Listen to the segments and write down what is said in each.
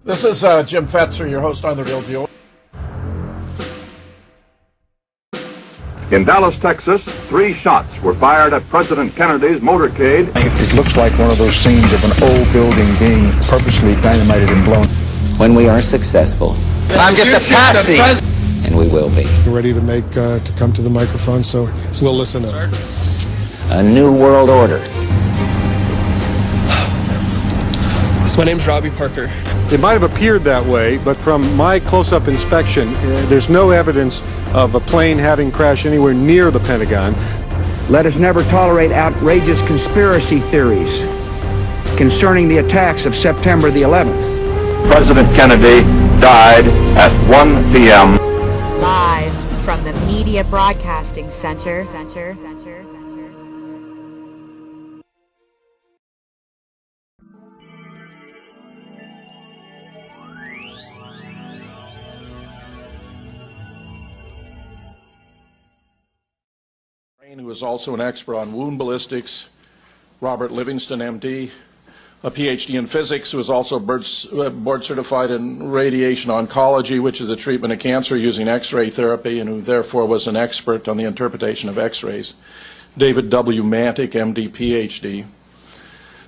This is Jim Fetzer, your host on The Real Deal. In Dallas, Texas, 3 shots were fired at President Kennedy's motorcade. It looks like one of those scenes of an old building being purposely dynamited and blown. When we are successful, I'm just a patsy, and we will be. We're ready to come to the microphone, so we'll listen up. A new world order. So my name's Robbie Parker. It might have appeared that way, but from my close-up inspection, there's no evidence of a plane having crashed anywhere near the Pentagon. Let us never tolerate outrageous conspiracy theories concerning the attacks of September the 11th. President Kennedy died at 1 p.m. Live from the Media Broadcasting Center. Who is also an expert on wound ballistics, Robert Livingston, MD, a PhD in physics, who is also board certified in radiation oncology, which is the treatment of cancer using X-ray therapy, and who therefore was an expert on the interpretation of X-rays, David W. Mantic, MD, PhD,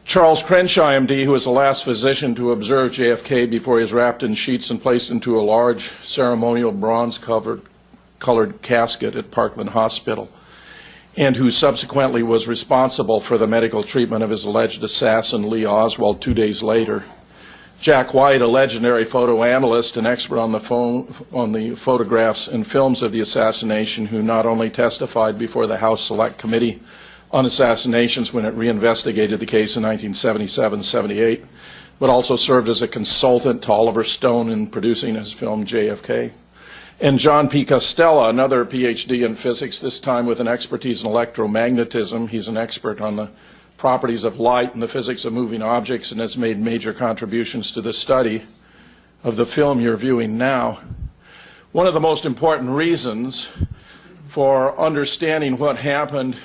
Charles Crenshaw, MD, who was the last physician to observe JFK before he was wrapped in sheets and placed into a large ceremonial bronze-colored casket at Parkland Hospital, and who subsequently was responsible for the medical treatment of his alleged assassin, Lee Oswald, 2 days later. Jack White, a legendary photo analyst and expert on the photographs and films of the assassination, who not only testified before the House Select Committee on Assassinations when it reinvestigated the case in 1977-78, but also served as a consultant to Oliver Stone in producing his film JFK. And John P. Costella, another PhD in physics, this time with an expertise in electromagnetism. He's an expert on the properties of light and the physics of moving objects, and has made major contributions to the study of the film you're viewing now. One of the most important reasons for understanding what happened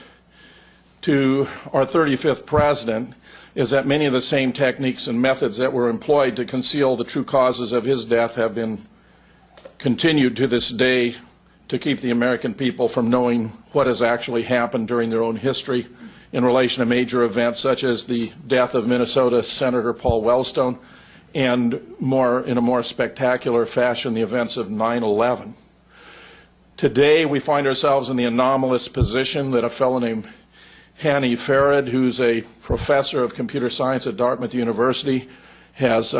to our 35th president is that many of the same techniques and methods that were employed to conceal the true causes of his death have been continued to this day to keep the American people from knowing what has actually happened during their own history in relation to major events such as the death of Minnesota Senator Paul Wellstone, and in a more spectacular fashion, the events of 9/11. Today we find ourselves in the anomalous position that a fellow named Hanny Farid, who's a professor of computer science at Dartmouth University, has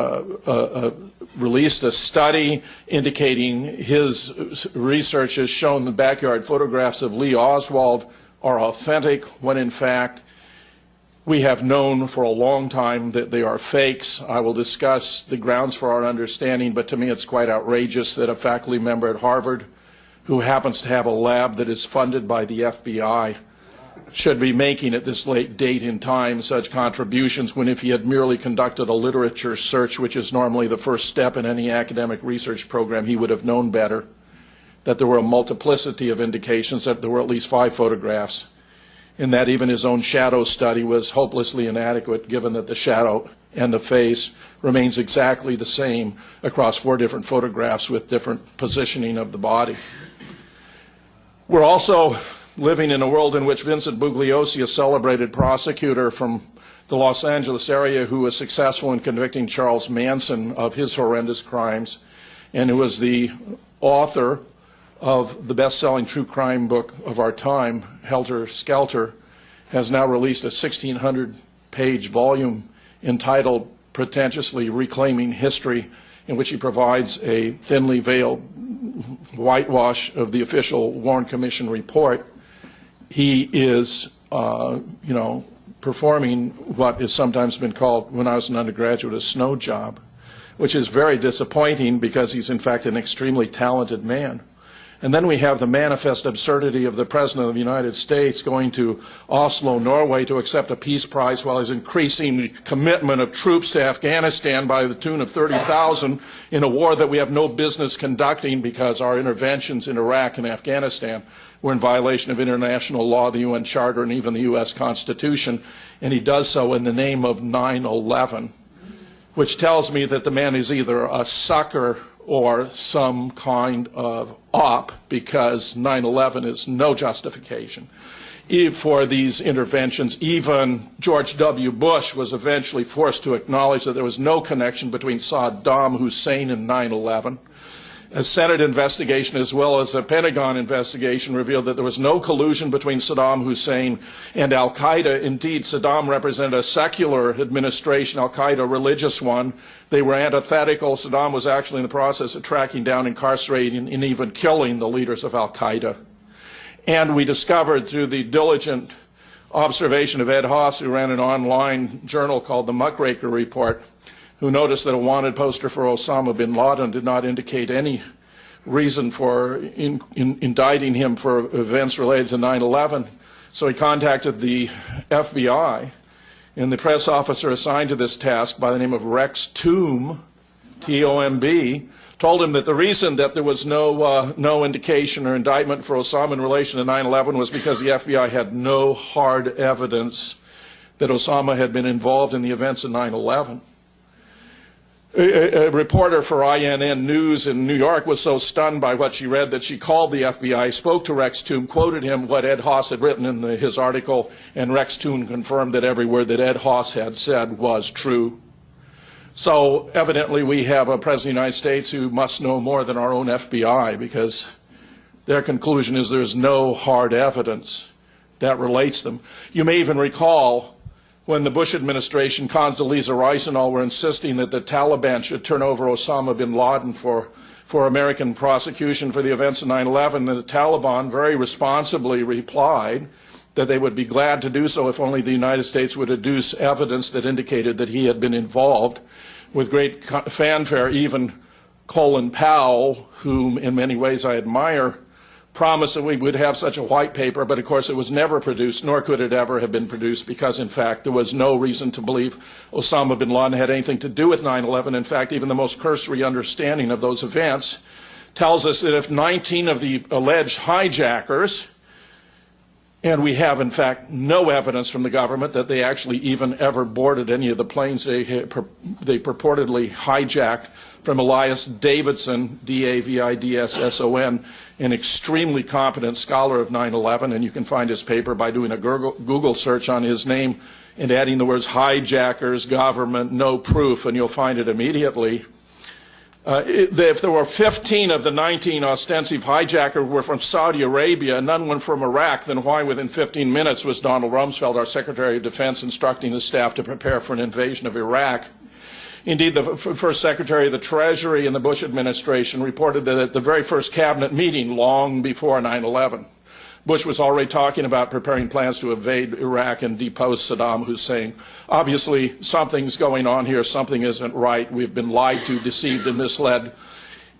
released a study indicating his research has shown the backyard photographs of Lee Oswald are authentic, when in fact we have known for a long time that they are fakes. I will discuss the grounds for our understanding, but to me it's quite outrageous that a faculty member at Harvard, who happens to have a lab that is funded by the FBI, should be making at this late date in time such contributions, when if he had merely conducted a literature search, which is normally the first step in any academic research program, he would have known better, that there were a multiplicity of indications that there were at least 5 photographs, and that even his own shadow study was hopelessly inadequate, given that the shadow and the face remains exactly the same across 4 different photographs with different positioning of the body. We're also living in a world in which Vincent Bugliosi, a celebrated prosecutor from the Los Angeles area who was successful in convicting Charles Manson of his horrendous crimes, and who was the author of the best-selling true crime book of our time, Helter Skelter, has now released a 1,600-page volume entitled pretentiously Reclaiming History, in which he provides a thinly veiled whitewash of the official Warren Commission report. He is, performing what has sometimes been called, when I was an undergraduate, a snow job, which is very disappointing because he's in fact an extremely talented man. And then we have the manifest absurdity of the President of the United States going to Oslo, Norway to accept a peace prize while he's increasing the commitment of troops to Afghanistan by the tune of 30,000 in a war that we have no business conducting, because our interventions in Iraq and Afghanistan were in violation of international law, the UN Charter, and even the U.S. Constitution. And he does so in the name of 9/11, which tells me that the man is either a sucker or some kind of op, because 9/11 is no justification for these interventions. Even George W. Bush was eventually forced to acknowledge that there was no connection between Saddam Hussein and 9/11. A Senate investigation as well as a Pentagon investigation revealed that there was no collusion between Saddam Hussein and al-Qaeda. Indeed, Saddam represented a secular administration, al-Qaeda a religious one. They were antithetical. Saddam was actually in the process of tracking down, incarcerating, and even killing the leaders of al-Qaeda. And we discovered through the diligent observation of Ed Haas, who ran an online journal called the Muckraker Report, who noticed that a wanted poster for Osama bin Laden did not indicate any reason for indicting him for events related to 9/11. So he contacted the FBI, and the press officer assigned to this task by the name of Rex Toomb, T-O-M-B, told him that the reason that there was no indication or indictment for Osama in relation to 9/11 was because the FBI had no hard evidence that Osama had been involved in the events of 9/11. A reporter for INN News in New York was so stunned by what she read that she called the FBI, spoke to Rex Toomb, quoted him what Ed Haas had written in his article, and Rex Toomb confirmed that every word that Ed Haas had said was true. So evidently we have a President of the United States who must know more than our own FBI, because their conclusion is there's no hard evidence that relates them. You may even recall when the Bush administration, Condoleezza Rice and all, were insisting that the Taliban should turn over Osama bin Laden for American prosecution for the events of 9/11, the Taliban very responsibly replied that they would be glad to do so if only the United States would adduce evidence that indicated that he had been involved. With great fanfare, even Colin Powell, whom in many ways I admire, promised that we would have such a white paper, but of course it was never produced, nor could it ever have been produced, because in fact there was no reason to believe Osama bin Laden had anything to do with 9/11. In fact, even the most cursory understanding of those events tells us that if 19 of the alleged hijackers, and we have in fact no evidence from the government that they actually even ever boarded any of the planes they purportedly hijacked from Elias Davidson, D-A-V-I-D-S-S-O-N, an extremely competent scholar of 9/11, and you can find his paper by doing a Google search on his name and adding the words hijackers, government, no proof, and you'll find it immediately. If there were 15 of the 19 ostensive hijackers were from Saudi Arabia and none were from Iraq, then why within 15 minutes was Donald Rumsfeld, our Secretary of Defense, instructing his staff to prepare for an invasion of Iraq? Indeed, the first Secretary of the Treasury in the Bush administration reported that at the very first cabinet meeting, long before 9/11, Bush was already talking about preparing plans to invade Iraq and depose Saddam Hussein. Obviously, something's going on here. Something isn't right. We've been lied to, deceived, and misled.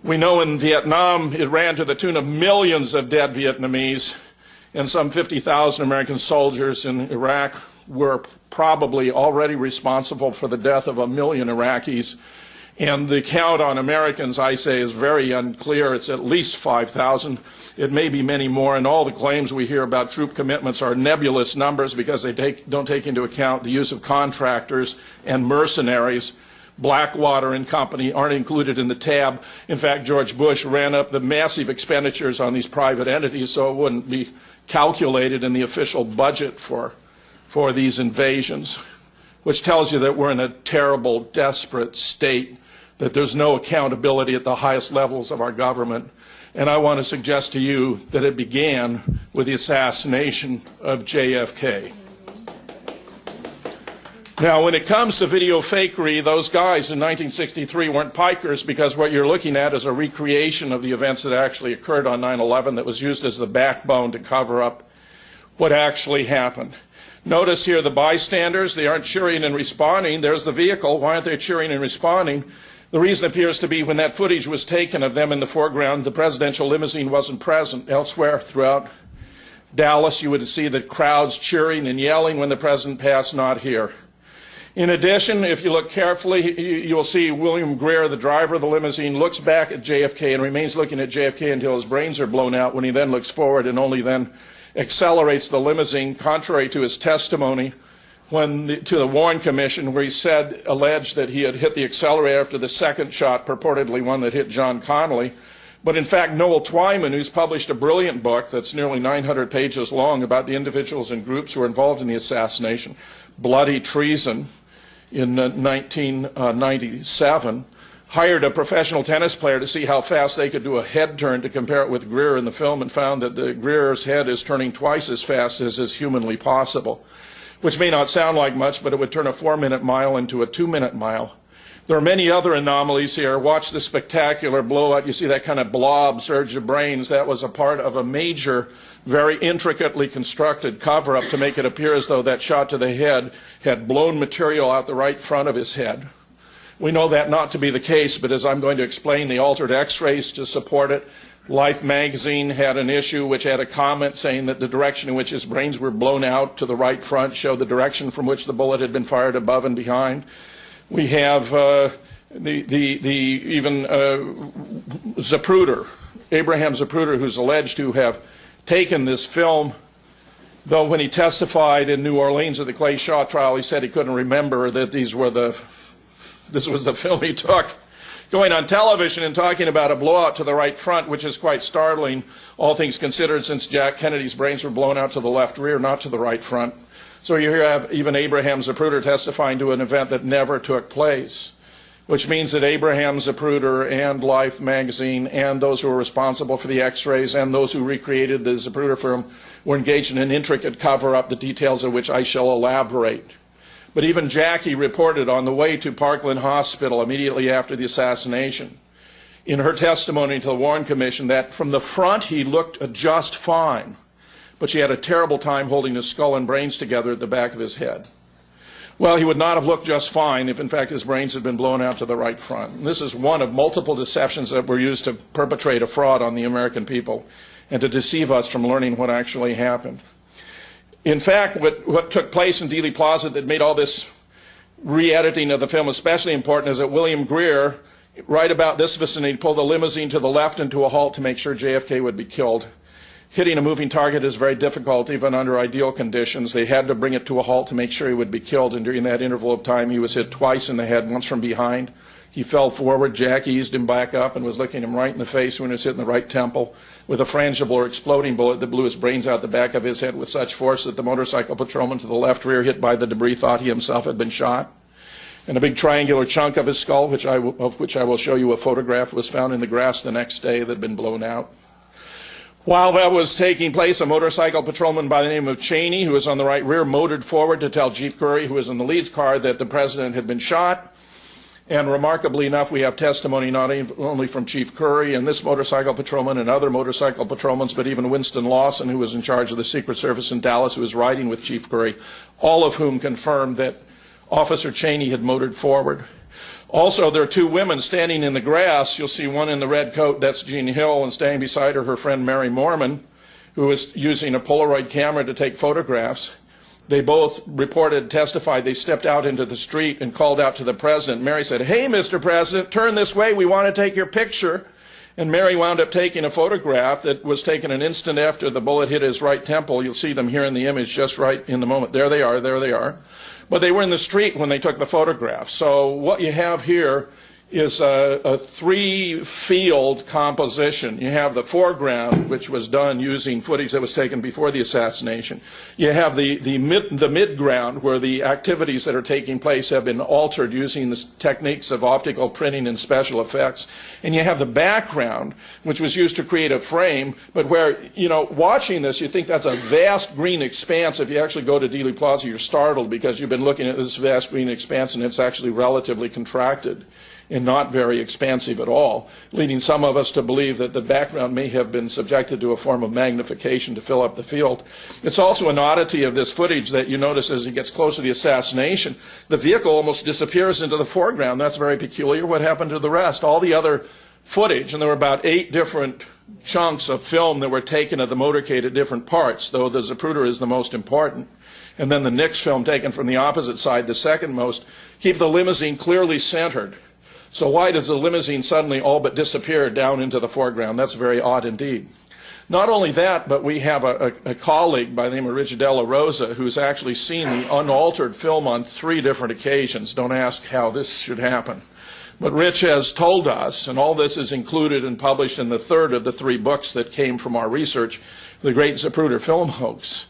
We know in Vietnam it ran to the tune of millions of dead Vietnamese, and some 50,000 American soldiers in Iraq were probably already responsible for the death of 1 million Iraqis. And the count on Americans, I say, is very unclear. It's at least 5,000. It may be many more, and all the claims we hear about troop commitments are nebulous numbers because they don't take into account the use of contractors and mercenaries. Blackwater and company aren't included in the tab. In fact, George Bush ran up the massive expenditures on these private entities so it wouldn't be calculated in the official budget for these invasions, which tells you that we're in a terrible, desperate state, that there's no accountability at the highest levels of our government. And I want to suggest to you that it began with the assassination of JFK. Now, when it comes to video fakery, those guys in 1963 weren't pikers, because what you're looking at is a recreation of the events that actually occurred on 9/11 that was used as the backbone to cover up what actually happened. Notice here the bystanders, they aren't cheering and responding. There's the vehicle. Why aren't they cheering and responding? The reason appears to be when that footage was taken of them in the foreground, the presidential limousine wasn't present. Elsewhere throughout Dallas, you would see the crowds cheering and yelling when the president passed, not here. In addition, if you look carefully, you'll see William Greer, the driver of the limousine, looks back at JFK and remains looking at JFK until his brains are blown out, when he then looks forward and only then accelerates the limousine. Contrary to his testimony, to the Warren Commission, where he alleged that he had hit the accelerator after the second shot, purportedly one that hit John Connally. But in fact, Noel Twyman, who's published a brilliant book that's nearly 900 pages long about the individuals and groups who were involved in the assassination, Bloody Treason, in 1997, hired a professional tennis player to see how fast they could do a head turn to compare it with Greer in the film, and found that the Greer's head is turning twice as fast as is humanly possible, which may not sound like much, but it would turn a 4-minute mile into a 2-minute mile. There are many other anomalies here. Watch the spectacular blowout. You see that kind of blob surge of brains. That was a part of a major, very intricately constructed cover-up to make it appear as though that shot to the head had blown material out the right front of his head. We know that not to be the case, but as I'm going to explain, the altered x-rays to support it. Life magazine had an issue which had a comment saying that the direction in which his brains were blown out to the right front showed the direction from which the bullet had been fired above and behind. We have Zapruder, Abraham Zapruder, who's alleged to have taken this film, though when he testified in New Orleans at the Clay Shaw trial, he said he couldn't remember that this was the film he took. Going on television and talking about a blowout to the right front, which is quite startling, all things considered, since Jack Kennedy's brains were blown out to the left rear, not to the right front. So you have even Abraham Zapruder testifying to an event that never took place, which means that Abraham Zapruder and Life magazine and those who were responsible for the x-rays and those who recreated the Zapruder film were engaged in an intricate cover-up, the details of which I shall elaborate. But even Jackie reported on the way to Parkland Hospital immediately after the assassination, in her testimony to the Warren Commission, that from the front he looked just fine, but she had a terrible time holding his skull and brains together at the back of his head. Well, he would not have looked just fine if, in fact, his brains had been blown out to the right front. And this is one of multiple deceptions that were used to perpetrate a fraud on the American people and to deceive us from learning what actually happened. In fact, what took place in Dealey Plaza that made all this re-editing of the film especially important is that William Greer, right about this vicinity, pulled a limousine to the left into a halt to make sure JFK would be killed. Hitting a moving target is very difficult, even under ideal conditions. They had to bring it to a halt to make sure he would be killed, and during that interval of time, he was hit twice in the head, once from behind. He fell forward. Jack eased him back up and was looking him right in the face when he was hit in the right temple with a frangible or exploding bullet that blew his brains out the back of his head with such force that the motorcycle patrolman to the left rear, hit by the debris, thought he himself had been shot. And a big triangular chunk of his skull, of which I will show you a photograph, was found in the grass the next day that had been blown out. While that was taking place, a motorcycle patrolman by the name of Cheney, who was on the right rear, motored forward to tell Chief Curry, who was in the lead car, that the president had been shot. And remarkably enough, we have testimony not only from Chief Curry and this motorcycle patrolman and other motorcycle patrolmen, but even Winston Lawson, who was in charge of the Secret Service in Dallas, who was riding with Chief Curry, all of whom confirmed that Officer Cheney had motored forward. Also, there are two women standing in the grass. You'll see one in the red coat, that's Jean Hill, and standing beside her, her friend Mary Mormon, who was using a Polaroid camera to take photographs. They both testified they stepped out into the street and called out to the president. Mary said, "Hey, Mr. President, turn this way, we want to take your picture." And Mary wound up taking a photograph that was taken an instant after the bullet hit his right temple. You'll see them here in the image just right in the moment. There they are, there they are. But they were in the street when they took the photograph. So what you have here is a three-field composition. You have the foreground, which was done using footage that was taken before the assassination. You have the mid-ground, where the activities that are taking place have been altered using the techniques of optical printing and special effects. And you have the background, which was used to create a frame, but where, watching this, you think that's a vast green expanse. If you actually go to Dealey Plaza, you're startled because you've been looking at this vast green expanse, and it's actually relatively contracted and not very expansive at all, leading some of us to believe that the background may have been subjected to a form of magnification to fill up the field. It's also an oddity of this footage that you notice as it gets close to the assassination, the vehicle almost disappears into the foreground. That's very peculiar. What happened to the rest? All the other footage, and there were about 8 different chunks of film that were taken of the motorcade at different parts, though the Zapruder is the most important. And then the Nix film taken from the opposite side, the second most, keep the limousine clearly centered. So why does the limousine suddenly all but disappear down into the foreground? That's very odd indeed. Not only that, but we have a colleague by the name of Rich Della Rosa who's actually seen the unaltered film on 3 different occasions. Don't ask how this should happen. But Rich has told us, and all this is included and published in the 3rd of the 3 books that came from our research, The Great Zapruder Film Hoax,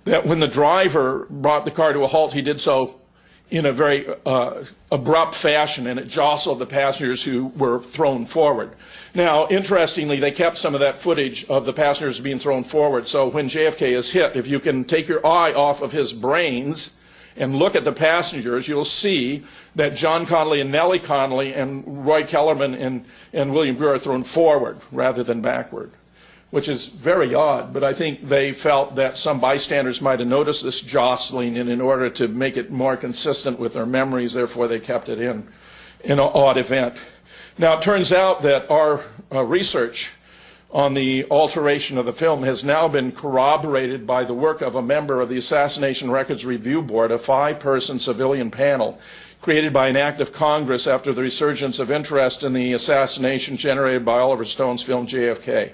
that when the driver brought the car to a halt, he did so in a very abrupt fashion, and it jostled the passengers who were thrown forward. Now, interestingly, they kept some of that footage of the passengers being thrown forward, so when JFK is hit, if you can take your eye off of his brains and look at the passengers, you'll see that John Connolly and Nellie Connolly and rooY Kellerman and William Greer are thrown forward rather than backward, which is very odd, but I think they felt that some bystanders might have noticed this jostling, and in order to make it more consistent with their memories, therefore they kept it in an odd event. Now, it turns out that our research on the alteration of the film has now been corroborated by the work of a member of the Assassination Records Review Board, a 5-person civilian panel created by an act of Congress after the resurgence of interest in the assassination generated by Oliver Stone's film JFK.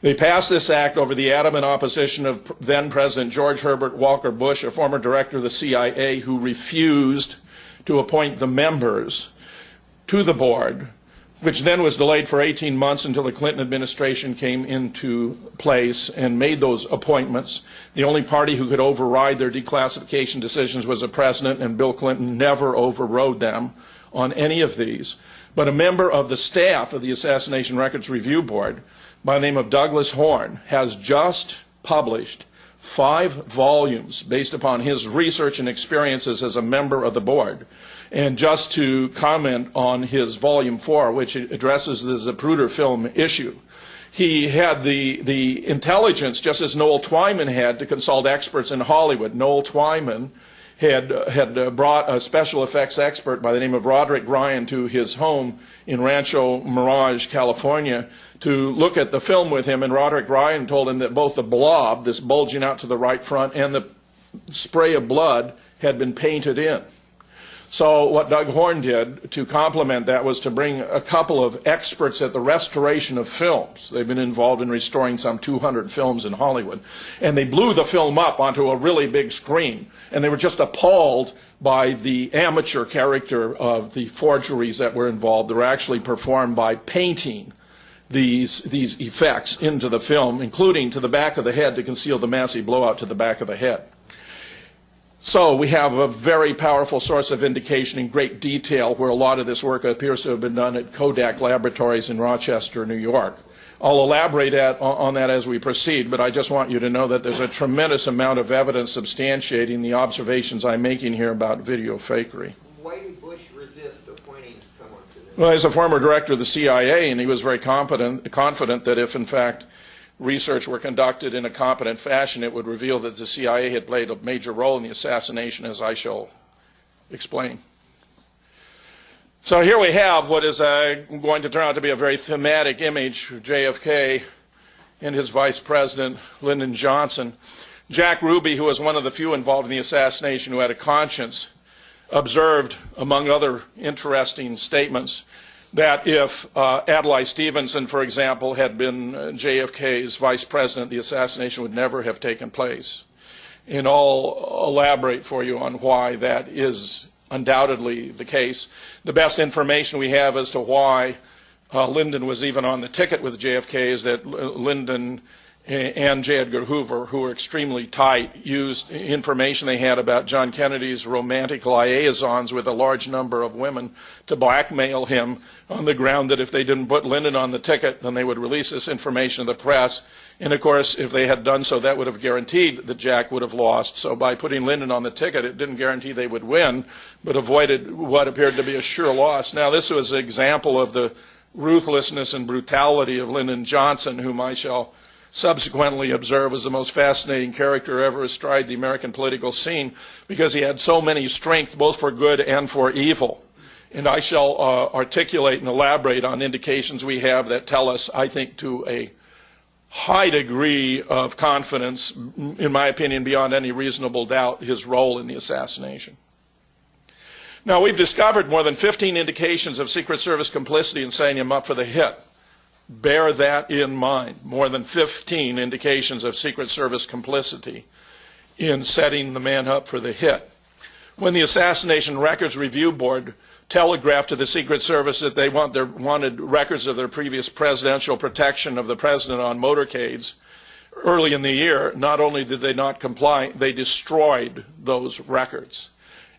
They passed this act over the adamant opposition of then-President George Herbert Walker Bush, a former director of the CIA, who refused to appoint the members to the board, which then was delayed for 18 months until the Clinton administration came into place and made those appointments. The only party who could override their declassification decisions was the president, and Bill Clinton never overrode them on any of these. But a member of the staff of the Assassination Records Review Board by the name of Douglas Horne has just published 5 volumes based upon his research and experiences as a member of the board. And just to comment on his volume 4, which addresses the Zapruder film issue, he had the intelligence, just as Noel Twyman had, to consult experts in Hollywood. Noel Twyman had brought a special effects expert by the name of Roderick Ryan to his home in Rancho Mirage, California, to look at the film with him, and Roderick Ryan told him that both the blob, this bulging out to the right front, and the spray of blood had been painted in. So what Doug Horne did to complement that was to bring a couple of experts at the restoration of films. They've been involved in restoring some 200 films in Hollywood. And they blew the film up onto a really big screen. And they were just appalled by the amateur character of the forgeries that were involved. They were actually performed by painting these effects into the film, including to the back of the head to conceal the massive blowout to the back of the head. So we have a very powerful source of indication in great detail where a lot of this work appears to have been done at Kodak Laboratories in Rochester, New York. I'll elaborate on that as we proceed, but I just want you to know that there's a tremendous amount of evidence substantiating the observations I'm making here about video fakery. Why did Bush resist appointing someone to this? Well, he's a former director of the CIA, and he was very confident that if, in fact, research were conducted in a competent fashion, it would reveal that the CIA had played a major role in the assassination, as I shall explain. So here we have what is going to turn out to be a very thematic image of JFK and his vice president, Lyndon Johnson. Jack Ruby, who was one of the few involved in the assassination who had a conscience, observed, among other interesting statements, that if Adlai Stevenson, for example, had been JFK's vice president, the assassination would never have taken place. And I'll elaborate for you on why that is undoubtedly the case. The best information we have as to why Lyndon was even on the ticket with JFK is that Lyndon and J. Edgar Hoover, who were extremely tight, used information they had about John Kennedy's romantic liaisons with a large number of women to blackmail him on the ground that if they didn't put Lyndon on the ticket, then they would release this information to the press. And of course, if they had done so, that would have guaranteed that Jack would have lost. So by putting Lyndon on the ticket, it didn't guarantee they would win, but avoided what appeared to be a sure loss. Now, this was an example of the ruthlessness and brutality of Lyndon Johnson, whom I shall subsequently observe as the most fascinating character ever astride the American political scene, because he had so many strengths both for good and for evil. And I shall articulate and elaborate on indications we have that tell us, I think, to a high degree of confidence, in my opinion, beyond any reasonable doubt, his role in the assassination. Now, we've discovered more than 15 indications of Secret Service complicity in setting him up for the hit. Bear that in mind. More than 15 indications of Secret Service complicity in setting the man up for the hit. When the Assassination Records Review Board telegraphed to the Secret Service that they wanted records of their previous presidential protection of the president on motorcades early in the year, not only did they not comply, they destroyed those records.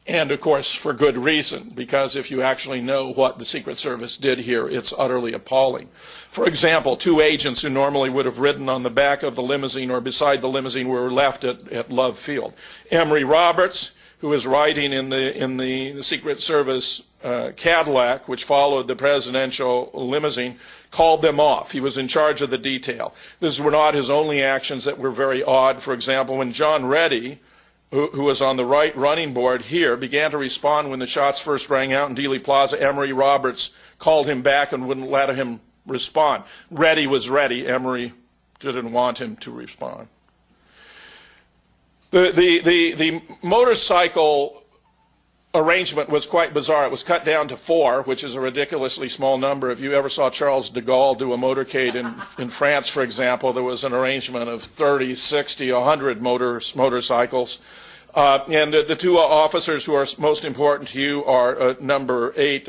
And, of course, for good reason, because if you actually know what the Secret Service did here, it's utterly appalling. For example, 2 agents who normally would have ridden on the back of the limousine or beside the limousine were left at Love Field. Emory Roberts, who was riding in the Secret Service Cadillac, which followed the presidential limousine, called them off. He was in charge of the detail. These were not his only actions that were very odd. For example, when John Reddy, who was on the right running board here, began to respond when the shots first rang out in Dealey Plaza, Emory Roberts called him back and wouldn't let him respond. Reddy was ready. Emory didn't want him to respond. The motorcycle arrangement was quite bizarre. It was cut down to 4, which is a ridiculously small number. If you ever saw Charles de Gaulle do a motorcade in France, for example, there was an arrangement of 30, 60, 100 motorcycles. And the 2 officers who are most important to you are number 8,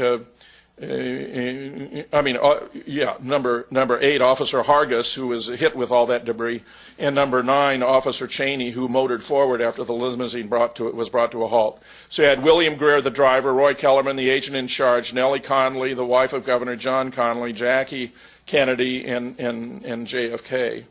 number 8, Officer Hargis, who was hit with all that debris, and number 9, Officer Cheney, who motored forward after the limousine was brought to a halt. So you had William Greer, the driver, Roy Kellerman, the agent in charge, Nellie Connolly, the wife of Governor John Connolly, Jackie Kennedy, and JFK.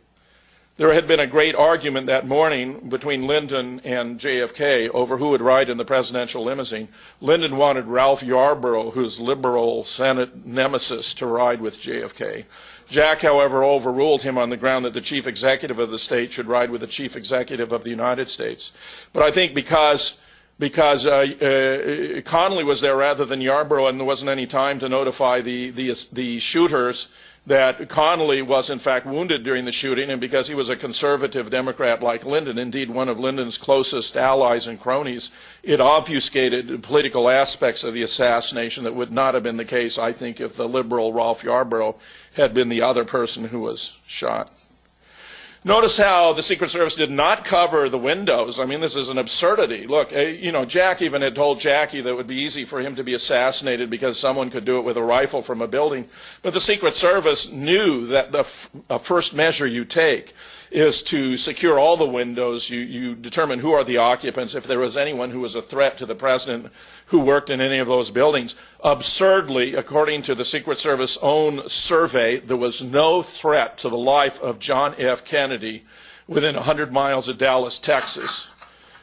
There had been a great argument that morning between Lyndon and JFK over who would ride in the presidential limousine. Lyndon wanted Ralph Yarborough, whose liberal Senate nemesis, to ride with JFK. Jack, however, overruled him on the ground that the chief executive of the state should ride with the chief executive of the United States. But I think because Connolly was there rather than Yarborough, and there wasn't any time to notify the shooters that Connolly was in fact wounded during the shooting, and because he was a conservative Democrat like Lyndon, indeed one of Lyndon's closest allies and cronies, it obfuscated political aspects of the assassination that would not have been the case, I think, if the liberal Ralph Yarborough had been the other person who was shot. Notice how the Secret Service did not cover the windows. I mean, this is an absurdity. Look, Jack even had told Jackie that it would be easy for him to be assassinated because someone could do it with a rifle from a building. But the Secret Service knew that the first measure you take is to secure all the windows. You determine who are the occupants, if there was anyone who was a threat to the president who worked in any of those buildings. Absurdly, according to the Secret Service own survey, there was no threat to the life of John F. Kennedy within 100 miles of Dallas, Texas,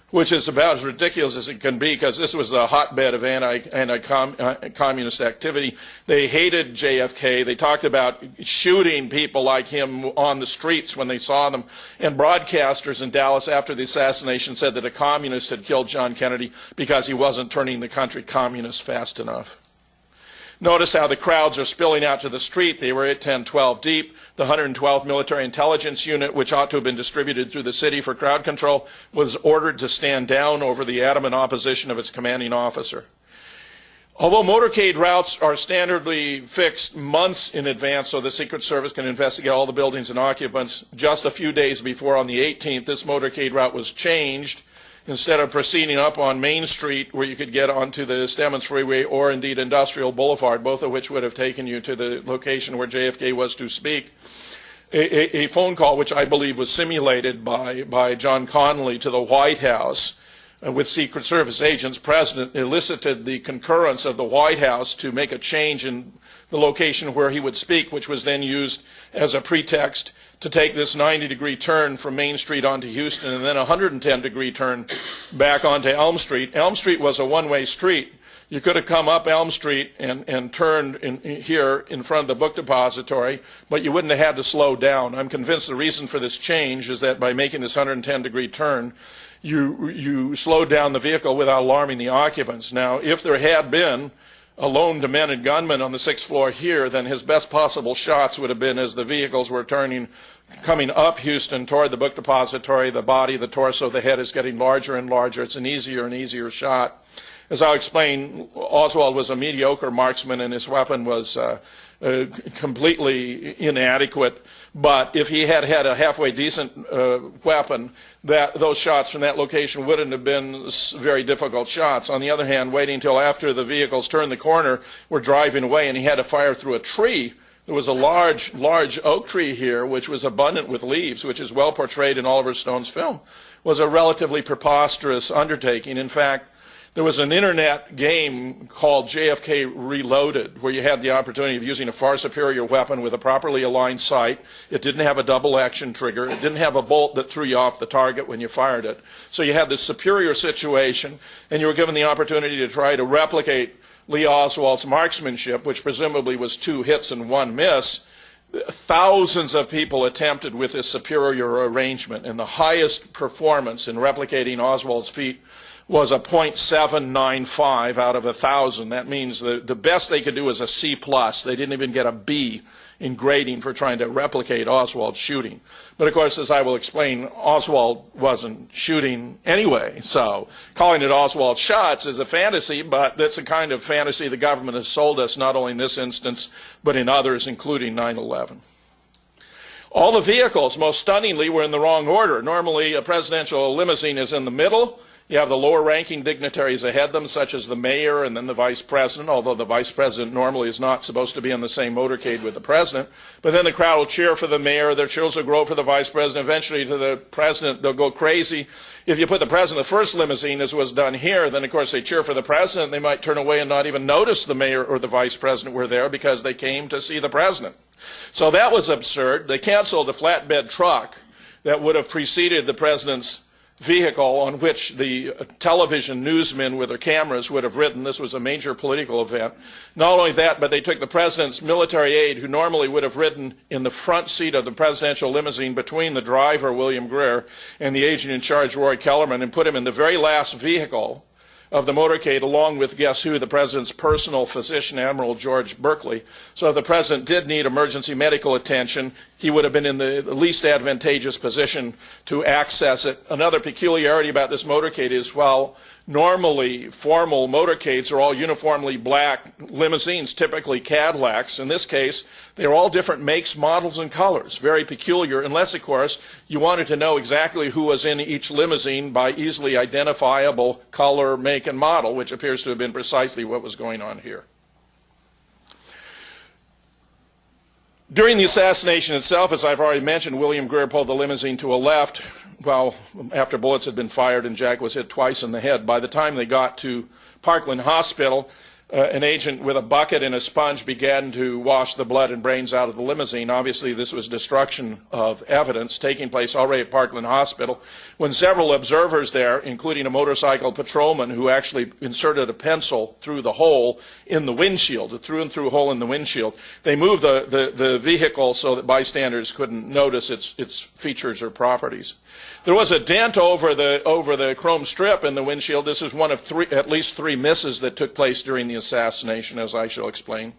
which is about as ridiculous as it can be, because this was a hotbed of anti-communist activity. They hated JFK. They talked about shooting people like him on the streets when they saw them. And broadcasters in Dallas after the assassination said that a communist had killed John Kennedy because he wasn't turning the country communist fast enough. Notice how the crowds are spilling out to the street. They were 8, 10, 12 deep. The 112th Military Intelligence Unit, which ought to have been distributed through the city for crowd control, was ordered to stand down over the adamant opposition of its commanding officer. Although motorcade routes are standardly fixed months in advance so the Secret Service can investigate all the buildings and occupants, just a few days before, on the 18th, this motorcade route was changed. Instead of proceeding up on Main Street, where you could get onto the Stemmons Freeway or indeed Industrial Boulevard, both of which would have taken you to the location where JFK was to speak, a phone call, which I believe was simulated by John Connolly to the White House with Secret Service agents present, elicited the concurrence of the White House to make a change in the location where he would speak, which was then used as a pretext to take this 90-degree turn from Main Street onto Houston and then a 110-degree turn back onto Elm Street. Elm Street was a one-way street. You could have come up Elm Street and turned here in front of the book depository, but you wouldn't have had to slow down. I'm convinced the reason for this change is that by making this 110-degree turn, you slowed down the vehicle without alarming the occupants. Now, if there had been a lone demented gunman on the 6th floor here, then his best possible shots would have been as the vehicles were coming up Houston toward the book depository, the body, the torso, the head is getting larger and larger. It's an easier and easier shot. As I'll explain, Oswald was a mediocre marksman and his weapon was completely inadequate. But if he had had a halfway decent weapon, those shots from that location wouldn't have been very difficult shots. On the other hand, waiting until after the vehicles turned the corner, were driving away, and he had to fire through a tree. There was a large oak tree here, which was abundant with leaves, which is well portrayed in Oliver Stone's film, was a relatively preposterous undertaking. In fact, there was an internet game called JFK Reloaded, where you had the opportunity of using a far superior weapon with a properly aligned sight. It didn't have a double action trigger. It didn't have a bolt that threw you off the target when you fired it. So you had this superior situation, and you were given the opportunity to try to replicate Lee Oswald's marksmanship, which presumably was 2 hits and 1 miss. Thousands of people attempted with this superior arrangement, and the highest performance in replicating Oswald's feat was a .795 out of 1,000. That means the best they could do was a C+. They didn't even get a B in grading for trying to replicate Oswald's shooting. But of course, as I will explain, Oswald wasn't shooting anyway. So calling it Oswald's shots is a fantasy, but that's a kind of fantasy the government has sold us, not only in this instance, but in others, including 9/11. All the vehicles, most stunningly, were in the wrong order. Normally, a presidential limousine is in the middle. You have the lower-ranking dignitaries ahead of them, such as the mayor and then the vice president, although the vice president normally is not supposed to be in the same motorcade with the president. But then the crowd will cheer for the mayor, their cheers will grow for the vice president, eventually to the president, they'll go crazy. If you put the president in the first limousine, as was done here, then of course they cheer for the president. They might turn away and not even notice the mayor or the vice president were there because they came to see the president. So that was absurd. They canceled the flatbed truck that would have preceded the president's vehicle, on which the television newsmen with their cameras would have ridden. This was a major political event. Not only that, but they took the president's military aide, who normally would have ridden in the front seat of the presidential limousine between the driver, William Greer, and the agent in charge, roy Kellerman, and put him in the very last vehicle of the motorcade, along with, guess who, the president's personal physician, Admiral George Berkeley. So if the president did need emergency medical attention, he would have been in the least advantageous position to access it. Another peculiarity about this motorcade is, while normally formal motorcades are all uniformly black limousines, typically Cadillacs, in this case, they're all different makes, models, and colors. Very peculiar, unless, of course, you wanted to know exactly who was in each limousine by easily identifiable color, make, and model, which appears to have been precisely what was going on here. During the assassination itself, as I've already mentioned, William Greer pulled the limousine to a left, well, after bullets had been fired and Jack was hit twice in the head. By the time they got to Parkland Hospital, an agent with a bucket and a sponge began to wash the blood and brains out of the limousine. Obviously, this was destruction of evidence taking place already at Parkland Hospital, when several observers there, including a motorcycle patrolman who actually inserted a pencil through the hole in the windshield, a through-and-through hole in the windshield. They moved the vehicle so that bystanders couldn't notice its features or properties. There was a dent over the chrome strip in the windshield. This is one of at least three misses that took place during the assassination, as I shall explain.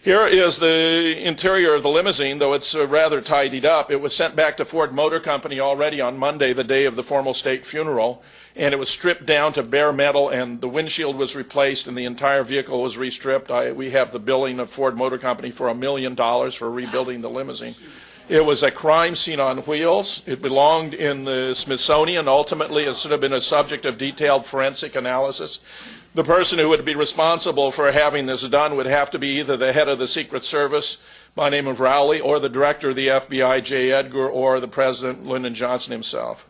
Here is the interior of the limousine, though it's rather tidied up. It was sent back to Ford Motor Company already on Monday, the day of the formal state funeral, and it was stripped down to bare metal, and the windshield was replaced, and the entire vehicle was restripped. We have the billing of Ford Motor Company for $1 million for rebuilding the limousine. It was a crime scene on wheels. It belonged in the Smithsonian. Ultimately, it should have been a subject of detailed forensic analysis. The person who would be responsible for having this done would have to be either the head of the Secret Service, by name of Rowley, or the director of the FBI, J. Edgar, or the president, Lyndon Johnson himself.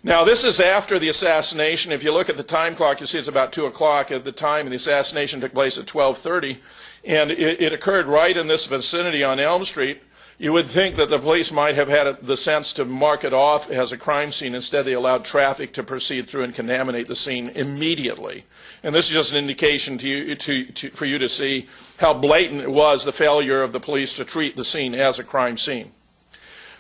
Now, this is after the assassination. If you look at the time clock, you see it's about 2 o'clock at the time, and the assassination took place at 12:30, and it occurred right in this vicinity on Elm Street. You would think that the police might have had the sense to mark it off as a crime scene. Instead, they allowed traffic to proceed through and contaminate the scene immediately. And this is just an indication for you to see how blatant it was, the failure of the police to treat the scene as a crime scene.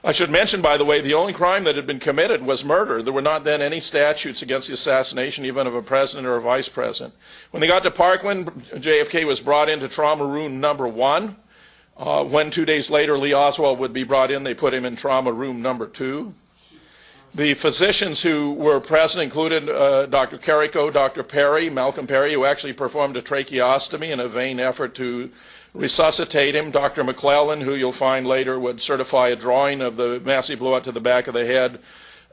I should mention, by the way, the only crime that had been committed was murder. There were not then any statutes against the assassination, even of a president or a vice president. When they got to Parkland, JFK was brought into trauma room number 1. When 2 days later Lee Oswald would be brought in, they put him in trauma room number 2. The physicians who were present included Dr. Carrico, Dr. Perry, Malcolm Perry, who actually performed a tracheostomy in a vain effort to resuscitate him, Dr. McClellan, who you'll find later would certify a drawing of the massive blowout to the back of the head.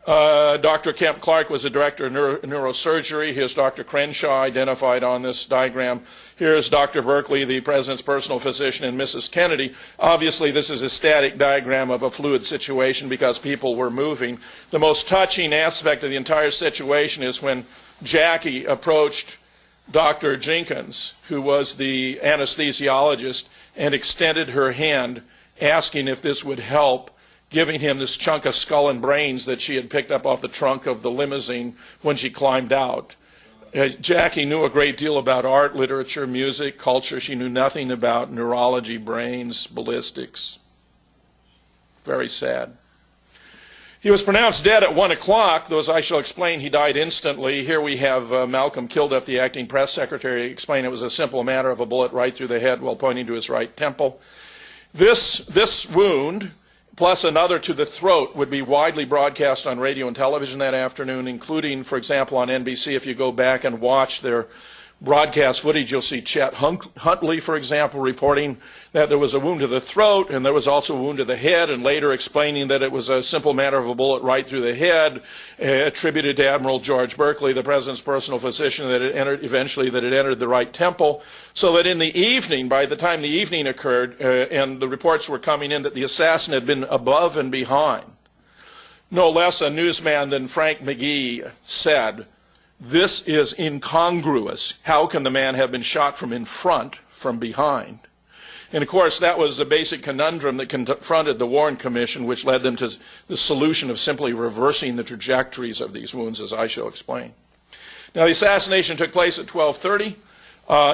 Dr. Kemp Clark was the director of neurosurgery. Here's Dr. Crenshaw identified on this diagram. Here's Dr. Berkeley, the president's personal physician, and Mrs. Kennedy. Obviously, this is a static diagram of a fluid situation because people were moving. The most touching aspect of the entire situation is when Jackie approached Dr. Jenkins, who was the anesthesiologist, and extended her hand, asking if this would help, giving him this chunk of skull and brains that she had picked up off the trunk of the limousine when she climbed out. Jackie knew a great deal about art, literature, music, culture. She knew nothing about neurology, brains, ballistics. Very sad. He was pronounced dead at 1 o'clock, though as I shall explain, he died instantly. Here we have Malcolm Kilduff, the acting press secretary, explain it was a simple matter of a bullet right through the head while pointing to his right temple. This wound, plus another to the throat, would be widely broadcast on radio and television that afternoon, including, for example, on NBC. If you go back and watch their broadcast footage, you'll see Chet Huntley, for example, reporting that there was a wound to the throat and there was also a wound to the head, and later explaining that it was a simple matter of a bullet right through the head, attributed to Admiral George Berkeley, the president's personal physician, that it entered the right temple, so that in the evening, by the time the evening occurred, and the reports were coming in that the assassin had been above and behind, no less a newsman than Frank McGee said, "This is incongruous. How can the man have been shot from in front, from behind?" And of course, that was the basic conundrum that confronted the Warren Commission, which led them to the solution of simply reversing the trajectories of these wounds, as I shall explain. Now, the assassination took place at 12:30.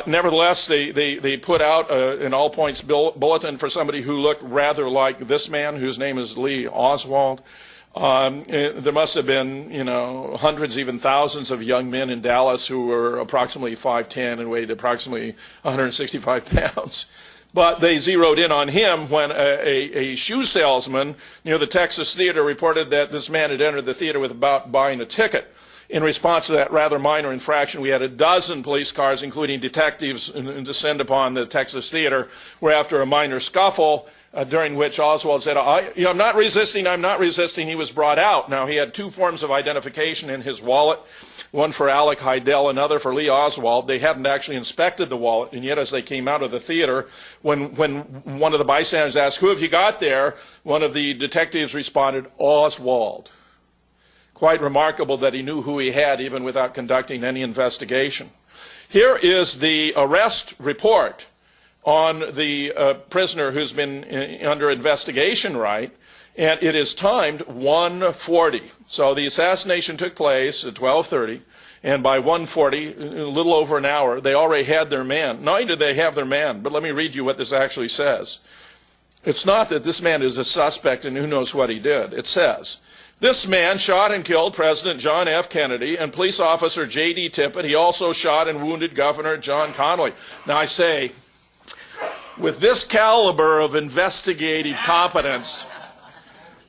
Nevertheless, they put out an all-points bulletin for somebody who looked rather like this man, whose name is Lee Oswald. There must have been, hundreds, even thousands of young men in Dallas who were approximately 5'10" and weighed approximately 165 pounds. But they zeroed in on him when a shoe salesman near the Texas Theater reported that this man had entered the theater without buying a ticket. In response to that rather minor infraction, we had a dozen police cars, including detectives, descend upon the Texas Theater, where after a minor scuffle, during which Oswald said, I'm not resisting, he was brought out. Now, he had two forms of identification in his wallet, one for Alec Heidel, another for Lee Oswald. They hadn't actually inspected the wallet, and yet as they came out of the theater, when one of the bystanders asked, "Who have you got there?" one of the detectives responded, "Oswald." Quite remarkable that he knew who he had even without conducting any investigation. Here is the arrest report on the prisoner who's been under investigation, right? And it is timed 1:40. So the assassination took place at 12:30, and by 1:40, a little over an hour, they already had their man. Not only did they have their man, but let me read you what this actually says. It's not that this man is a suspect and who knows what he did. It says, "This man shot and killed President John F. Kennedy and police officer J.D. Tippit. He also shot and wounded Governor John Connally." Now I say, with this caliber of investigative competence,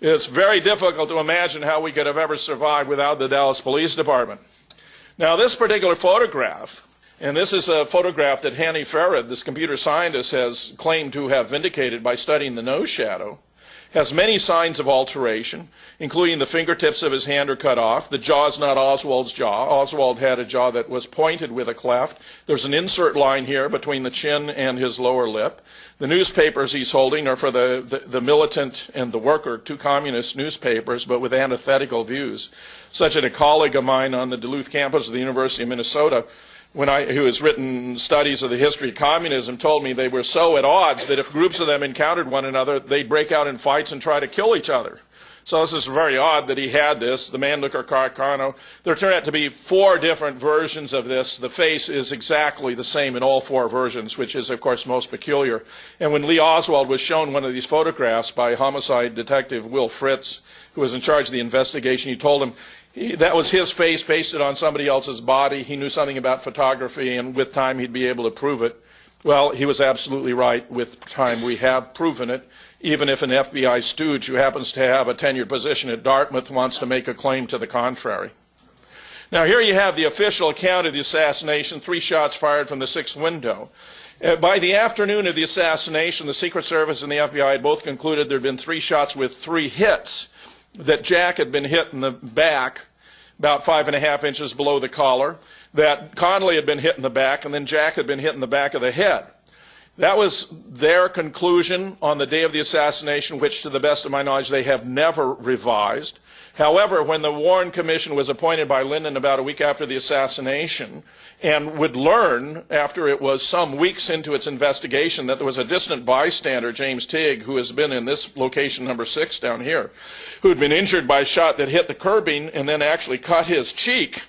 it's very difficult to imagine how we could have ever survived without the Dallas Police Department. Now, this particular photograph, and this is a photograph that Hanny Farad, this computer scientist, has claimed to have vindicated by studying the nose shadow, has many signs of alteration, including the fingertips of his hand are cut off. The jaw is not Oswald's jaw. Oswald had a jaw that was pointed with a cleft. There's an insert line here between the chin and his lower lip. The newspapers he's holding are for the militant and the worker, two communist newspapers, but with antithetical views. Such that a colleague of mine on the Duluth campus of the University of Minnesota, who has written studies of the history of communism, told me they were so at odds that if groups of them encountered one another, they'd break out in fights and try to kill each other. So this is very odd that he had this, the Mannlicher Carcano. There turned out to be 4 different versions of this. The face is exactly the same in all 4 versions, which is, of course, most peculiar. And when Lee Oswald was shown one of these photographs by homicide detective Will Fritz, who was in charge of the investigation, he told him that was his face pasted on somebody else's body. He knew something about photography, and with time he'd be able to prove it. Well, he was absolutely right. With time, we have proven it. Even if an FBI stooge who happens to have a tenured position at Dartmouth wants to make a claim to the contrary. Now, here you have the official account of the assassination, 3 shots fired from the 6th window. By the afternoon of the assassination, the Secret Service and the FBI had both concluded there had been 3 shots with 3 hits, that Jack had been hit in the back, about 5.5 inches below the collar, that Connolly had been hit in the back, and then Jack had been hit in the back of the head. That was their conclusion on the day of the assassination, which, to the best of my knowledge, they have never revised. However, when the Warren Commission was appointed by Lyndon about a week after the assassination, and would learn, after it was some weeks into its investigation, that there was a distant bystander, James Tigg, who has been in this location number 6 down here, who had been injured by a shot that hit the curbing and then actually cut his cheek,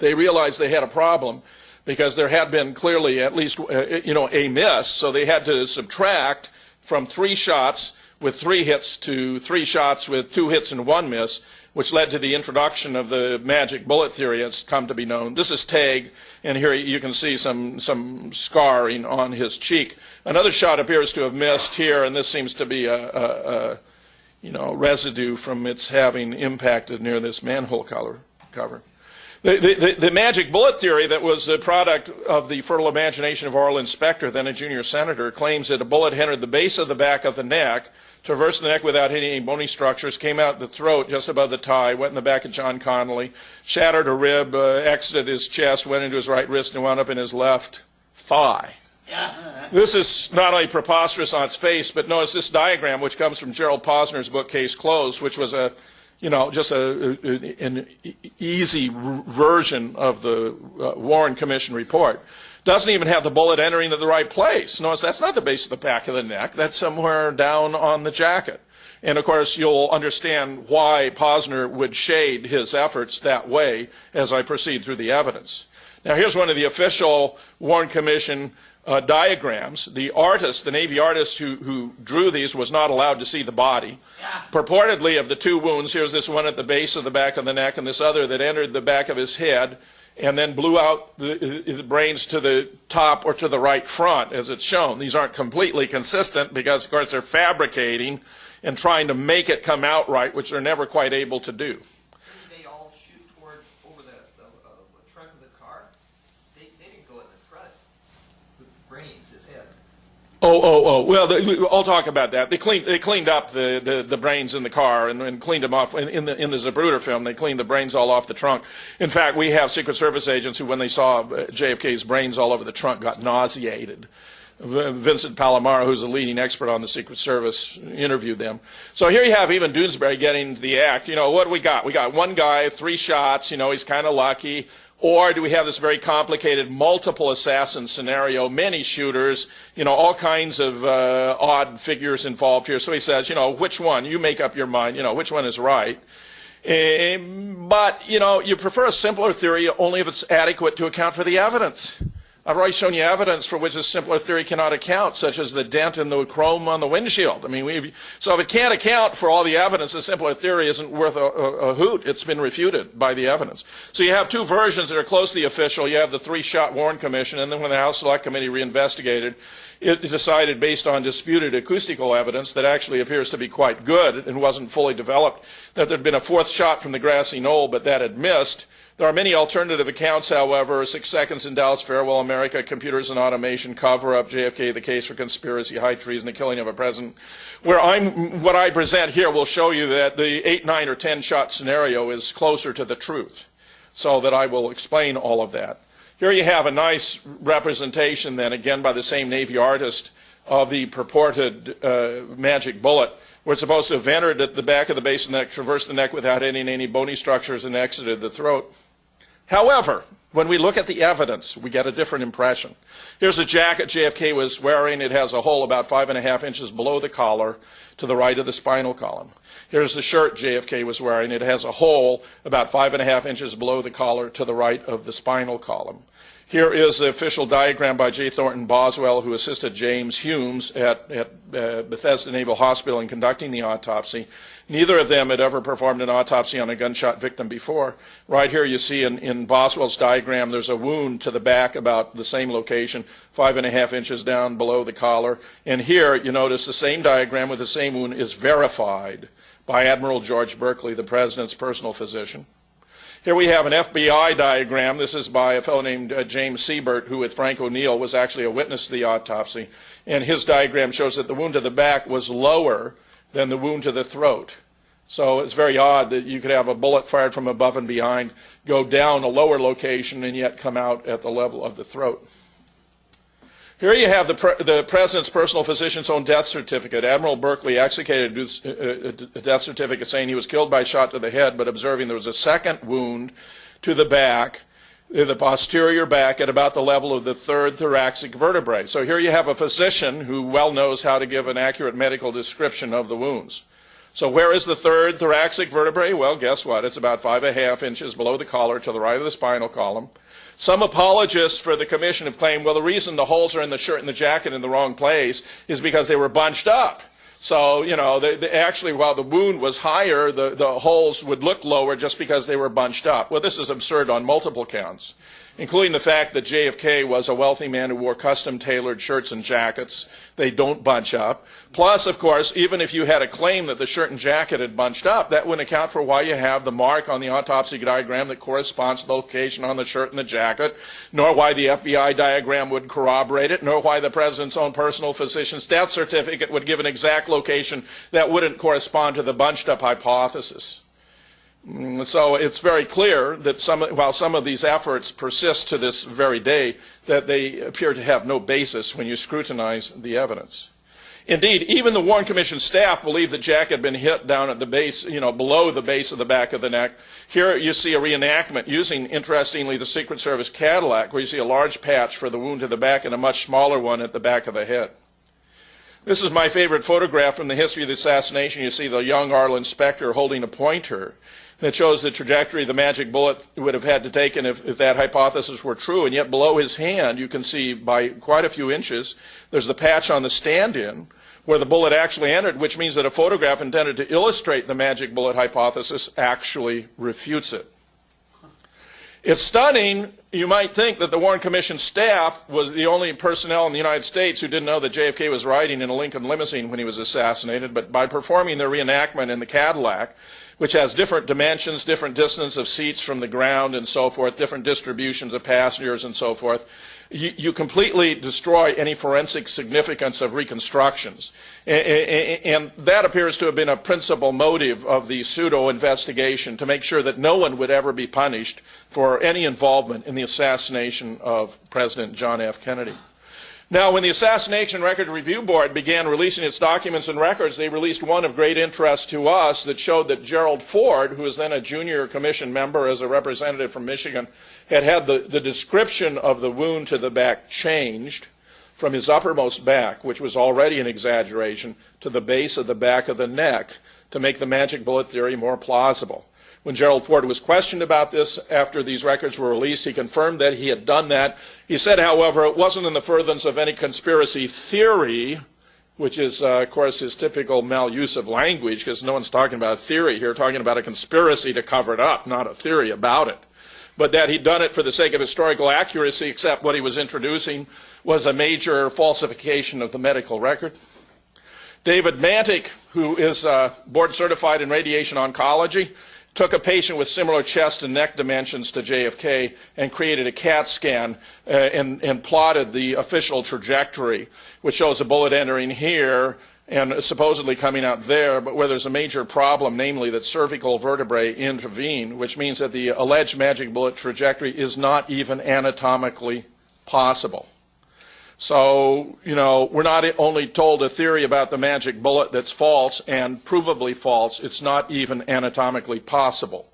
they realized they had a problem, because there had been clearly at least a miss, so they had to subtract from 3 shots with 3 hits to 3 shots with 2 hits and 1 miss, which led to the introduction of the magic bullet theory, as come to be known. This is Tigg, and here you can see some scarring on his cheek. Another shot appears to have missed here, and this seems to be a residue from its having impacted near this manhole cover. The magic bullet theory that was the product of the fertile imagination of Orland Spector, then a junior senator, claims that a bullet entered the base of the back of the neck, traversed the neck without hitting any bony structures, came out the throat just above the tie, went in the back of John Connolly, shattered a rib, exited his chest, went into his right wrist, and wound up in his left thigh. This is not only preposterous on its face, but notice this diagram, which comes from Gerald Posner's book, Case Closed, which was just an easy version of the Warren Commission report. Doesn't even have the bullet entering at the right place. Notice that's not the base of the back of the neck. That's somewhere down on the jacket. And, of course, you'll understand why Posner would shade his efforts that way as I proceed through the evidence. Now, here's one of the official Warren Commission diagrams. The artist, the Navy artist who drew these, was not allowed to see the body. Purportedly, of the 2 wounds, here's this one at the base of the back of the neck and this other that entered the back of his head and then blew out the brains to the top or to the right front, as it's shown. These aren't completely consistent because, of course, they're fabricating and trying to make it come out right, which they're never quite able to do. They all shoot toward over the trunk of the car. They didn't go in the front. The brains, his head. Well, I'll talk about that. They cleaned up the brains in the car and cleaned them off in the Zapruder film. They cleaned the brains all off the trunk. In fact, we have Secret Service agents who, when they saw JFK's brains all over the trunk, got nauseated. Vincent Palomaro, who's a leading expert on the Secret Service, interviewed them. So here you have even Doonesbury getting into the act. What do we got? We got one guy, 3 shots. He's kind of lucky. Or do we have this very complicated multiple assassin scenario, many shooters, all kinds of odd figures involved here. So he says, which one? You make up your mind, which one is right. But, you prefer a simpler theory only if it's adequate to account for the evidence. I've already shown you evidence for which a simpler theory cannot account, such as the dent in the chrome on the windshield. So if it can't account for all the evidence, a simpler theory isn't worth a hoot. It's been refuted by the evidence. So you have 2 versions that are closely official. You have the 3-shot Warren Commission, and then when the House Select Committee reinvestigated, it decided, based on disputed acoustical evidence that actually appears to be quite good and wasn't fully developed, that there had been a 4th shot from the grassy knoll, but that had missed. There are many alternative accounts, however: 6 Seconds in Dallas, Farewell America, Computers and Automation, Cover-Up, JFK, The Case for Conspiracy, High Treason, The Killing of a President. What I present here will show you that the 8, 9, or 10-shot scenario is closer to the truth, so that I will explain all of that. Here you have a nice representation, then, again by the same Navy artist, of the purported magic bullet, where it's supposed to have entered at the back of the base of the neck, traversed the neck without hitting any bony structures, and exited the throat. However, when we look at the evidence, we get a different impression. Here's a jacket JFK was wearing. It has a hole about 5.5 inches below the collar to the right of the spinal column. Here's the shirt JFK was wearing. It has a hole about 5.5 inches below the collar to the right of the spinal column. Here is the official diagram by J. Thornton Boswell, who assisted James Humes at Bethesda Naval Hospital in conducting the autopsy. Neither of them had ever performed an autopsy on a gunshot victim before. Right here you see in Boswell's diagram diagram, there's a wound to the back about the same location, 5.5 inches down below the collar. And here, you notice the same diagram with the same wound is verified by Admiral George Berkeley, the president's personal physician. Here we have an FBI diagram. This is by a fellow named James Siebert, who with Frank O'Neill was actually a witness to the autopsy. And his diagram shows that the wound to the back was lower than the wound to the throat. So it's very odd that you could have a bullet fired from above and behind, go down a lower location, and yet come out at the level of the throat. Here you have the president's personal physician's own death certificate. Admiral Berkeley executed a death certificate saying he was killed by a shot to the head, but observing there was a second wound to the back, the posterior back, at about the level of the third thoracic vertebrae. So here you have a physician who well knows how to give an accurate medical description of the wounds. So where is the third thoracic vertebrae? Well, guess what? It's about 5.5 inches below the collar to the right of the spinal column. Some apologists for the commission have claimed, well, the reason the holes are in the shirt and the jacket in the wrong place is because they were bunched up. So, you know, actually, while the wound was higher, the holes would look lower just because they were bunched up. Well, this is absurd on multiple counts, including the fact that JFK was a wealthy man who wore custom-tailored shirts and jackets. They don't bunch up. Plus, of course, even if you had a claim that the shirt and jacket had bunched up, that wouldn't account for why you have the mark on the autopsy diagram that corresponds to the location on the shirt and the jacket, nor why the FBI diagram would corroborate it, nor why the president's own personal physician's death certificate would give an exact location that wouldn't correspond to the bunched-up hypothesis. So it's very clear that while some of these efforts persist to this very day, that they appear to have no basis when you scrutinize the evidence. Indeed, even the Warren Commission staff believed that Jack had been hit down at the base, below the base of the back of the neck. Here you see a reenactment using, interestingly, the Secret Service Cadillac, where you see a large patch for the wound to the back and a much smaller one at the back of the head. This is my favorite photograph from the history of the assassination. You see the young Arlen Specter holding a pointer that shows the trajectory the magic bullet would have had to take if that hypothesis were true. And yet below his hand, you can see by quite a few inches, there's the patch on the stand-in where the bullet actually entered, which means that a photograph intended to illustrate the magic bullet hypothesis actually refutes it. It's stunning. You might think that the Warren Commission staff was the only personnel in the United States who didn't know that JFK was riding in a Lincoln limousine when he was assassinated, but by performing their reenactment in the Cadillac, which has different dimensions, different distance of seats from the ground and so forth, different distributions of passengers and so forth, you completely destroy any forensic significance of reconstructions. And that appears to have been a principal motive of the pseudo-investigation, to make sure that no one would ever be punished for any involvement in the assassination of President John F. Kennedy. Now, when the Assassination Record Review Board began releasing its documents and records, they released one of great interest to us that showed that Gerald Ford, who was then a junior commission member as a representative from Michigan, had the description of the wound to the back changed from his uppermost back, which was already an exaggeration, to the base of the back of the neck to make the magic bullet theory more plausible. When Gerald Ford was questioned about this after these records were released, he confirmed that he had done that. He said, however, it wasn't in the furtherance of any conspiracy theory, which is, of course, his typical maluse of language, because no one's talking about a theory here, talking about a conspiracy to cover it up, not a theory about it. But that he'd done it for the sake of historical accuracy, except what he was introducing was a major falsification of the medical record. David Mantic, who is board certified in radiation oncology, took a patient with similar chest and neck dimensions to JFK and created a CAT scan and plotted the official trajectory, which shows a bullet entering here and supposedly coming out there, but where there's a major problem, namely that cervical vertebrae intervene, which means that the alleged magic bullet trajectory is not even anatomically possible. So, we're not only told a theory about the magic bullet that's false and provably false, it's not even anatomically possible.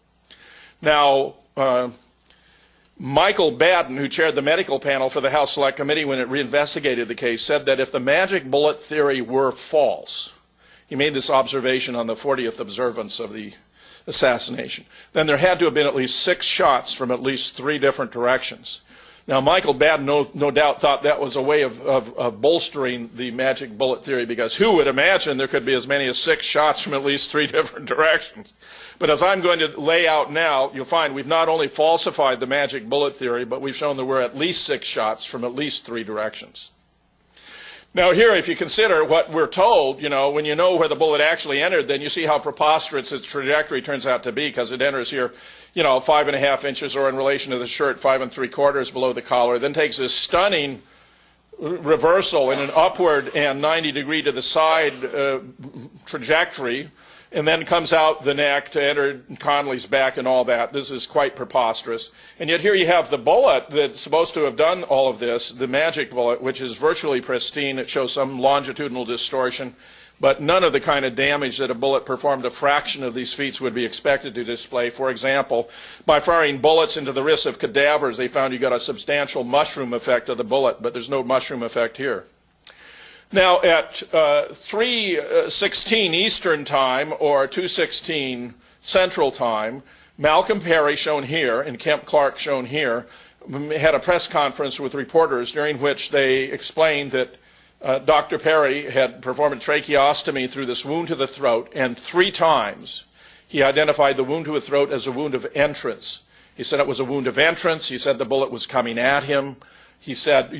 Now, Michael Batten, who chaired the medical panel for the House Select Committee when it reinvestigated the case, said that if the magic bullet theory were false, he made this observation on the 40th observance of the assassination, then there had to have been at least 6 shots from at least 3 different directions. Now, Michael Baden no doubt thought that was a way of bolstering the magic bullet theory, because who would imagine there could be as many as 6 shots from at least 3 different directions? But as I'm going to lay out now, you'll find we've not only falsified the magic bullet theory, but we've shown there were at least 6 shots from at least 3 directions. Now here, if you consider what we're told, when you know where the bullet actually entered, then you see how preposterous its trajectory turns out to be, because it enters here, 5.5 inches, or in relation to the shirt, 5 3/4 below the collar, then takes this stunning reversal in an upward and 90 degree to the side trajectory, and then comes out the neck to enter Connolly's back and all that. This is quite preposterous. And yet here you have the bullet that's supposed to have done all of this, the magic bullet, which is virtually pristine. It shows some longitudinal distortion, but none of the kind of damage that a bullet performed a fraction of these feats would be expected to display. For example, by firing bullets into the wrists of cadavers, they found you got a substantial mushroom effect of the bullet, but there's no mushroom effect here. Now, at 3:16 Eastern Time, or 2:16 Central Time, Malcolm Perry, shown here, and Kemp Clark, shown here, had a press conference with reporters during which they explained that Dr. Perry had performed a tracheostomy through this wound to the throat, and 3 times he identified the wound to the throat as a wound of entrance. He said it was a wound of entrance. He said the bullet was coming at him. He said,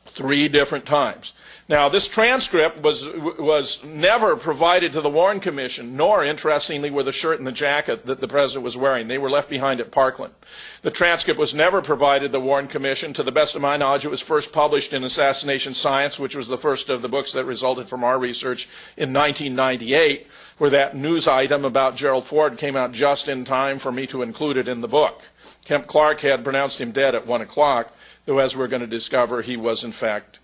3 different times. Now, this transcript was never provided to the Warren Commission, nor, interestingly, were the shirt and the jacket that the president was wearing. They were left behind at Parkland. The transcript was never provided to the Warren Commission. To the best of my knowledge, it was first published in Assassination Science, which was the first of the books that resulted from our research, in 1998, where that news item about Gerald Ford came out just in time for me to include it in the book. Kemp Clark had pronounced him dead at 1 o'clock, though, as we're going to discover, he was in fact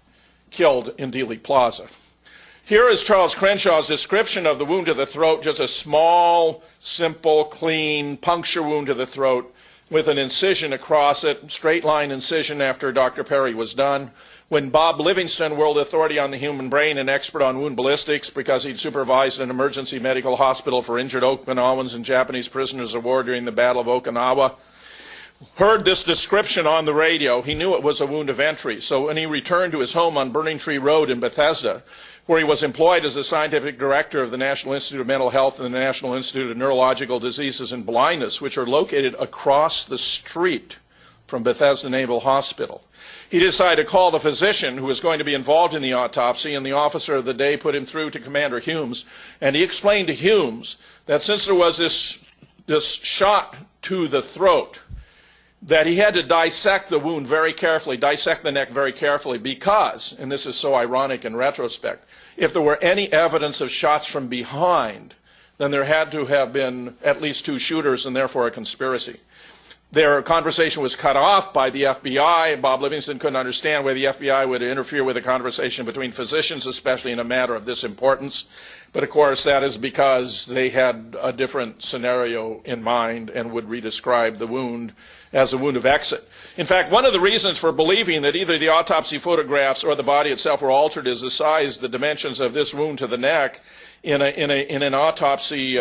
killed in Dealey Plaza. Here is Charles Crenshaw's description of the wound to the throat, just a small, simple, clean puncture wound to the throat with an incision across it, straight line incision after Dr. Perry was done. When Bob Livingston, world authority on the human brain and expert on wound ballistics, because he'd supervised an emergency medical hospital for injured Okinawans and Japanese prisoners of war during the Battle of Okinawa, heard this description on the radio, he knew it was a wound of entry. So when he returned to his home on Burning Tree Road in Bethesda, where he was employed as the scientific director of the National Institute of Mental Health and the National Institute of Neurological Diseases and Blindness, which are located across the street from Bethesda Naval Hospital, he decided to call the physician who was going to be involved in the autopsy, and the officer of the day put him through to Commander Humes, and he explained to Humes that since there was this shot to the throat, that he had to dissect the wound very carefully, dissect the neck very carefully, because, and this is so ironic in retrospect, if there were any evidence of shots from behind, then there had to have been at least 2 shooters and therefore a conspiracy. Their conversation was cut off by the FBI. Bob Livingston couldn't understand why the FBI would interfere with a conversation between physicians, especially in a matter of this importance. But of course, that is because they had a different scenario in mind and would redescribe the wound as a wound of exit. In fact, one of the reasons for believing that either the autopsy photographs or the body itself were altered is the size, the dimensions of this wound to the neck in an autopsy,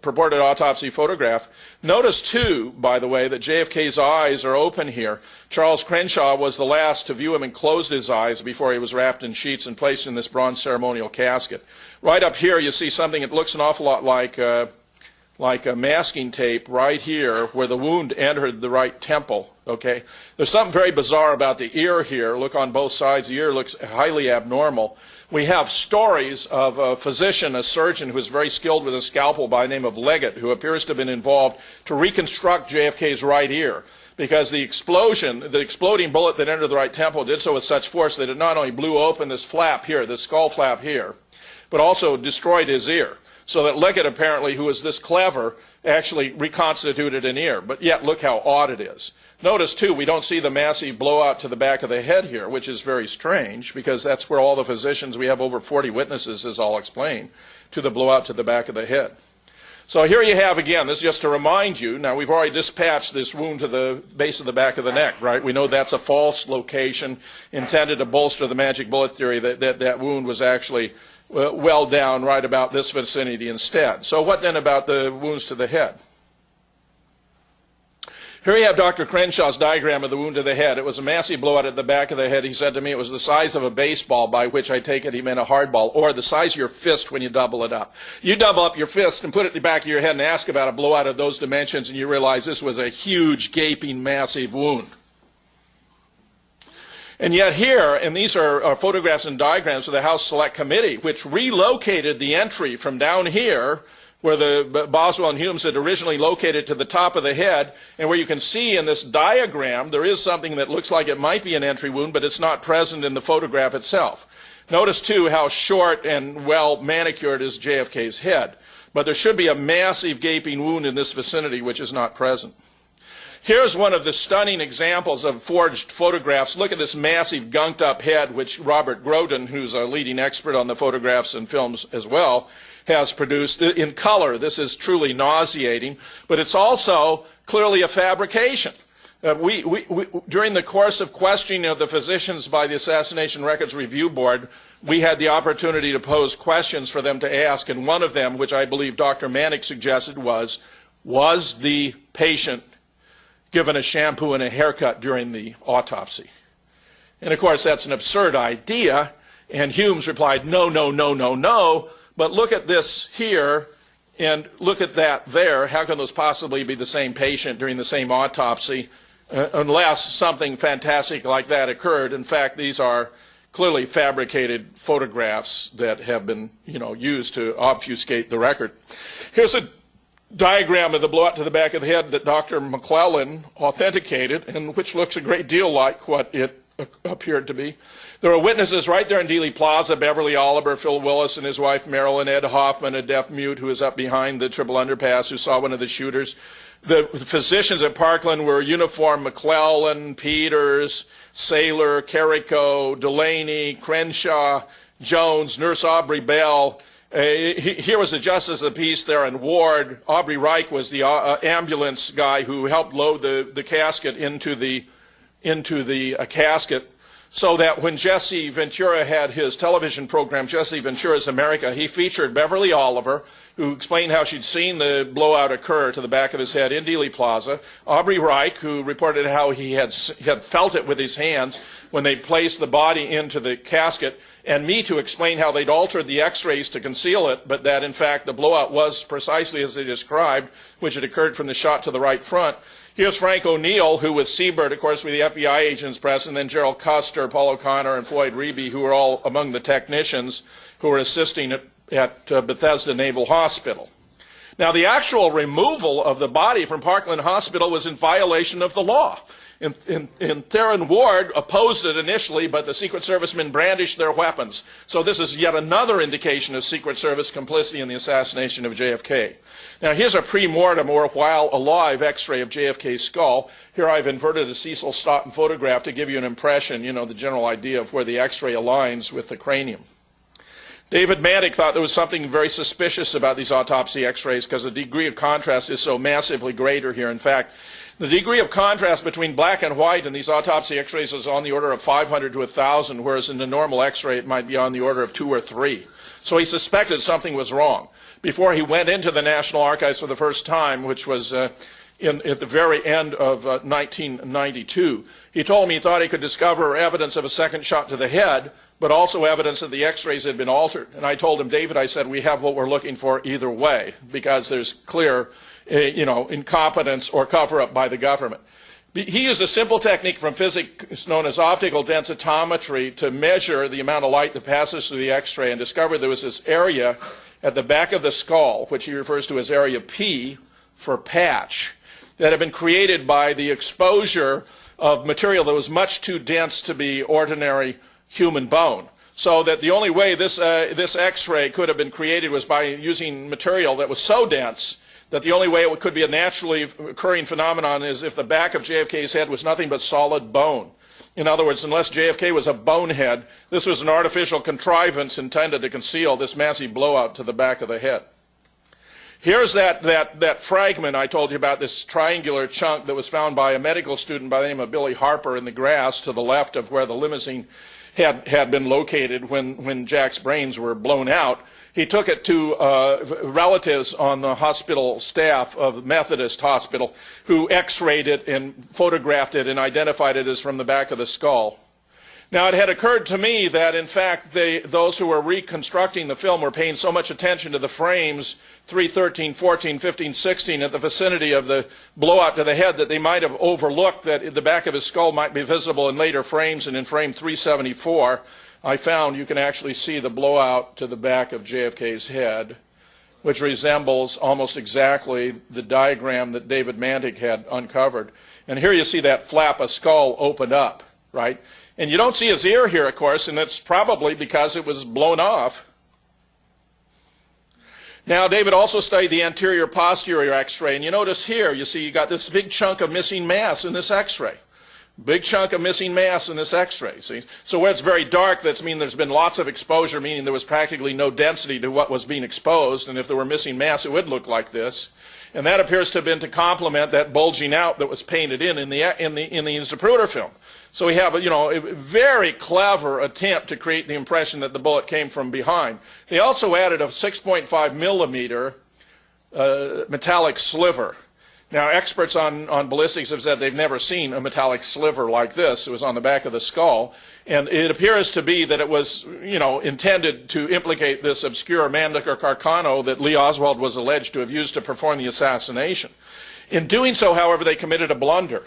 purported autopsy photograph. Notice too, by the way, that JFK's eyes are open here. Charles Crenshaw was the last to view him and closed his eyes before he was wrapped in sheets and placed in this bronze ceremonial casket. Right up here you see something that looks an awful lot like a masking tape right here where the wound entered the right temple. Okay, there's something very bizarre about the ear here. Look on both sides. The ear looks highly abnormal. We have stories of a physician, a surgeon who is very skilled with a scalpel by the name of Leggett, who appears to have been involved to reconstruct JFK's right ear, because the exploding bullet that entered the right temple did so with such force that it not only blew open this flap here, this skull flap here, but also destroyed his ear. So that Leggett, apparently, who was this clever, actually reconstituted an ear. But yet, look how odd it is. Notice, too, we don't see the massive blowout to the back of the head here, which is very strange, because that's where all the physicians, we have over 40 witnesses, as I'll explain, to the blowout to the back of the head. So here you have, again, this is just to remind you, now we've already dispatched this wound to the base of the back of the neck, right? We know that's a false location intended to bolster the magic bullet theory that wound was actually well down right about this vicinity instead. So what then about the wounds to the head? Here you have Dr. Crenshaw's diagram of the wound to the head. It was a massive blowout at the back of the head. He said to me it was the size of a baseball, by which I take it he meant a hard ball, or the size of your fist when you double it up. You double up your fist and put it in the back of your head and ask about a blowout of those dimensions, and you realize this was a huge, gaping, massive wound. And yet here, and these are photographs and diagrams of the House Select Committee, which relocated the entry from down here, where the Boswell and Humes had originally located, to the top of the head, and where you can see in this diagram there is something that looks like it might be an entry wound, but it's not present in the photograph itself. Notice, too, how short and well manicured is JFK's head. But there should be a massive gaping wound in this vicinity which is not present. Here's one of the stunning examples of forged photographs. Look at this massive gunked up head, which Robert Groden, who's a leading expert on the photographs and films as well, has produced in color. This is truly nauseating, but it's also clearly a fabrication. During the course of questioning of the physicians by the Assassination Records Review Board, we had the opportunity to pose questions for them to ask, and one of them, which I believe Dr. Manick suggested, was the patient given a shampoo and a haircut during the autopsy? And of course that's an absurd idea, and Humes replied, no, no, no, no, no, but look at this here, and look at that there. How can those possibly be the same patient during the same autopsy, unless something fantastic like that occurred? In fact, these are clearly fabricated photographs that have been, used to obfuscate the record. Here's a diagram of the blowout to the back of the head that Dr. McClellan authenticated, and which looks a great deal like what it appeared to be. There are witnesses right there in Dealey Plaza: Beverly Oliver, Phil Willis and his wife Marilyn, Ed Hoffman, a deaf mute who is up behind the triple underpass, who saw one of the shooters. The physicians at Parkland were uniformed: McClellan, Peters, Saylor, Carrico, Delaney, Crenshaw, Jones, Nurse Aubrey Bell. Here was the Justice of the Peace there, and Ward. Aubrey Reich was the ambulance guy who helped load the casket into the casket, so that when Jesse Ventura had his television program, Jesse Ventura's America, he featured Beverly Oliver, who explained how she'd seen the blowout occur to the back of his head in Dealey Plaza, Aubrey Reich, who reported how he had felt it with his hands when they placed the body into the casket, and me to explain how they'd altered the x-rays to conceal it, but that in fact the blowout was precisely as they described, which had occurred from the shot to the right front. Here's Frank O'Neill, who with Siebert, of course, were the FBI agents present, and then Gerald Custer, Paul O'Connor, and Floyd Reeby, who were all among the technicians who were assisting at Bethesda Naval Hospital. Now, the actual removal of the body from Parkland Hospital was in violation of the law. And Theron Ward opposed it initially, but the Secret Servicemen brandished their weapons. So this is yet another indication of Secret Service complicity in the assassination of JFK. Now here's a pre-mortem, or while alive, x-ray of JFK's skull. Here I've inverted a Cecil Stoughton photograph to give you an impression, the general idea of where the x-ray aligns with the cranium. David Manick thought there was something very suspicious about these autopsy x-rays because the degree of contrast is so massively greater here. In fact, the degree of contrast between black and white in these autopsy x-rays is on the order of 500 to 1,000, whereas in the normal x-ray it might be on the order of 2 or 3. So he suspected something was wrong. Before he went into the National Archives for the first time, which was at the very end of 1992, he told me he thought he could discover evidence of a second shot to the head, but also evidence that the x-rays had been altered. And I told him, David, I said, we have what we're looking for either way, because there's clear incompetence or cover-up by the government. He used a simple technique from physics known as optical densitometry to measure the amount of light that passes through the x-ray, and discovered there was this area at the back of the skull, which he refers to as area P for patch, that had been created by the exposure of material that was much too dense to be ordinary human bone. So that the only way this x-ray could have been created was by using material that was so dense that the only way it could be a naturally occurring phenomenon is if the back of JFK's head was nothing but solid bone. In other words, unless JFK was a bonehead, this was an artificial contrivance intended to conceal this massive blowout to the back of the head. Here's that fragment I told you about, this triangular chunk that was found by a medical student by the name of Billy Harper in the grass to the left of where the limousine had been located when Jack's brains were blown out. He took it to relatives on the hospital staff of Methodist Hospital who x-rayed it and photographed it and identified it as from the back of the skull. Now, it had occurred to me that, in fact, those who were reconstructing the film were paying so much attention to the frames 3, 13, 14, 15, 16 at the vicinity of the blowout to the head that they might have overlooked that the back of his skull might be visible in later frames. And in frame 374, I found you can actually see the blowout to the back of JFK's head, which resembles almost exactly the diagram that David Mantic had uncovered. And here you see that flap of skull opened up, right? And you don't see his ear here, of course, and it's probably because it was blown off. Now, David also studied the anterior posterior x-ray, and you notice here, you see you got this big chunk of missing mass in this x-ray. Big chunk of missing mass in this x-ray, see? So where it's very dark, that's mean there's been lots of exposure, meaning there was practically no density to what was being exposed, and if there were missing mass, it would look like this. And that appears to have been to complement that bulging out that was painted in the Zapruder film. So we have a very clever attempt to create the impression that the bullet came from behind. They also added a 6.5 millimeter metallic sliver. Now, experts on ballistics have said they've never seen a metallic sliver like this. It was on the back of the skull. And it appears to be that it was, intended to implicate this obscure Mannlicher Carcano that Lee Oswald was alleged to have used to perform the assassination. In doing so, however, they committed a blunder,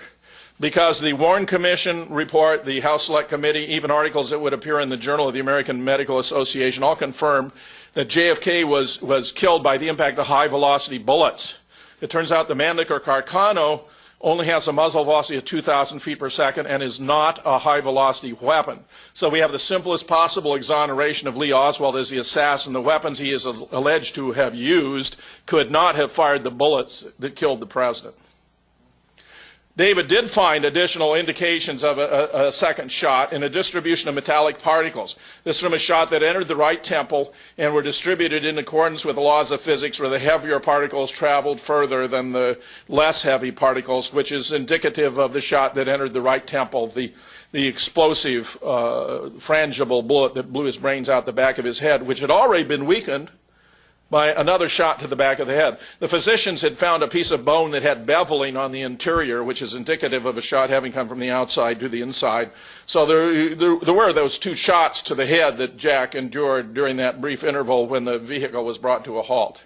because the Warren Commission report, the House Select Committee, even articles that would appear in the Journal of the American Medical Association all confirmed that JFK was killed by the impact of high-velocity bullets. It turns out the Mannlicher Carcano only has a muzzle velocity of 2,000 feet per second and is not a high-velocity weapon. So we have the simplest possible exoneration of Lee Oswald as the assassin. The weapons he is alleged to have used could not have fired the bullets that killed the president. David did find additional indications of a second shot in a distribution of metallic particles. This is from a shot that entered the right temple and were distributed in accordance with the laws of physics, where the heavier particles traveled further than the less heavy particles, which is indicative of the shot that entered the right temple, the explosive, frangible bullet that blew his brains out the back of his head, which had already been weakened by another shot to the back of the head. The physicians had found a piece of bone that had beveling on the interior, which is indicative of a shot having come from the outside to the inside. So there were those two shots to the head that Jack endured during that brief interval when the vehicle was brought to a halt.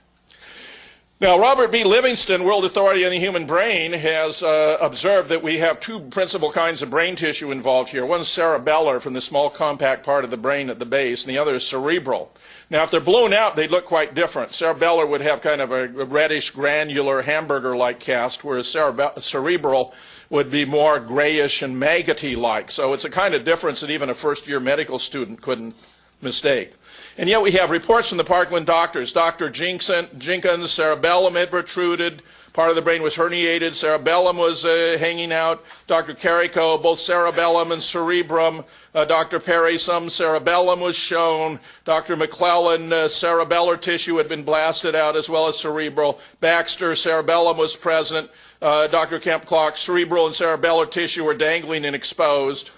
Now, Robert B. Livingston, world authority on the human brain, has observed that we have two principal kinds of brain tissue involved here. One is cerebellar, from the small compact part of the brain at the base, and the other is cerebral. Now, if they're blown out, they'd look quite different. Cerebellar would have kind of a reddish, granular, hamburger-like cast, whereas cerebral would be more grayish and maggoty-like. So it's a kind of difference that even a first-year medical student couldn't mistake. And yet we have reports from the Parkland doctors. Dr. Jenkins, cerebellum had protruded, part of the brain was herniated, cerebellum was hanging out. Dr. Carrico, both cerebellum and cerebrum. Dr. Perry, some cerebellum was shown. Dr. McClellan, cerebellar tissue had been blasted out as well as cerebral. Baxter, cerebellum was present. Dr. Kemp Clark, cerebral and cerebellar tissue were dangling and exposed.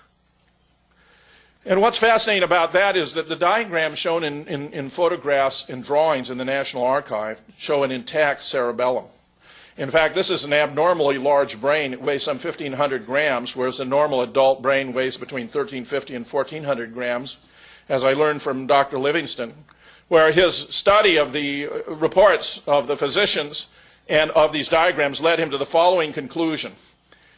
And what's fascinating about that is that the diagrams shown in photographs and drawings in the National Archive show an intact cerebellum. In fact, this is an abnormally large brain. It weighs some 1,500 grams, whereas a normal adult brain weighs between 1,350 and 1,400 grams, as I learned from Dr. Livingston, where his study of the reports of the physicians and of these diagrams led him to the following conclusion.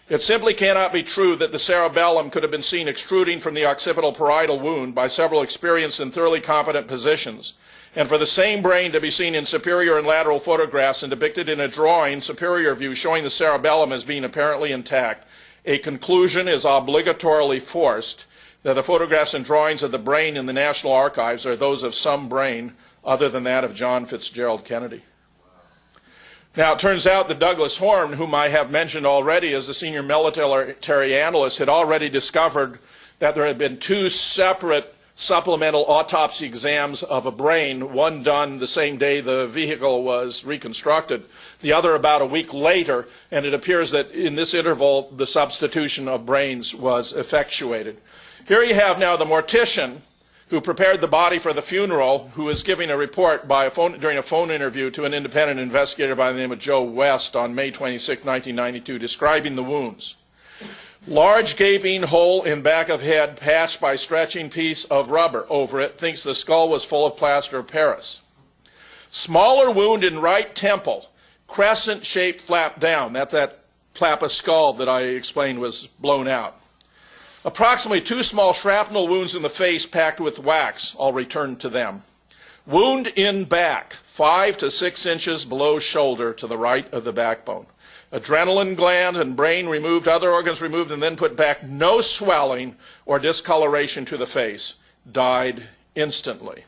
It simply cannot be true that the cerebellum could have been seen extruding from the occipital parietal wound by several experienced and thoroughly competent physicians, and for the same brain to be seen in superior and lateral photographs and depicted in a drawing, superior view, showing the cerebellum as being apparently intact. A conclusion is obligatorily forced that the photographs and drawings of the brain in the National Archives are those of some brain other than that of John Fitzgerald Kennedy. Now, it turns out that Douglas Horn, whom I have mentioned already as the senior military analyst, had already discovered that there had been two separate supplemental autopsy exams of a brain, one done the same day the vehicle was reconstructed, the other about a week later, and it appears that in this interval the substitution of brains was effectuated. Here you have now the mortician who prepared the body for the funeral, who is giving a report during a phone interview to an independent investigator by the name of Joe West on May 26, 1992, describing the wounds. Large gaping hole in back of head patched by stretching piece of rubber over it. Thinks the skull was full of plaster of Paris. Smaller wound in right temple, crescent-shaped flap down. That's that flap of skull that I explained was blown out. Approximately 2 small shrapnel wounds in the face packed with wax. I'll return to them. Wound in back, 5 to 6 inches below shoulder to the right of the backbone. Adrenaline gland and brain removed, other organs removed and then put back. No swelling or discoloration to the face. Died instantly.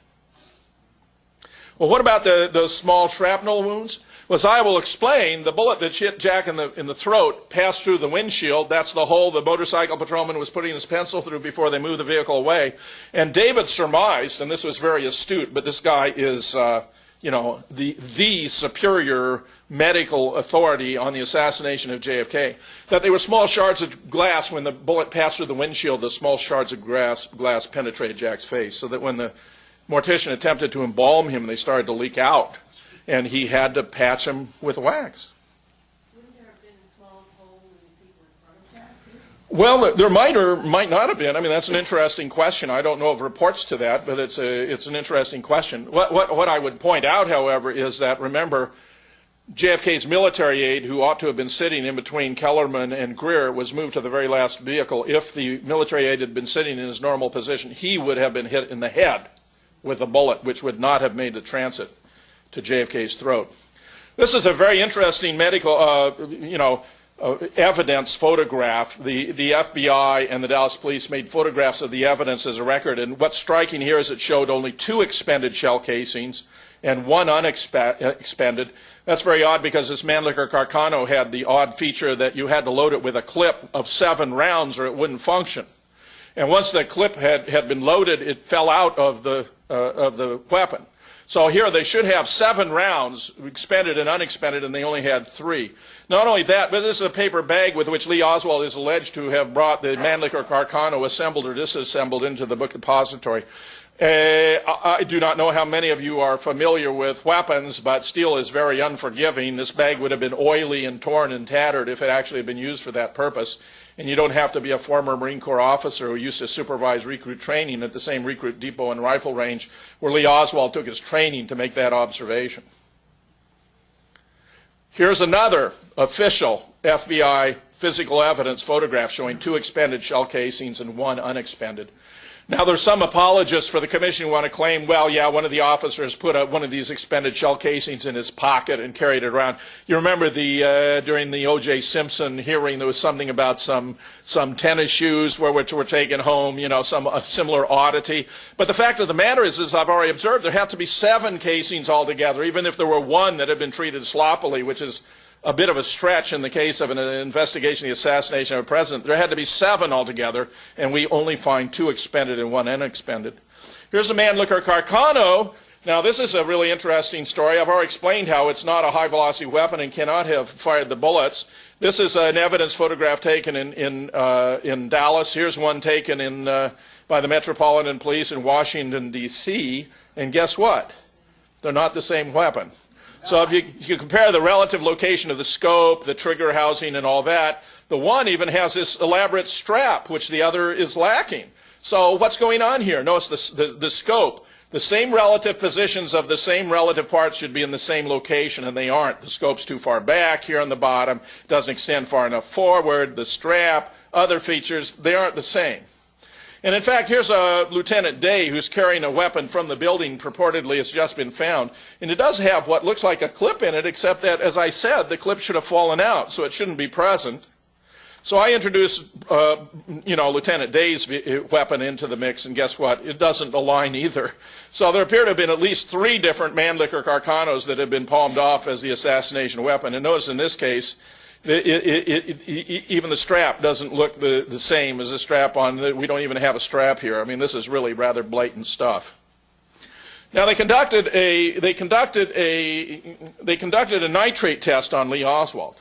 Well, what about those small shrapnel wounds? Well, as I will explain, the bullet that hit Jack in the throat passed through the windshield. That's the hole the motorcycle patrolman was putting his pencil through before they moved the vehicle away. And David surmised, and this was very astute, but this guy is, the superior medical authority on the assassination of JFK, that they were small shards of glass. When the bullet passed through the windshield, the small shards of glass penetrated Jack's face, so that when the mortician attempted to embalm him, they started to leak out, and he had to patch him with wax. Wouldn't there have been small holes in the people in front of that, too? Well, there might or might not have been. I mean, that's an interesting question. I don't know of reports to that, but it's an interesting question. What I would point out, however, is that, remember, JFK's military aide, who ought to have been sitting in between Kellerman and Greer, was moved to the very last vehicle. If the military aide had been sitting in his normal position, he would have been hit in the head with a bullet, which would not have made the transit to JFK's throat. This is a very interesting medical, evidence photograph. The FBI and the Dallas police made photographs of the evidence as a record, and what's striking here is it showed only 2 expended shell casings and 1 unexpended. That's very odd because this Mannlicher Carcano had the odd feature that you had to load it with a clip of 7 rounds or it wouldn't function. And once the clip had been loaded, it fell out of the weapon. So here they should have 7 rounds, expended and unexpended, and they only had 3. Not only that, but this is a paper bag with which Lee Oswald is alleged to have brought the Mannlicher Carcano assembled or disassembled into the book depository. I do not know how many of you are familiar with weapons, but steel is very unforgiving. This bag would have been oily and torn and tattered if it actually had been used for that purpose. And you don't have to be a former Marine Corps officer who used to supervise recruit training at the same recruit depot and rifle range where Lee Oswald took his training to make that observation. Here's another official FBI physical evidence photograph showing 2 expended shell casings and 1 unexpended. Now, there's some apologists for the commission who want to claim, well, yeah, one of the officers put one of these expended shell casings in his pocket and carried it around. You remember during the O.J. Simpson hearing, there was something about some tennis shoes which were taken home, a similar oddity. But the fact of the matter is, as I've already observed, there have to be 7 casings altogether, even if there were 1 that had been treated sloppily, which is a bit of a stretch in the case of an investigation of the assassination of a president. There had to be 7 altogether, and we only find 2 expended and 1 unexpended. Here's a Mannlicher Carcano. Now, this is a really interesting story. I've already explained how it's not a high-velocity weapon and cannot have fired the bullets. This is an evidence photograph taken in Dallas. Here's one taken by the Metropolitan Police in Washington, D.C., and guess what? They're not the same weapon. So if you compare the relative location of the scope, the trigger housing, and all that, the one even has this elaborate strap, which the other is lacking. So what's going on here? Notice the scope. The same relative positions of the same relative parts should be in the same location, and they aren't. The scope's too far back here on the bottom, doesn't extend far enough forward, the strap, other features, they aren't the same. And in fact, here's a Lieutenant Day who's carrying a weapon from the building, purportedly it's just been found. And it does have what looks like a clip in it, except that, as I said, the clip should have fallen out, so it shouldn't be present. So I introduced, Lieutenant Day's weapon into the mix, and guess what? It doesn't align either. So there appear to have been at least 3 different Mannlicher Carcanos that have been palmed off as the assassination weapon. And notice in this case, Even the strap doesn't look the same as the strap on. We don't even have a strap here. I mean, this is really rather blatant stuff. Now they conducted a nitrate test on Lee Oswald,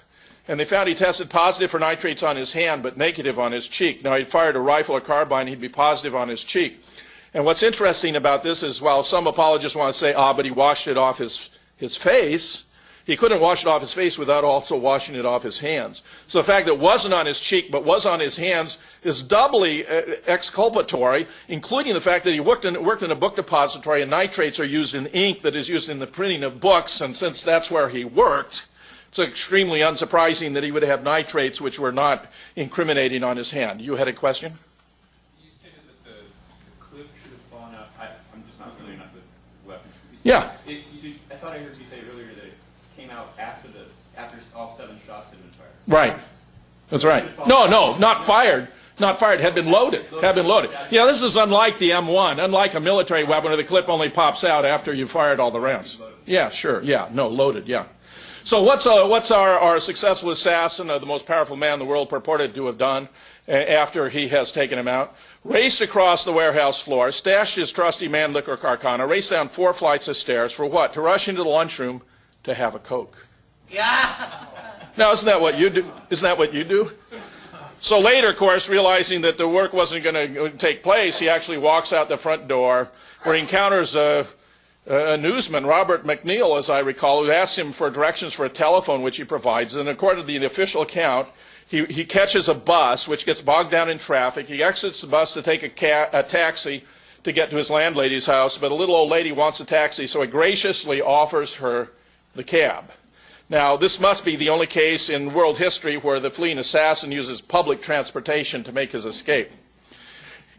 and they found he tested positive for nitrates on his hand, but negative on his cheek. Now he'd fired a rifle or carbine, he'd be positive on his cheek. And what's interesting about this is, while some apologists want to say, but he washed it off his face, he couldn't wash it off his face without also washing it off his hands. So the fact that it wasn't on his cheek but was on his hands is doubly exculpatory, including the fact that he worked in a book depository, and nitrates are used in ink that is used in the printing of books, and since that's where he worked, it's extremely unsurprising that he would have nitrates which were not incriminating on his hand. You had a question? You stated that the clip should have fallen out. I'm just not familiar enough with weapons. Yeah. I thought I heard you say earlier that it came out after all 7 shots had been fired. Right. That's right. No, not fired. Not fired. Had been loaded. Had been loaded. Yeah, this is unlike the M1. Unlike a military weapon where the clip only pops out after you fired all the rounds. Yeah, sure. Yeah. No, loaded. Yeah. So what's our successful assassin, the most powerful man in the world, purported to have done after he has taken him out? Raced across the warehouse floor, stashed his trusty man liquor carcana, raced down 4 flights of stairs for what? To rush into the lunchroom to have a Coke. Yeah. Now, isn't that what you do? Isn't that what you do? So later, of course, realizing that the work wasn't going to take place, he actually walks out the front door where he encounters a newsman, Robert McNeil, as I recall, who asks him for directions for a telephone, which he provides. And according to the official account, he catches a bus, which gets bogged down in traffic. He exits the bus to take a taxi to get to his landlady's house, but a little old lady wants a taxi, so he graciously offers her the cab. Now, this must be the only case in world history where the fleeing assassin uses public transportation to make his escape.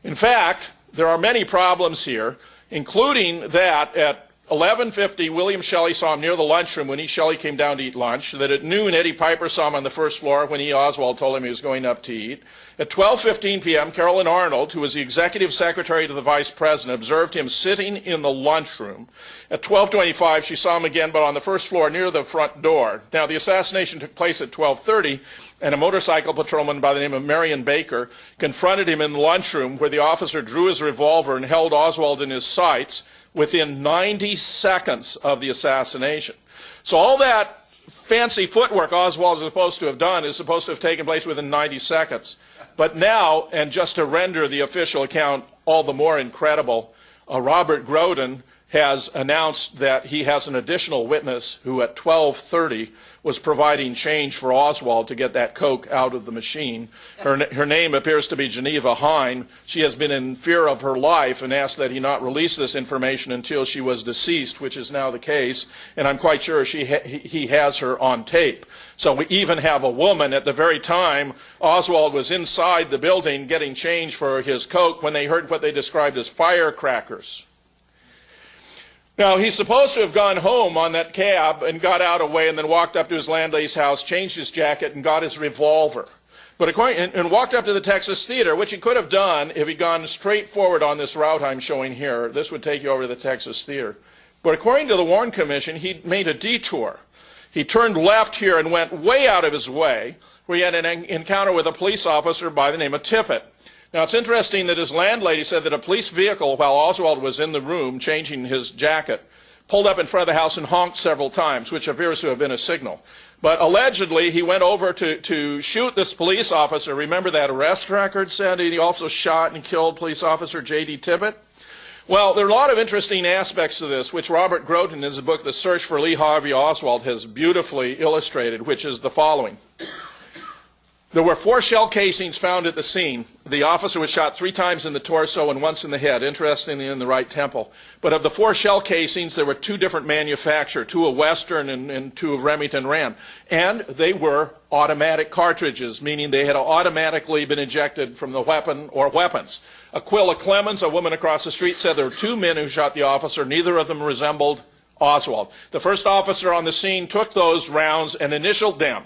In fact, there are many problems here, including that at 11:50, William Shelley saw him near the lunchroom when Shelley came down to eat lunch, that at noon, Eddie Piper saw him on the first floor when Oswald told him he was going up to eat. At 12:15 p.m., Carolyn Arnold, who was the executive secretary to the vice president, observed him sitting in the lunchroom. At 12:25, she saw him again, but on the first floor near the front door. Now, the assassination took place at 12:30, and a motorcycle patrolman by the name of Marion Baker confronted him in the lunchroom, where the officer drew his revolver and held Oswald in his sights within 90 seconds of the assassination. So all that fancy footwork Oswald is supposed to have done is supposed to have taken place within 90 seconds. But now, and just to render the official account all the more incredible, Robert Groden has announced that he has an additional witness who at 12:30 was providing change for Oswald to get that Coke out of the machine. Her name appears to be Geneva Hine. She has been in fear of her life and asked that he not release this information until she was deceased, which is now the case, and I'm quite sure he has her on tape. So we even have a woman at the very time Oswald was inside the building getting change for his Coke when they heard what they described as firecrackers. Now, he's supposed to have gone home on that cab and got out away and then walked up to his landlady's house, changed his jacket, and got his revolver. And walked up to the Texas Theater, which he could have done if he'd gone straight forward on this route I'm showing here. This would take you over to the Texas Theater. But according to the Warren Commission, he made a detour. He turned left here and went way out of his way, where he had an encounter with a police officer by the name of Tippett. Now, it's interesting that his landlady said that a police vehicle, while Oswald was in the room changing his jacket, pulled up in front of the house and honked several times, which appears to have been a signal. But allegedly, he went over to shoot this police officer. Remember that arrest record said he also shot and killed police officer J.D. Tippett? Well, there are a lot of interesting aspects to this, which Robert Groden, in his book, The Search for Lee Harvey Oswald, has beautifully illustrated, which is the following. There were 4 shell casings found at the scene. The officer was shot 3 times in the torso and once in the head, interestingly in the right temple. But of the 4 shell casings, there were 2 different manufacturers, 2 of Western and 2 of Remington Rand. And they were automatic cartridges, meaning they had automatically been ejected from the weapon or weapons. Aquila Clemens, a woman across the street, said there were 2 men who shot the officer. Neither of them resembled Oswald. The first officer on the scene took those rounds and initialed them.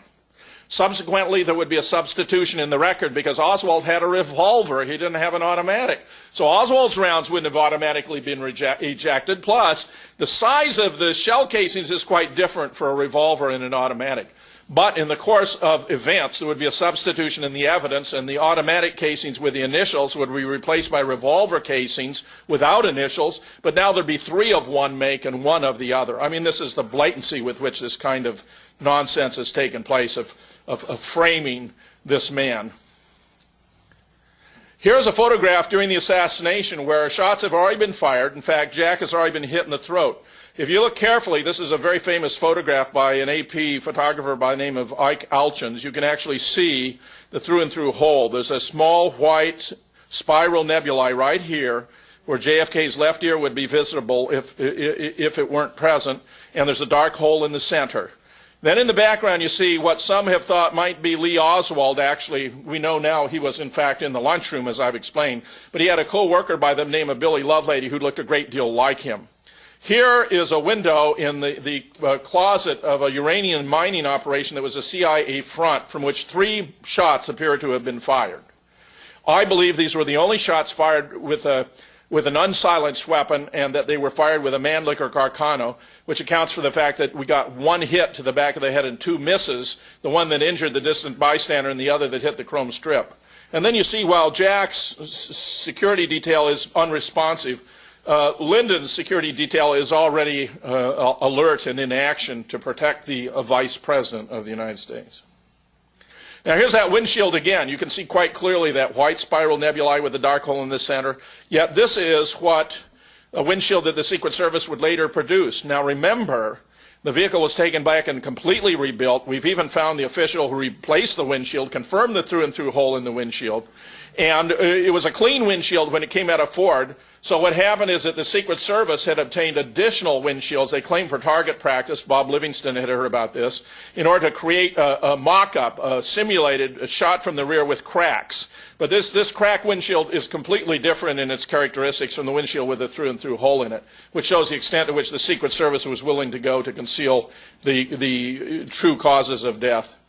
Subsequently, there would be a substitution in the record because Oswald had a revolver. He didn't have an automatic. So Oswald's rounds wouldn't have automatically been ejected. Plus, the size of the shell casings is quite different for a revolver and an automatic. But in the course of events, there would be a substitution in the evidence, and the automatic casings with the initials would be replaced by revolver casings without initials, but now there'd be 3 of one make and 1 of the other. I mean, this is the blatancy with which this kind of nonsense has taken place of framing this man. Here's a photograph during the assassination where shots have already been fired. In fact, Jack has already been hit in the throat. If you look carefully, this is a very famous photograph by an AP photographer by the name of Ike Alchins. You can actually see the through-and-through hole. There's a small white spiral nebulae right here where JFK's left ear would be visible if it weren't present, and there's a dark hole in the center. Then in the background you see what some have thought might be Lee Oswald. Actually, we know now he was in fact in the lunchroom, as I've explained, but he had a co-worker by the name of Billy Lovelady who looked a great deal like him. Here is a window in the closet of a uranium mining operation that was a CIA front from which 3 shots appear to have been fired. I believe these were the only shots fired with an unsilenced weapon, and that they were fired with a Mannlicher Carcano, which accounts for the fact that we got 1 hit to the back of the head and 2 misses, the one that injured the distant bystander and the other that hit the chrome strip. And then you see while Jack's security detail is unresponsive, Lyndon's security detail is already alert and in action to protect the Vice President of the United States. Now here's that windshield again. You can see quite clearly that white spiral nebulae with the dark hole in the center. Yet this is what a windshield that the Secret Service would later produce. Now remember, the vehicle was taken back and completely rebuilt. We've even found the official who replaced the windshield, confirmed the through-and-through hole in the windshield. And it was a clean windshield when it came out of Ford. So what happened is that the Secret Service had obtained additional windshields, they claimed for target practice, Bob Livingston had heard about this, in order to create a mock-up, a simulated shot from the rear with cracks. But this crack windshield is completely different in its characteristics from the windshield with a through-and-through hole in it, which shows the extent to which the Secret Service was willing to go to conceal the true causes of death.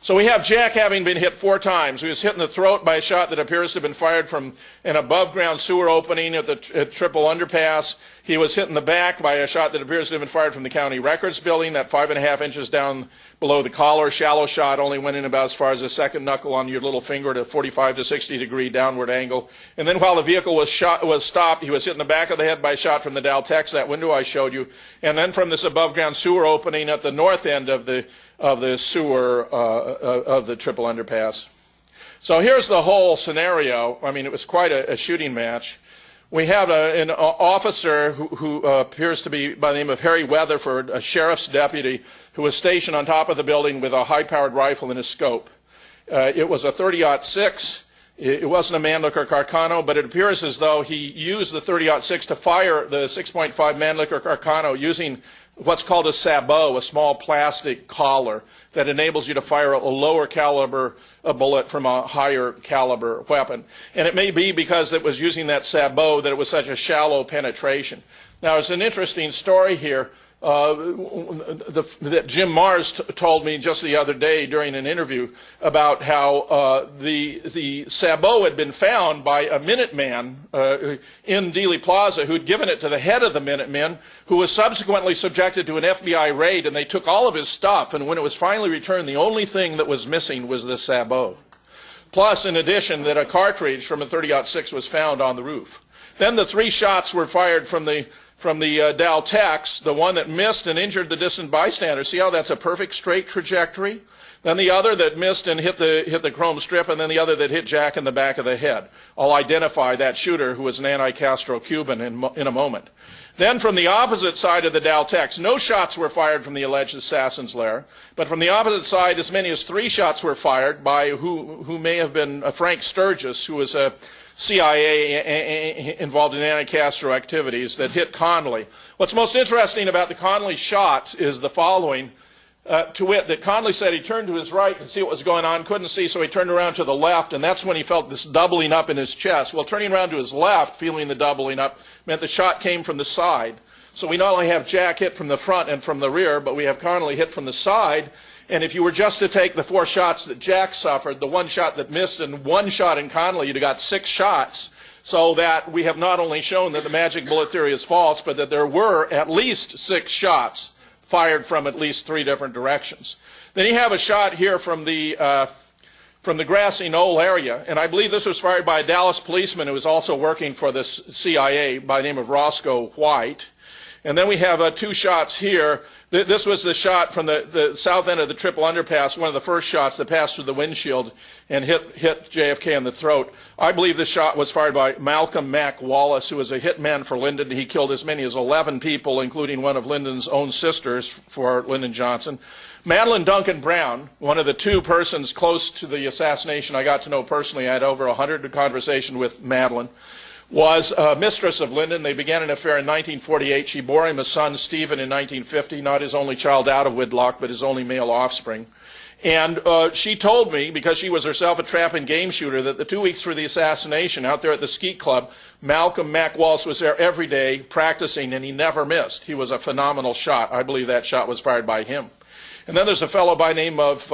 So we have Jack having been hit 4 times. He was hit in the throat by a shot that appears to have been fired from an above-ground sewer opening at the Triple Underpass. He was hit in the back by a shot that appears to have been fired from the County Records Building, that 5.5 inches down below the collar. Shallow shot, only went in about as far as the second knuckle on your little finger at a 45 to 60 degree downward angle. And then while the vehicle was stopped, he was hit in the back of the head by a shot from the Daltex, that window I showed you, and then from this above-ground sewer opening at the north end of the sewer of the Triple Underpass. So here's the whole scenario. I mean, it was quite a shooting match. We have an officer who appears to be by the name of Harry Weatherford, a sheriff's deputy, who was stationed on top of the building with a high-powered rifle and a scope. It was a 30-06. It wasn't a Mannlicher Carcano, but it appears as though he used the 30-06 to fire the 6.5 Mannlicher Carcano using what's called a sabot, a small plastic collar that enables you to fire a lower caliber bullet from a higher caliber weapon. And it may be because it was using that sabot that it was such a shallow penetration. Now, it's an interesting story here that Jim Mars told me just the other day during an interview about how the sabot had been found by a Minuteman in Dealey Plaza who'd given it to the head of the Minutemen, who was subsequently subjected to an FBI raid, and they took all of his stuff, and when it was finally returned, the only thing that was missing was the sabot. Plus, in addition, that a cartridge from a 30-06 was found on the roof. Then the 3 shots were fired from the Daltex, the one that missed and injured the distant bystander. See how that's a perfect straight trajectory? Then the other that missed and hit the chrome strip, and then the other that hit Jack in the back of the head. I'll identify that shooter, who was an anti-Castro Cuban, in a moment. Then from the opposite side of the Daltex, no shots were fired from the alleged assassin's lair, but from the opposite side, as many as 3 shots were fired by who may have been Frank Sturgis, who was a CIA involved in anti-Castro activities, that hit Conley. What's most interesting about the Conley shots is the following, to wit, that Conley said he turned to his right to see what was going on, couldn't see, so he turned around to the left, and that's when he felt this doubling up in his chest. Well, turning around to his left, feeling the doubling up, meant the shot came from the side. So we not only have Jack hit from the front and from the rear, but we have Conley hit from the side. And if you were just to take the 4 shots that Jack suffered, the 1 shot that missed and 1 shot in Conley, you'd have got 6 shots. So that we have not only shown that the magic bullet theory is false, but that there were at least 6 shots fired from at least 3 different directions. Then you have a shot here from the grassy knoll area, and I believe this was fired by a Dallas policeman who was also working for the CIA by the name of Roscoe White. And then we have 2 shots here. This was the shot from the south end of the triple underpass, one of the first shots that passed through the windshield and hit JFK in the throat. I believe this shot was fired by Malcolm Mack Wallace, who was a hitman for Lyndon. He killed as many as 11 people, including one of Lyndon's own sisters for Lyndon Johnson. Madeline Duncan Brown, one of the 2 persons close to the assassination I got to know personally, I had over 100 conversations with Madeline, was mistress of Lyndon. They began an affair in 1948. She bore him a son, Stephen, in 1950, not his only child out of wedlock, but his only male offspring. And she told me, because she was herself a trap and game shooter, that the 2 weeks for the assassination out there at the Skeet Club, Malcolm Mack Wallace was there every day practicing, and he never missed. He was a phenomenal shot. I believe that shot was fired by him. And then there's a fellow by the name of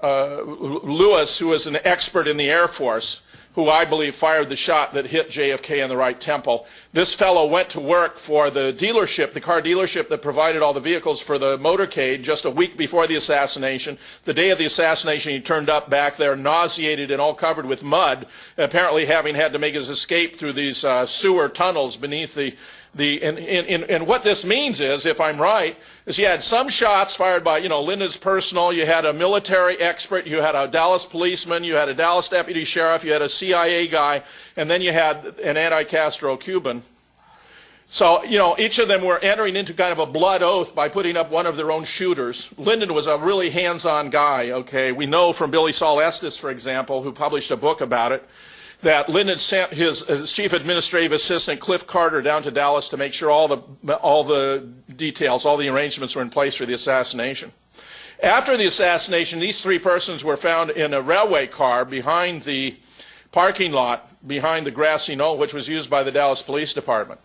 Lewis, who is an expert in the Air Force, who I believe fired the shot that hit JFK in the right temple. This fellow went to work for the dealership, the car dealership that provided all the vehicles for the motorcade just a week before the assassination. The day of the assassination, he turned up back there, nauseated and all covered with mud, apparently having had to make his escape through these sewer tunnels beneath and what this means is, if I'm right, is you had some shots fired by, Lyndon's personal, you had a military expert, you had a Dallas policeman, you had a Dallas deputy sheriff, you had a CIA guy, and then you had an anti-Castro Cuban. So, each of them were entering into kind of a blood oath by putting up one of their own shooters. Lyndon was a really hands-on guy, okay? We know from Billy Saul Estes, for example, who published a book about it, that Lyndon sent his chief administrative assistant, Cliff Carter, down to Dallas to make sure all the details, all the arrangements were in place for the assassination. After the assassination, these 3 persons were found in a railway car behind the parking lot, behind the grassy knoll, which was used by the Dallas Police Department.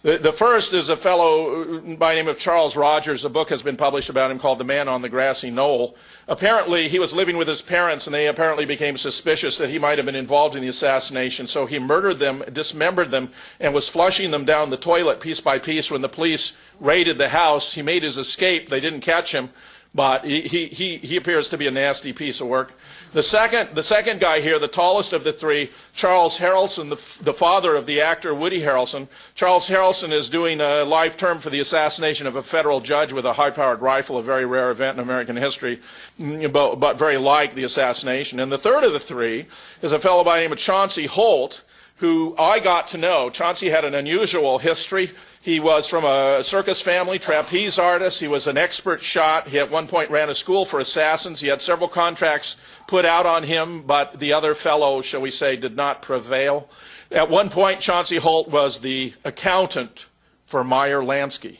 The first is a fellow by the name of Charles Rogers. A book has been published about him called The Man on the Grassy Knoll. Apparently, he was living with his parents, and they apparently became suspicious that he might have been involved in the assassination. So he murdered them, dismembered them, and was flushing them down the toilet piece by piece. When the police raided the house, he made his escape. They didn't catch him, but he appears to be a nasty piece of work. The second guy here, the tallest of the 3, Charles Harrelson, the father of the actor Woody Harrelson. Charles Harrelson is doing a life term for the assassination of a federal judge with a high-powered rifle, a very rare event in American history, but very like the assassination. And the third of the 3 is a fellow by the name of Chauncey Holt, who I got to know. Chauncey had an unusual history. He was from a circus family, trapeze artist. He was an expert shot. He at one point ran a school for assassins. He had several contracts put out on him, but the other fellow, shall we say, did not prevail. At one point, Chauncey Holt was the accountant for Meyer Lansky.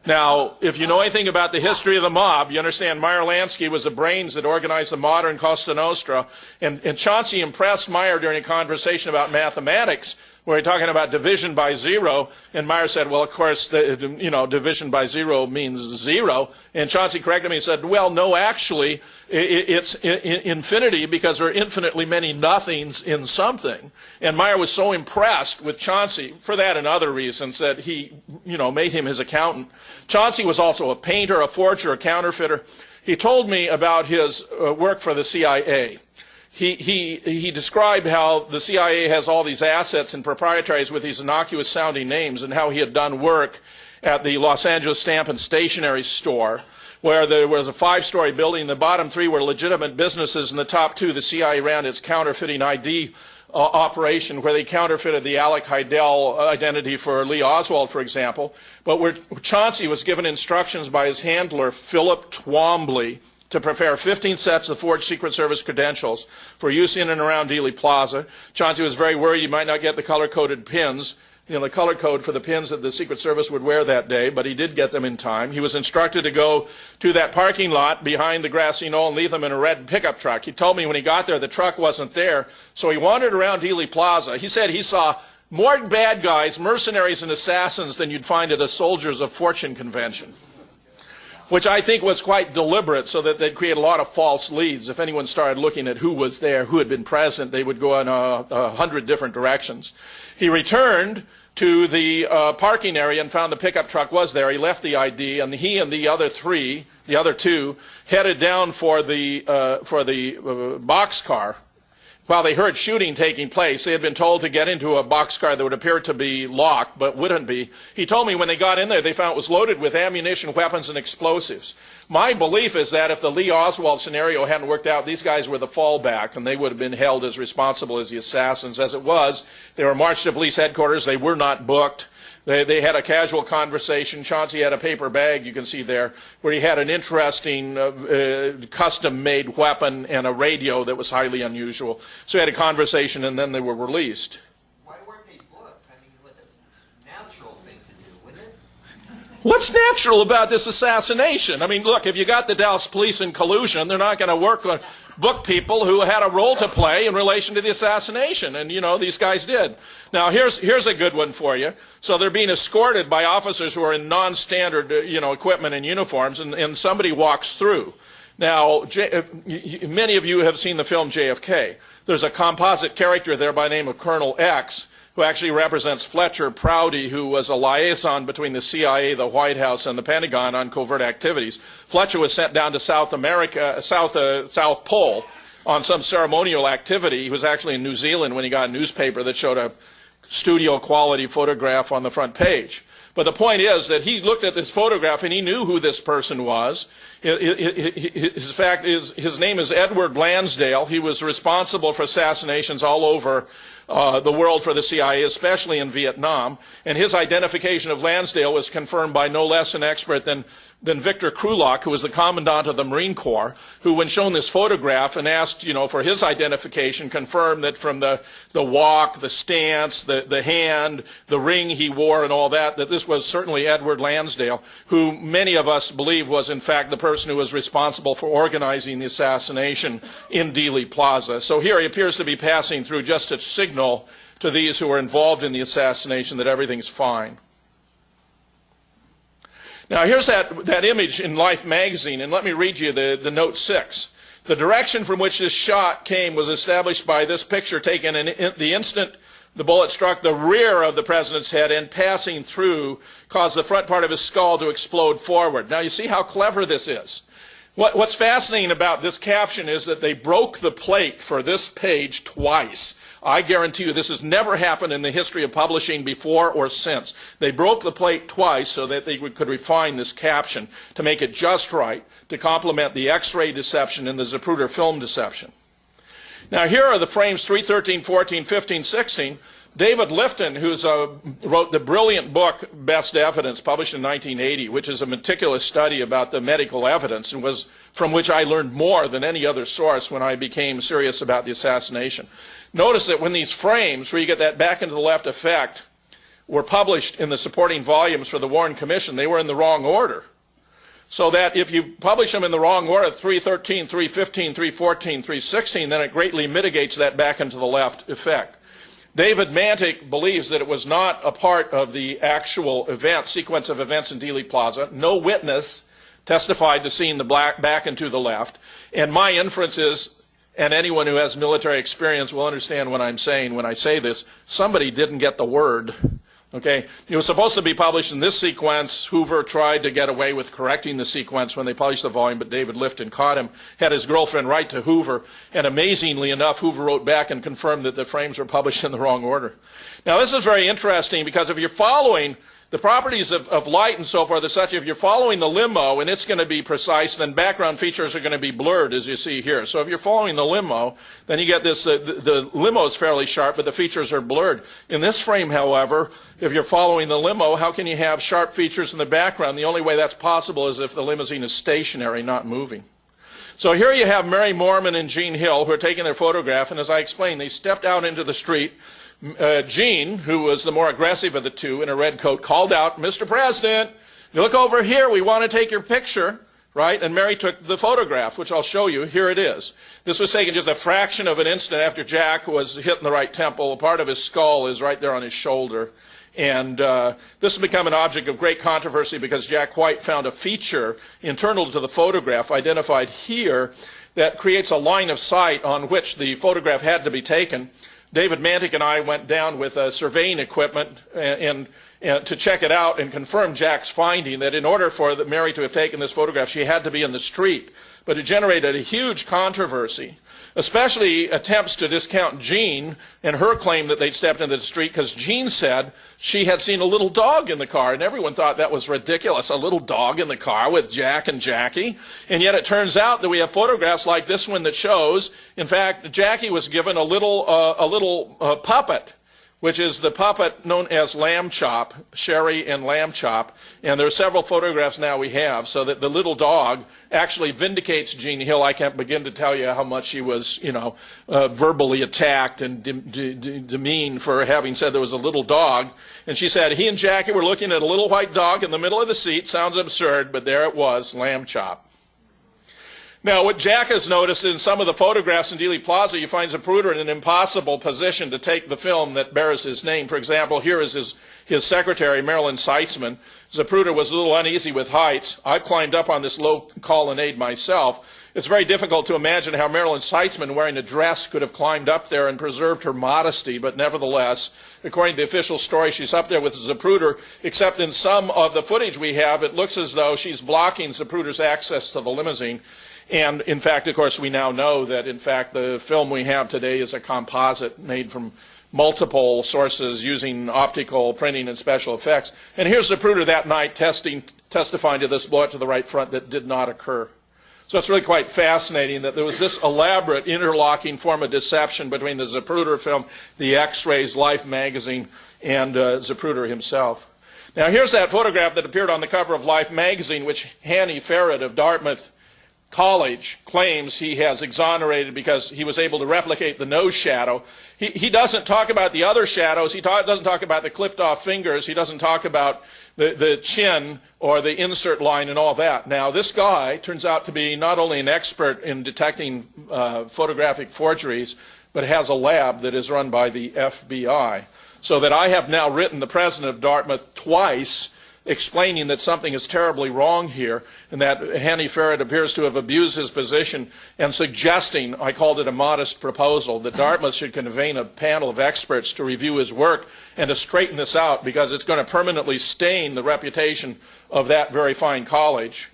Now, if you know anything about the history of the mob, you understand Meyer Lansky was the brains that organized the modern Cosa Nostra, and Chauncey impressed Meyer during a conversation about mathematics, where we're talking about division by 0, and Meyer said, well, of course, division by 0 means 0, and Chauncey corrected me and said, well, no, actually, it's infinity because there are infinitely many nothings in something. And Meyer was so impressed with Chauncey, for that and other reasons, that he, made him his accountant. Chauncey was also a painter, a forger, a counterfeiter. He told me about his work for the CIA. He described how the CIA has all these assets and proprietaries with these innocuous sounding names, and how he had done work at the Los Angeles Stamp and Stationery Store, where there was a 5-story building. The bottom 3 were legitimate businesses, and the top 2, the CIA ran its counterfeiting ID operation, where they counterfeited the Alec Heidel identity for Lee Oswald, for example. But where Chauncey was given instructions by his handler, Philip Twombly, to prepare 15 sets of forged Secret Service credentials for use in and around Dealey Plaza. Chauncey was very worried he might not get the color-coded pins, the color code for the pins that the Secret Service would wear that day, but he did get them in time. He was instructed to go to that parking lot behind the grassy knoll and leave them in a red pickup truck. He told me when he got there, the truck wasn't there, so he wandered around Dealey Plaza. He said he saw more bad guys, mercenaries, and assassins than you'd find at a Soldiers of Fortune convention. which I think was quite deliberate so that they'd create a lot of false leads. If anyone started looking at who was there, who had been present, they would go in 100 different directions. He returned to the parking area and found the pickup truck was there. He left the ID, and he and the other two, headed down for the boxcar. While they heard shooting taking place, they had been told to get into a boxcar that would appear to be locked, but wouldn't be. He told me when they got in there, they found it was loaded with ammunition, weapons, and explosives. My belief is that if the Lee Oswald scenario hadn't worked out, these guys were the fallback, and they would have been held as responsible as the assassins. As it was, they were marched to police headquarters. They were not booked. They had a casual conversation. Chauncey had a paper bag, you can see there, where he had an interesting custom-made weapon and a radio that was highly unusual. So he had a conversation, and then they were released. Why weren't they booked? I mean, what a natural thing to do, wouldn't it? What's natural about this assassination? I mean, look, if you got the Dallas police in collusion, they're not going to book people who had a role to play in relation to the assassination. And, you know, these guys did. Now, here's a good one for you. So they're being escorted by officers who are in non-standard, equipment and uniforms, and somebody walks through. Now, many of you have seen the film JFK. There's a composite character there by the name of Colonel X, who actually represents Fletcher Prouty, who was a liaison between the CIA, the White House, and the Pentagon on covert activities. Fletcher was sent down to South Pole on some ceremonial activity. He was actually in New Zealand when he got a newspaper that showed a studio-quality photograph on the front page. But the point is that he looked at this photograph and he knew who this person was. His name is Edward Lansdale. He was responsible for assassinations all over the world for the CIA, especially in Vietnam. And his identification of Lansdale was confirmed by no less an expert than Victor Krulak, who was the commandant of the Marine Corps, who, when shown this photograph and asked, for his identification, confirmed that from the walk, the stance, the hand, the ring he wore, and all that this was certainly Edward Lansdale, who many of us believe was, in fact, the person who was responsible for organizing the assassination in Dealey Plaza. So here he appears to be passing through just a signal to these who were involved in the assassination that everything's fine. Now, here's that image in Life magazine, and let me read you the note 6. The direction from which this shot came was established by this picture taken in the instant the bullet struck the rear of the president's head and passing through caused the front part of his skull to explode forward. Now, you see how clever this is. What's fascinating about this caption is that they broke the plate for this page twice. I guarantee you this has never happened in the history of publishing before or since. They broke the plate twice so that they could refine this caption to make it just right to complement the X-ray deception and the Zapruder film deception. Now here are the frames 3, 13, 14, 15, 16. David Lifton, who wrote the brilliant book Best Evidence, published in 1980, which is a meticulous study about the medical evidence and was from which I learned more than any other source when I became serious about the assassination. Notice that when these frames, where you get that back into the left effect, were published in the supporting volumes for the Warren Commission, they were in the wrong order. So that if you publish them in the wrong order, 313, 315, 314, 316, then it greatly mitigates that back into the left effect. David Mantic believes that it was not a part of the actual sequence of events in Dealey Plaza. No witness testified to seeing the back and to the left. And my inference is, and anyone who has military experience will understand what I'm saying when I say this, somebody didn't get the word. Okay, it was supposed to be published in this sequence. Hoover tried to get away with correcting the sequence when they published the volume, but David Lifton caught him, had his girlfriend write to Hoover, and amazingly enough, Hoover wrote back and confirmed that the frames were published in the wrong order. Now, this is very interesting because if you're following the properties of light and so forth are such, if you're following the limo and it's going to be precise, then background features are going to be blurred, as you see here. So if you're following the limo, then you get this, the limo is fairly sharp, but the features are blurred. In this frame, however, if you're following the limo, how can you have sharp features in the background? The only way that's possible is if the limousine is stationary, not moving. So here you have Mary Mormon and Jean Hill, who are taking their photograph, and as I explained, they stepped out into the street. Jean, who was the more aggressive of the two in a red coat, called out, "Mr. President, you look over here, we want to take your picture," right? And Mary took the photograph, which I'll show you. Here it is. This was taken just a fraction of an instant after Jack was hit in the right temple. A part of his skull is right there on his shoulder. And this has become an object of great controversy because Jack White found a feature internal to the photograph identified here that creates a line of sight on which the photograph had to be taken. David Mantic and I went down with surveying equipment and to check it out and confirm Jack's finding that in order for Mary to have taken this photograph, she had to be in the street. But it generated a huge controversy, especially attempts to discount Jean and her claim that they'd stepped into the street, because Jean said she had seen a little dog in the car, and everyone thought that was ridiculous, a little dog in the car with Jack and Jackie. And yet it turns out that we have photographs like this one that shows, in fact, Jackie was given a little puppet, which is the puppet known as Lamb Chop, Sherry and Lamb Chop. And there are several photographs now we have, so that the little dog actually vindicates Jean Hill. I can't begin to tell you how much she was, verbally attacked and demeaned for having said there was a little dog. And she said, he and Jackie were looking at a little white dog in the middle of the seat. Sounds absurd, but there it was, Lamb Chop. Now, what Jack has noticed in some of the photographs in Dealey Plaza, you find Zapruder in an impossible position to take the film that bears his name. For example, here is his secretary, Marilyn Seitzman. Zapruder was a little uneasy with heights. I've climbed up on this low colonnade myself. It's very difficult to imagine how Marilyn Seitzman, wearing a dress, could have climbed up there and preserved her modesty, but nevertheless, according to the official story, she's up there with Zapruder, except in some of the footage we have, it looks as though she's blocking Zapruder's access to the limousine. And, in fact, of course, we now know that, in fact, the film we have today is a composite made from multiple sources using optical printing and special effects. And here's Zapruder that night testifying to this blowout to the right front that did not occur. So it's really quite fascinating that there was this elaborate interlocking form of deception between the Zapruder film, the X-Rays, Life magazine, and Zapruder himself. Now, here's that photograph that appeared on the cover of Life magazine, which Hanny Farrett of Dartmouth College claims he has exonerated because he was able to replicate the nose shadow. He doesn't talk about the other shadows. He doesn't talk about the clipped off fingers. He doesn't talk about the chin or the insert line and all that. Now, this guy turns out to be not only an expert in detecting photographic forgeries, but has a lab that is run by the FBI. So that I have now written the president of Dartmouth twice explaining that something is terribly wrong here, and that Hanny Farrett appears to have abused his position, and suggesting, I called it a modest proposal, that Dartmouth should convene a panel of experts to review his work and to straighten this out, because it's going to permanently stain the reputation of that very fine college.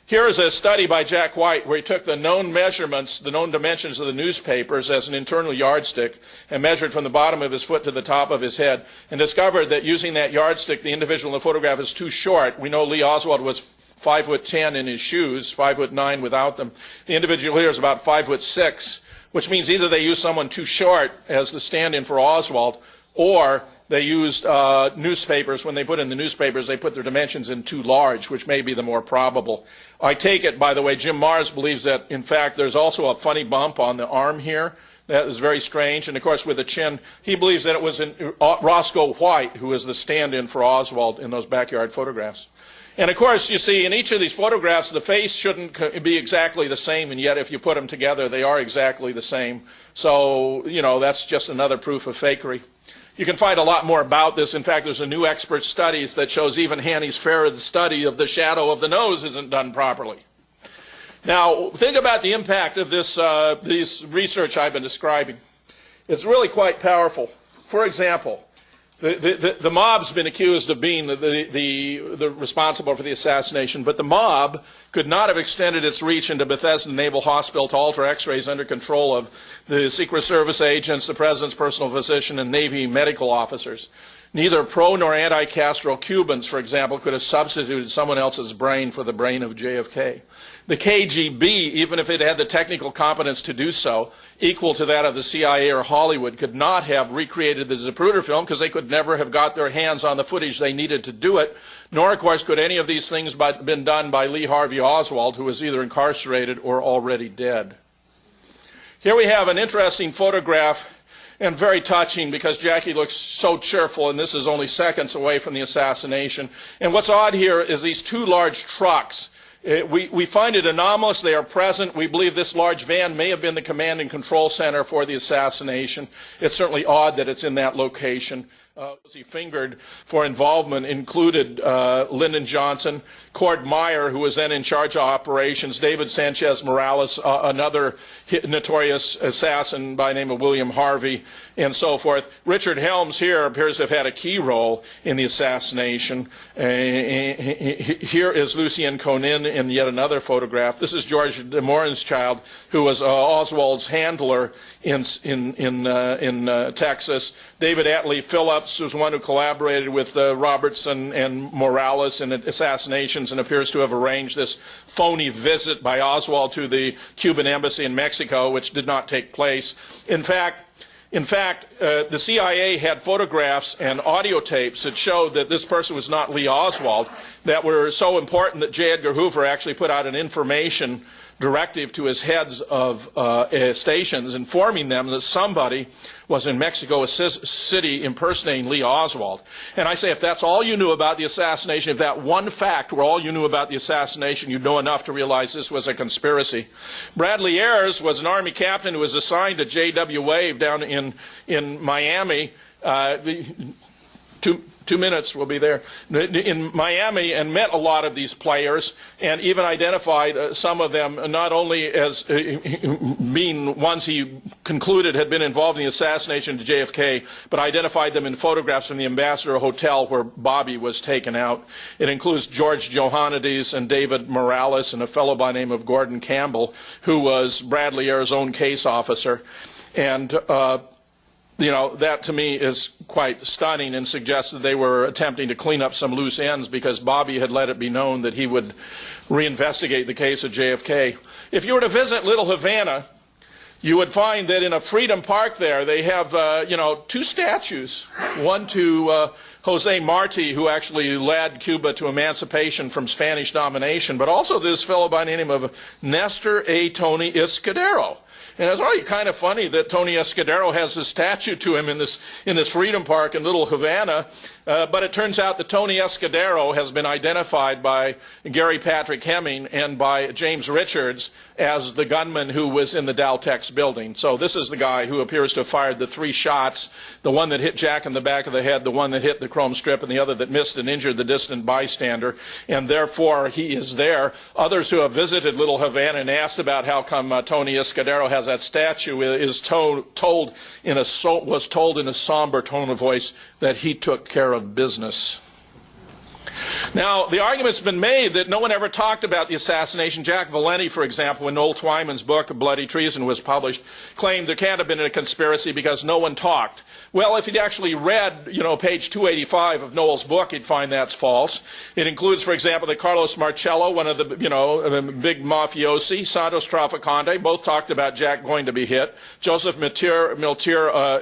Here is a study by Jack White where he took the known measurements, the known dimensions of the newspapers as an internal yardstick and measured from the bottom of his foot to the top of his head, and discovered that using that yardstick, the individual in the photograph is too short. We know Lee Oswald was 5'10" in his shoes, 5'9" without them. The individual here is about 5'6", which means either they used someone too short as the stand-in for Oswald, or they used newspapers. When they put in the newspapers, they put their dimensions in too large, which may be the more probable. I take it, by the way, Jim Mars believes that, in fact, there's also a funny bump on the arm here. That is very strange. And, of course, with the chin, he believes that it was Roscoe White who was the stand-in for Oswald in those backyard photographs. And, of course, you see, in each of these photographs, the face shouldn't be exactly the same, and yet if you put them together, they are exactly the same. So, that's just another proof of fakery. You can find a lot more about this. In fact, there's a new expert study that shows even Hanny's Farrett study of the shadow of the nose isn't done properly. Now, think about the impact of this research I've been describing. It's really quite powerful. For example, the mob's been accused of being the responsible for the assassination, but the mob could not have extended its reach into Bethesda Naval Hospital to alter X-rays under control of the Secret Service agents, the President's personal physician, and Navy medical officers. Neither pro nor anti-Castro Cubans, for example, could have substituted someone else's brain for the brain of JFK. The KGB, even if it had the technical competence to do so, equal to that of the CIA or Hollywood, could not have recreated the Zapruder film because they could never have got their hands on the footage they needed to do it, nor, of course, could any of these things been done by Lee Harvey Oswald, who was either incarcerated or already dead. Here we have an interesting photograph, and very touching because Jackie looks so cheerful, and this is only seconds away from the assassination. And what's odd here is these two large trucks We find it anomalous. They are present. We believe this large van may have been the command and control center for the assassination. It's certainly odd that it's in that location. Those he fingered for involvement included Lyndon Johnson, Cord Meyer, who was then in charge of operations, David Sanchez Morales, another notorious assassin by the name of William Harvey, and so forth. Richard Helms here appears to have had a key role in the assassination. Here is Lucien Conin in yet another photograph. This is George de Mohrenschildt, who was Oswald's handler in Texas. David Atlee Phillips was one who collaborated with Robertson and Morales in assassinations and appears to have arranged this phony visit by Oswald to the Cuban embassy in Mexico, which did not take place. In fact, the CIA had photographs and audio tapes that showed that this person was not Lee Oswald, that were so important that J. Edgar Hoover actually put out an information directive to his heads of stations informing them that somebody was in Mexico City impersonating Lee Oswald. And I say, if that's all you knew about the assassination, if that one fact were all you knew about the assassination, you'd know enough to realize this was a conspiracy. Bradley Ayers was an Army captain who was assigned to J.W. Wave down in Miami. 2 minutes, we'll be there, in Miami, and met a lot of these players and even identified some of them not only as being ones he concluded had been involved in the assassination of JFK, but identified them in photographs from the Ambassador Hotel where Bobby was taken out. It includes George Johannides and David Morales and a fellow by the name of Gordon Campbell, who was Bradley Ayers' own case officer. And you know, that to me is quite stunning and suggests that they were attempting to clean up some loose ends because Bobby had let it be known that he would reinvestigate the case of JFK. If you were to visit Little Havana, you would find that in a Freedom Park there, they have, two statues. One to Jose Marti, who actually led Cuba to emancipation from Spanish domination, but also this fellow by the name of Nestor A. Tony Escudero. And it's really kind of funny that Tony Escudero has a statue to him in this Freedom Park in Little Havana, but it turns out that Tony Escudero has been identified by Gary Patrick Hemming and by James Richards as the gunman who was in the Daltex building. So this is the guy who appears to have fired the 3 shots, the one that hit Jack in the back of the head, the one that hit the chrome strip, and the other that missed and injured the distant bystander, and therefore he is there. Others who have visited Little Havana and asked about how come Tony Escudero has that statue was told in a somber tone of voice that he took care of business. Now, the argument's been made that no one ever talked about the assassination. Jack Valenti, for example, when Noel Twyman's book, Bloody Treason, was published, claimed there can't have been a conspiracy because no one talked. Well, if he'd actually read, page 285 of Noel's book, he'd find that's false. It includes, for example, that Carlos Marcello, one of the, big mafiosi, Santos Traficante, both talked about Jack going to be hit. Joseph Miltier,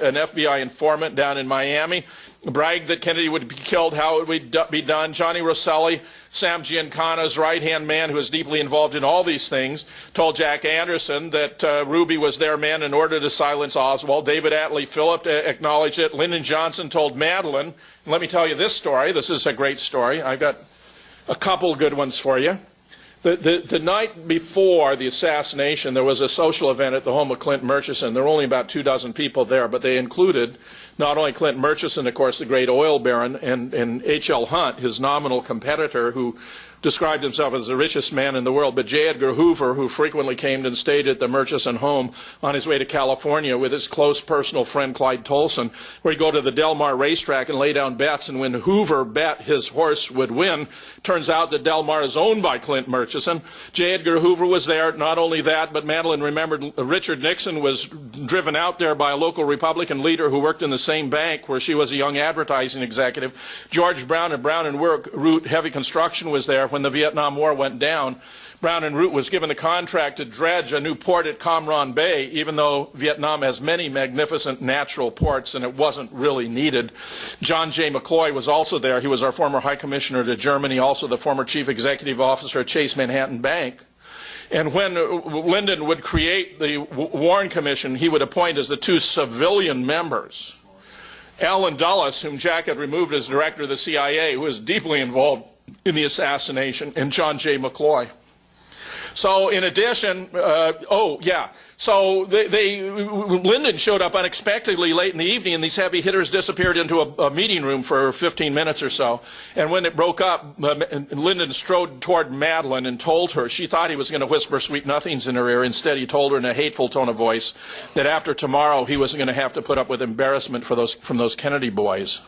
an FBI informant down in Miami, bragged that Kennedy would be killed, how it would be done. Johnny Rosselli, Sam Giancana's right-hand man who was deeply involved in all these things, told Jack Anderson that Ruby was their man in order to silence Oswald. David Atlee Phillip acknowledged it. Lyndon Johnson told Madeline, and let me tell you this story. This is a great story. I've got a couple good ones for you. The night before the assassination, there was a social event at the home of Clint Murchison. There were only about 24 people there, but they included not only Clint Murchison, of course, the great oil baron, and H.L. Hunt, his nominal competitor, who described himself as the richest man in the world, but J. Edgar Hoover, who frequently came and stayed at the Murchison home on his way to California with his close personal friend Clyde Tolson, where he'd go to the Del Mar racetrack and lay down bets, and when Hoover bet his horse would win, turns out that Del Mar is owned by Clint Murchison. J. Edgar Hoover was there. Not only that, but Madeline remembered Richard Nixon was driven out there by a local Republican leader who worked in the same bank where she was a young advertising executive. George Brown and Brown and Root Heavy Construction was there when the Vietnam War went down. Brown and Root was given a contract to dredge a new port at Cam Ranh Bay, even though Vietnam has many magnificent natural ports and it wasn't really needed. John J. McCloy was also there. He was our former High Commissioner to Germany, also the former Chief Executive Officer at Chase Manhattan Bank. And when Lyndon would create the Warren Commission, he would appoint as the 2 civilian members Allen Dulles, whom Jack had removed as director of the CIA, who was deeply involved in the assassination, and John J. McCloy. So in addition, so Lyndon showed up unexpectedly late in the evening, and these heavy hitters disappeared into a meeting room for 15 minutes or so. And when it broke up, Lyndon strode toward Madeline and told her, she thought he was going to whisper sweet nothings in her ear. Instead, he told her in a hateful tone of voice that after tomorrow he wasn't going to have to put up with embarrassment from those Kennedy boys.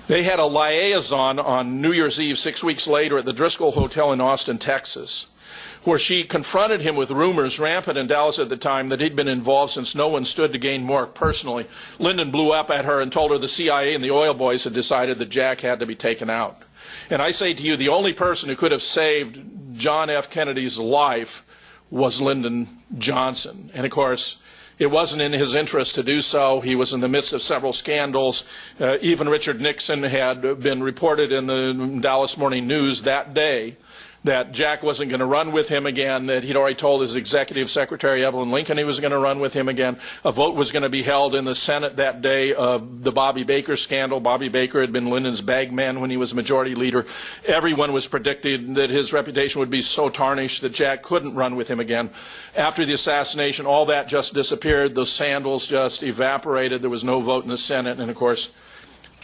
They had a liaison on New Year's Eve 6 weeks later at the Driscoll Hotel in Austin, Texas, where she confronted him with rumors rampant in Dallas at the time that he'd been involved since no one stood to gain more personally. Lyndon blew up at her and told her the CIA and the oil boys had decided that Jack had to be taken out. And I say to you, the only person who could have saved John F. Kennedy's life was Lyndon Johnson. And of course, it wasn't in his interest to do so. He was in the midst of several scandals. Even Richard Nixon had been reported in the Dallas Morning News that day that Jack wasn't going to run with him again, that he'd already told his executive secretary, Evelyn Lincoln, he was going to run with him again. A vote was going to be held in the Senate that day of the Bobby Baker scandal. Bobby Baker had been Lyndon's bagman when he was majority leader. Everyone was predicting that his reputation would be so tarnished that Jack couldn't run with him again. After the assassination, all that just disappeared. Those sandals just evaporated. There was no vote in the Senate, and of course,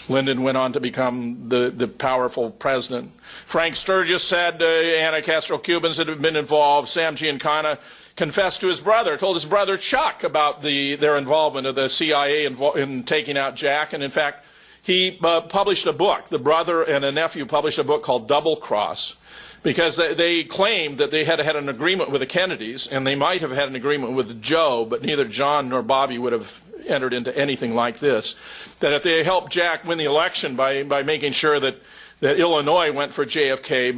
Lyndon went on to become the powerful president. Frank Sturgis said anti-Castro-Cubans had been involved. Sam Giancana confessed to his brother, told his brother Chuck about their involvement of the CIA in taking out Jack. And in fact, he published a book. The brother and a nephew published a book called Double Cross, because they claimed that they had had an agreement with the Kennedys, and they might have had an agreement with Joe, but neither John nor Bobby would have entered into anything like this. That if they helped Jack win the election by making sure that Illinois went for JFK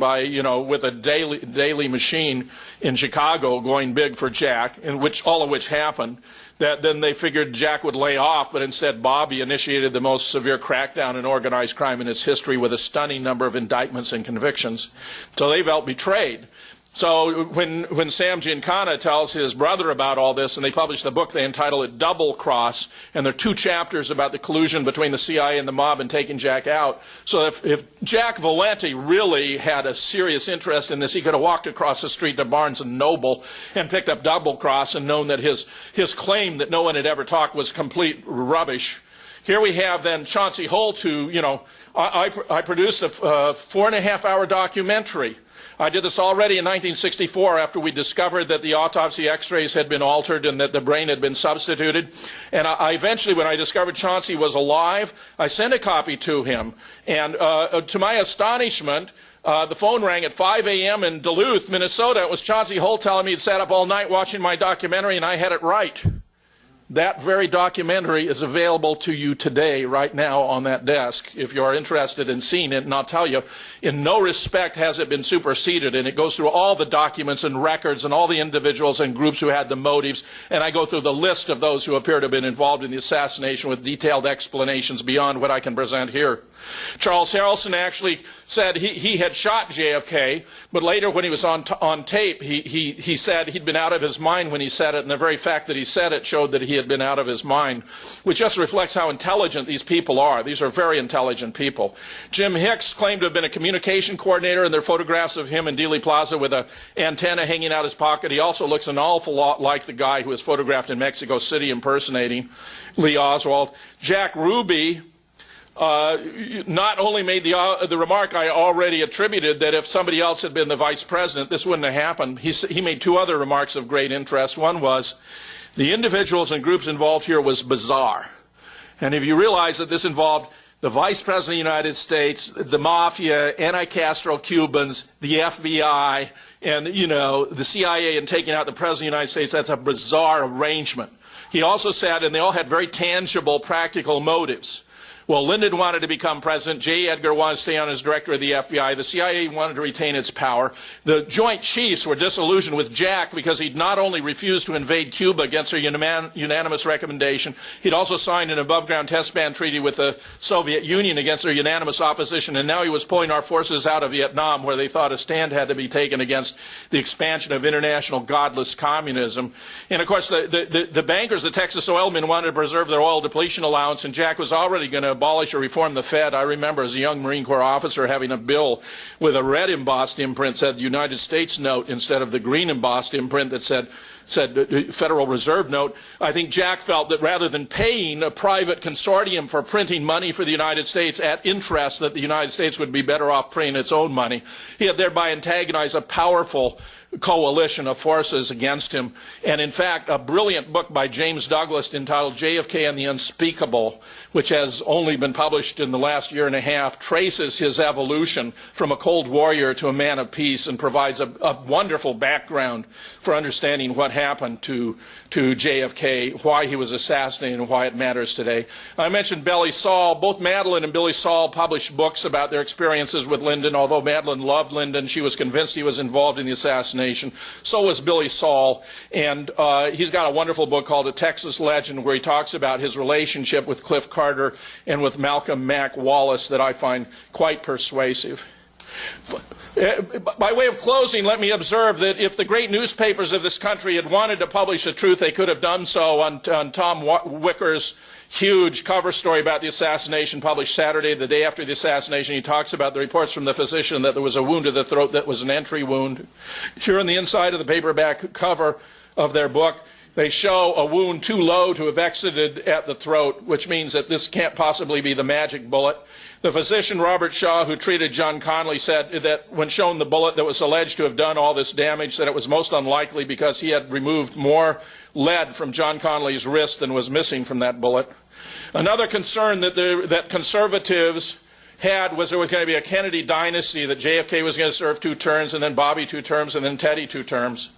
with a daily machine in Chicago going big for Jack, and all of which happened, that then they figured Jack would lay off, but instead Bobby initiated the most severe crackdown in organized crime in its history with a stunning number of indictments and convictions. So they felt betrayed. So when Sam Giancana tells his brother about all this, and they published the book, they entitle it Double Cross, and there are 2 chapters about the collusion between the CIA and the mob in taking Jack out. So if Jack Valenti really had a serious interest in this, he could have walked across the street to Barnes & Noble and picked up Double Cross and known that his claim that no one had ever talked was complete rubbish. Here we have then Chauncey Holt, who, I produced a 4.5-hour documentary. I did this already in 1964 after we discovered that the autopsy x-rays had been altered and that the brain had been substituted. And I eventually, when I discovered Chauncey was alive, I sent a copy to him. And to my astonishment, the phone rang at 5 a.m. in Duluth, Minnesota. It was Chauncey Holt telling me he'd sat up all night watching my documentary, and I had it right. That very documentary is available to you today, right now, on that desk, if you're interested in seeing it. And I'll tell you, in no respect has it been superseded. And it goes through all the documents and records and all the individuals and groups who had the motives. And I go through the list of those who appear to have been involved in the assassination with detailed explanations beyond what I can present here. Charles Harrelson actually said he had shot JFK, but later when he was on tape, he said he'd been out of his mind when he said it, and the very fact that he said it showed that he had been out of his mind, which just reflects how intelligent these people are. These are very intelligent people. Jim Hicks claimed to have been a communication coordinator, and there are photographs of him in Dealey Plaza with an antenna hanging out his pocket. He also looks an awful lot like the guy who was photographed in Mexico City impersonating Lee Oswald. Jack Ruby not only made the remark I already attributed, that if somebody else had been the vice president, this wouldn't have happened. He made 2 other remarks of great interest. One was, the individuals and groups involved here was bizarre. And if you realize that this involved the Vice President of the United States, the Mafia, anti-Castro-Cubans, the FBI, and, the CIA in taking out the President of the United States, that's a bizarre arrangement. He also said, and they all had very tangible, practical motives. Well, Lyndon wanted to become president. J. Edgar wanted to stay on as director of the FBI. The CIA wanted to retain its power. The Joint Chiefs were disillusioned with Jack because he'd not only refused to invade Cuba against their unanimous recommendation, he'd also signed an above-ground test ban treaty with the Soviet Union against their unanimous opposition, and now he was pulling our forces out of Vietnam, where they thought a stand had to be taken against the expansion of international godless communism. And, of course, the bankers, the Texas oilmen, wanted to preserve their oil depletion allowance, and Jack was already going to abolish or reform the Fed. I remember as a young Marine Corps officer having a bill with a red embossed imprint said United States note instead of the green embossed imprint that said Federal Reserve note. I think Jack felt that rather than paying a private consortium for printing money for the United States at interest, that the United States would be better off printing its own money. He had thereby antagonized a powerful coalition of forces against him. And in fact, a brilliant book by James Douglas entitled JFK and the Unspeakable, which has only been published in the last year and a half, traces his evolution from a cold warrior to a man of peace and provides a wonderful background for understanding what happened to JFK, why he was assassinated, and why it matters today. I mentioned Billy Saul. Both Madeline and Billy Saul published books about their experiences with Lyndon. Although Madeline loved Lyndon, she was convinced he was involved in the assassination. So was Billy Saul. And he's got a wonderful book called A Texas Legend, where he talks about his relationship with Cliff Carter and with Malcolm Mack Wallace that I find quite persuasive. By way of closing, let me observe that if the great newspapers of this country had wanted to publish the truth, they could have done so on Tom Wicker's huge cover story about the assassination published Saturday, the day after the assassination. He talks about the reports from the physician that there was a wound to the throat that was an entry wound. Here on the inside of the paperback cover of their book, they show a wound too low to have exited at the throat, which means that this can't possibly be the magic bullet. The physician, Robert Shaw, who treated John Connally, said that when shown the bullet that was alleged to have done all this damage, that it was most unlikely because he had removed more lead from John Connally's wrist than was missing from that bullet. Another concern that conservatives had was there was going to be a Kennedy dynasty, that JFK was going to serve 2 terms, and then Bobby 2 terms, and then Teddy 2 terms.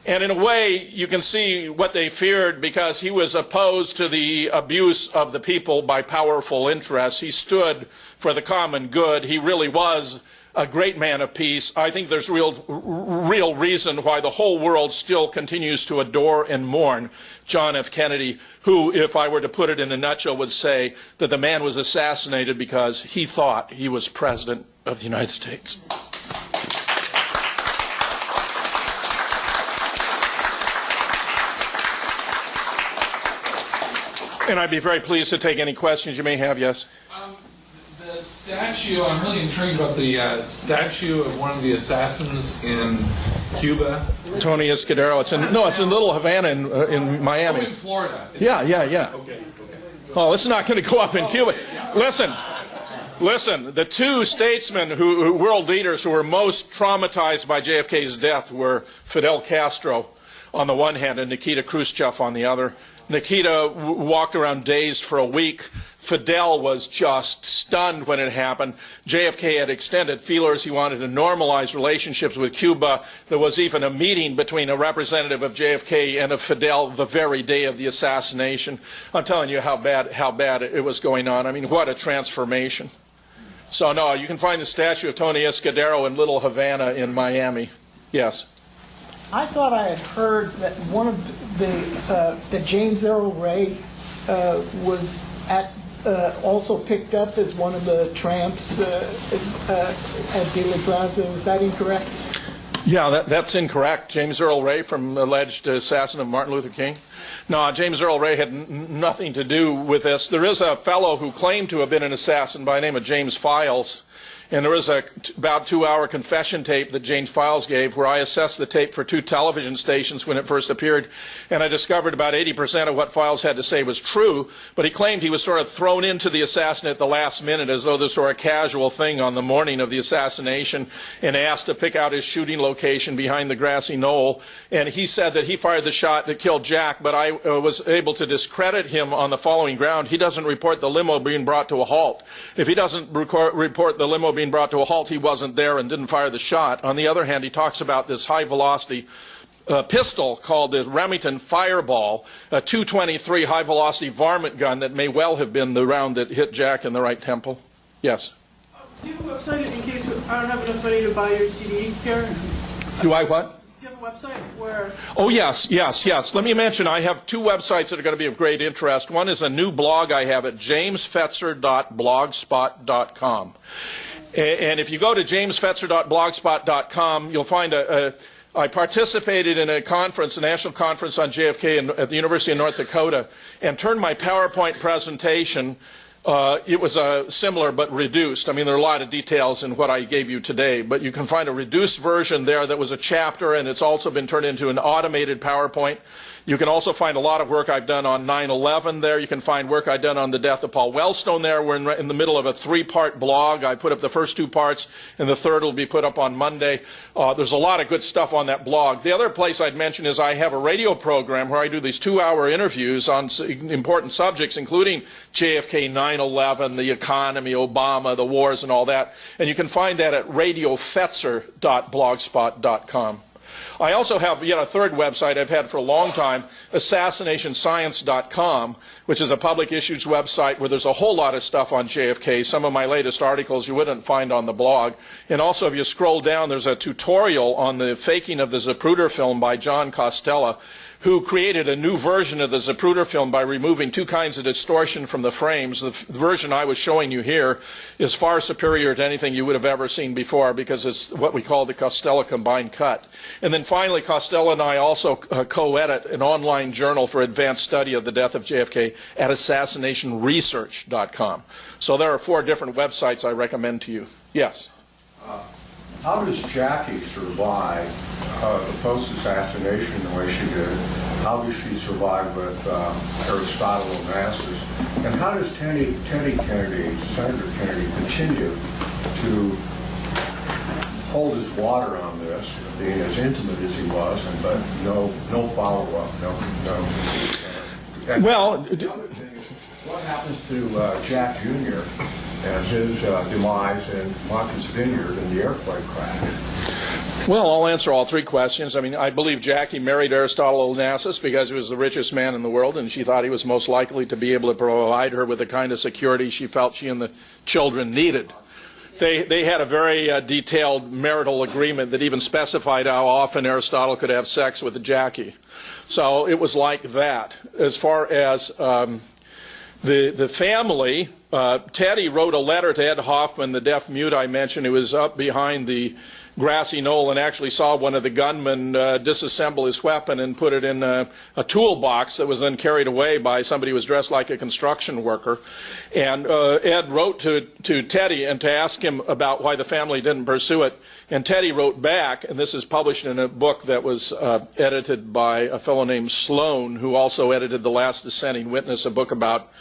And in a way, you can see what they feared, because he was opposed to the abuse of the people by powerful interests. He stood for the common good. He really was a great man of peace. I think there's real reason why the whole world still continues to adore and mourn John F. Kennedy, who, if I were to put it in a nutshell, would say that the man was assassinated because he thought he was President of the United States. And I'd be very pleased to take any questions you may have. Yes? The statue, I'm really intrigued about the statue of one of the assassins in Cuba. Tony Escudero. It's in Little Havana in Miami. Oh, in Florida. Yeah. Okay. Oh, it's not going to go up in Cuba. Listen, the 2 statesmen, world leaders who were most traumatized by JFK's death were Fidel Castro on the one hand and Nikita Khrushchev on the other. Nikita walked around dazed for a week. Fidel was just stunned when it happened. JFK had extended feelers. He wanted to normalize relationships with Cuba. There was even a meeting between a representative of JFK and of Fidel the very day of the assassination. I'm telling you how bad it was going on. I mean, what a transformation. So, no, you can find the statue of Tony Escudero in Little Havana in Miami. Yes? I thought I had heard that one of that James Earl Ray was also picked up as one of the tramps at De La Plaza. Was that incorrect? Yeah, that's incorrect. James Earl Ray, from alleged assassin of Martin Luther King. No, James Earl Ray had nothing to do with this. There is a fellow who claimed to have been an assassin by the name of James Files. And there was about 2-hour confession tape that James Files gave, where I assessed the tape for 2 television stations when it first appeared, and I discovered about 80% of what Files had to say was true, but he claimed he was sort of thrown into the assassin at the last minute, as though this were a casual thing on the morning of the assassination, and asked to pick out his shooting location behind the grassy knoll. And he said that he fired the shot that killed Jack, but I was able to discredit him on the following ground. He doesn't report the limo being brought to a halt. If he doesn't report the limo being brought to a halt, he wasn't there and didn't fire the shot. On the other hand, he talks about this high-velocity pistol called the Remington Fireball, a .223 high-velocity varmint gun that may well have been the round that hit Jack in the right temple. Yes? Do you have a website in case I don't have enough money to buy your CD here? Do I what? Do you have a website where... Oh, yes. Let me mention, I have 2 websites that are going to be of great interest. One is a new blog I have at jamesfetzer.blogspot.com. And if you go to jamesfetzer.blogspot.com, you'll find I participated in a conference, a national conference on JFK at the University of North Dakota, and turned my PowerPoint presentation it was similar but reduced. I mean, there are a lot of details in what I gave you today, but you can find a reduced version there that was a chapter, and it's also been turned into an automated PowerPoint. You can also find a lot of work I've done on 9/11 there. You can find work I've done on the death of Paul Wellstone there. We're in the middle of a 3-part blog. I put up the first 2 parts, and the third will be put up on Monday. There's a lot of good stuff on that blog. The other place I'd mention is I have a radio program where I do these 2-hour interviews on important subjects, including JFK, 9/11, the economy, Obama, the wars, and all that. And you can find that at radiofetzer.blogspot.com. I also have yet a third website I've had for a long time, assassinationscience.com, which is a public issues website where there's a whole lot of stuff on JFK. Some of my latest articles you wouldn't find on the blog. And also, if you scroll down, there's a tutorial on the faking of the Zapruder film by John Costella, who created a new version of the Zapruder film by removing 2 kinds of distortion from the frames. The version I was showing you here is far superior to anything you would have ever seen before because it's what we call the Costella combined cut. And then finally, Costella and I also co-edit an online journal for advanced study of the death of JFK at assassinationresearch.com. So there are 4 different websites I recommend to you. Yes? How does Jackie survive the post-assassination the way she did? How does she survive with Aristotle Onassis? And how does Teddy Kennedy, Senator Kennedy, continue to hold his water on this, being as intimate as he was, but no follow-up, no. Well, the other thing is, what happens to Jack Jr. and his demise in Martha's Vineyard in the airplane crash? Well, I'll answer all 3 questions. I mean, I believe Jackie married Aristotle Onassis because he was the richest man in the world, and she thought he was most likely to be able to provide her with the kind of security she felt she and the children needed. They had a very detailed marital agreement that even specified how often Aristotle could have sex with Jackie. So it was like that. As far as the family, Teddy wrote a letter to Ed Hoffman, the deaf mute I mentioned, who was up behind the grassy knoll and actually saw one of the gunmen disassemble his weapon and put it in a toolbox that was then carried away by somebody who was dressed like a construction worker. And Ed wrote to Teddy and to ask him about why the family didn't pursue it. And Teddy wrote back, and this is published in a book that was edited by a fellow named Sloan, who also edited The Last Dissenting Witness, a book about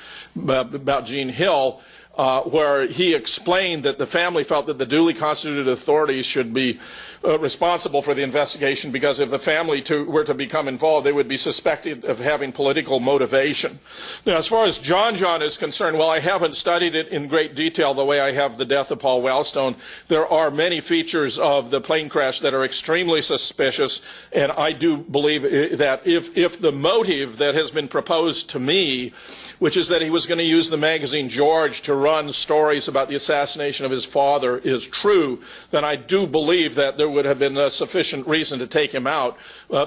Gene Hill, where he explained that the family felt that the duly constituted authorities should be responsible for the investigation because if the family were to become involved, they would be suspected of having political motivation. Now, as far as John is concerned, well, I haven't studied it in great detail the way I have the death of Paul Wellstone. There are many features of the plane crash that are extremely suspicious, and I do believe that if the motive that has been proposed to me, which is that he was going to use the magazine George to run stories about the assassination of his father, is true, then I do believe that there would have been a sufficient reason to take him out.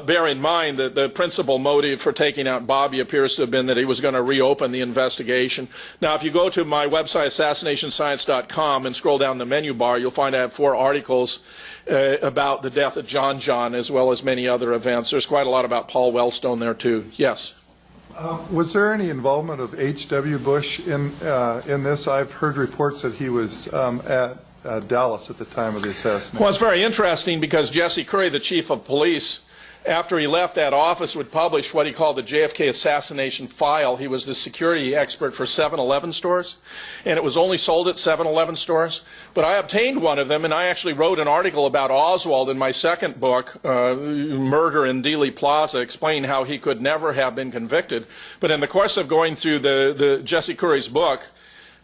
Bear in mind that the principal motive for taking out Bobby appears to have been that he was going to reopen the investigation. Now, if you go to my website, assassinationscience.com, and scroll down the menu bar, you'll find I have 4 articles about the death of John, as well as many other events. There's quite a lot about Paul Wellstone there, too. Yes? Was there any involvement of H.W. Bush in this? I've heard reports that he was at Dallas at the time of the assassination. Well, it's very interesting because Jesse Curry, the chief of police, after he left that office, would publish what he called the JFK assassination file. He was the security expert for 7-Eleven stores, and it was only sold at 7-Eleven stores. But I obtained one of them, and I actually wrote an article about Oswald in my second book, Murder in Dealey Plaza, explaining how he could never have been convicted. But in the course of going through the Jesse Curry's book,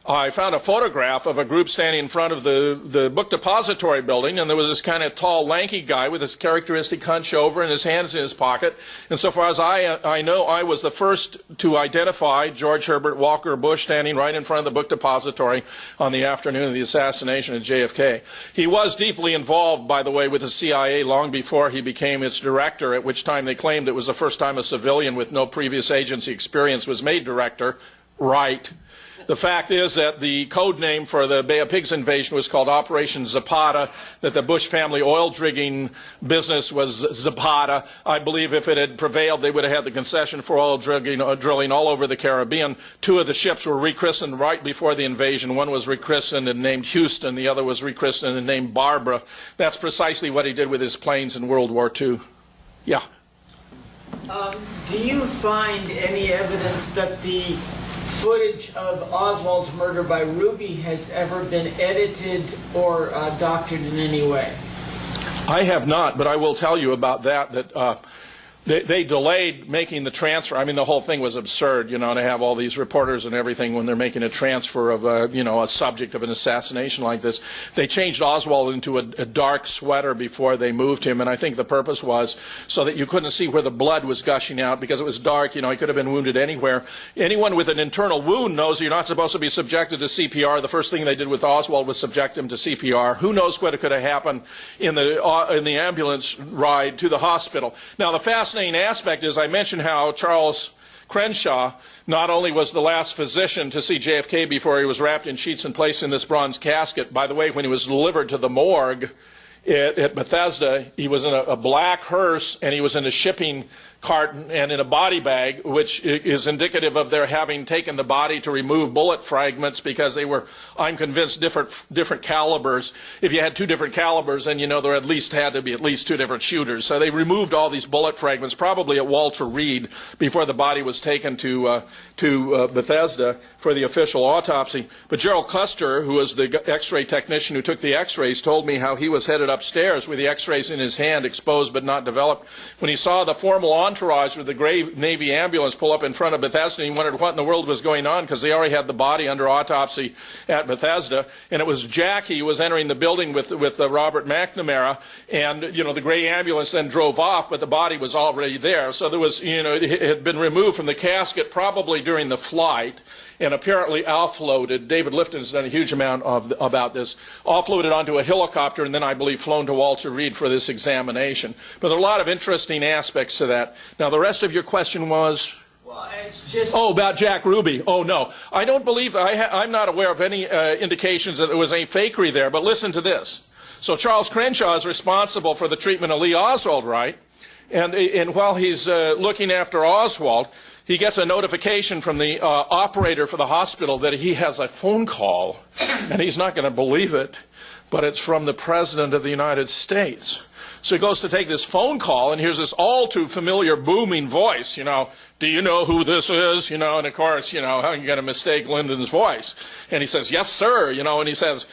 I found a photograph of a group standing in front of the book depository building, and there was this kind of tall, lanky guy with his characteristic hunch over and his hands in his pocket. And so far as I know, I was the first to identify George Herbert Walker Bush standing right in front of the book depository on the afternoon of the assassination of JFK. He was deeply involved, by the way, with the CIA long before he became its director, at which time they claimed it was the first time a civilian with no previous agency experience was made director. Right. The fact is that the code name for the Bay of Pigs invasion was called Operation Zapata, that the Bush family oil drilling business was Zapata. I believe if it had prevailed, they would have had the concession for oil drilling all over the Caribbean. 2 of the ships were rechristened right before the invasion. One was rechristened and named Houston. The other was rechristened and named Barbara. That's precisely what he did with his planes in World War II. Yeah. Do you find any evidence that the footage of Oswald's murder by ruoY has ever been edited or doctored in any way? I have not, but I will tell you about that, they delayed making the transfer. I mean, the whole thing was absurd, you know, to have all these reporters and everything when they're making a transfer of a subject of an assassination like this. They changed Oswald into a dark sweater before they moved him, and I think the purpose was so that you couldn't see where the blood was gushing out because it was dark. You know, he could have been wounded anywhere. Anyone with an internal wound knows you're not supposed to be subjected to CPR. The first thing they did with Oswald was subject him to CPR. Who knows what could have happened in the ambulance ride to the hospital. Now, the fascinating aspect is I mentioned how Charles Crenshaw not only was the last physician to see JFK before he was wrapped in sheets and placed in this bronze casket. By the way, when he was delivered to the morgue at Bethesda, he was in a black hearse and he was in a shipping carton and in a body bag, which is indicative of their having taken the body to remove bullet fragments because they were, I'm convinced, different calibers. If you had 2 different calibers, then you know there at least had to be at least 2 different shooters. So they removed all these bullet fragments, probably at Walter Reed, before the body was taken to Bethesda for the official autopsy. But Gerald Custer, who was the X-ray technician who took the X-rays, told me how he was headed upstairs with the X-rays in his hand, exposed but not developed, when he saw the formal entourage with the gray Navy ambulance pull up in front of Bethesda, and he wondered what in the world was going on because they already had the body under autopsy at Bethesda, and it was Jackie who was entering the building with Robert McNamara, and you know the gray ambulance then drove off, but the body was already there. So there was, you know, it had been removed from the casket probably during the flight and apparently offloaded. David Lifton has done a huge amount about this. Offloaded onto a helicopter and then I believe flown to Walter Reed for this examination. But there are a lot of interesting aspects to that. Now the rest of your question was? Well, it's just... Oh, about Jack ruoY. Oh, no. I don't believe, I'm not aware of any indications that there was any fakery there, but listen to this. So Charles Crenshaw is responsible for the treatment of Lee Oswald, right? And while he's looking after Oswald, he gets a notification from the operator for the hospital that he has a phone call, and he's not going to believe it, but it's from the President of the United States. So he goes to take this phone call and hears this all too familiar booming voice, you know, do you know who this is? You know, and of course, you know, how are you going to mistake Lyndon's voice? And he says, yes, sir, you know, and he says,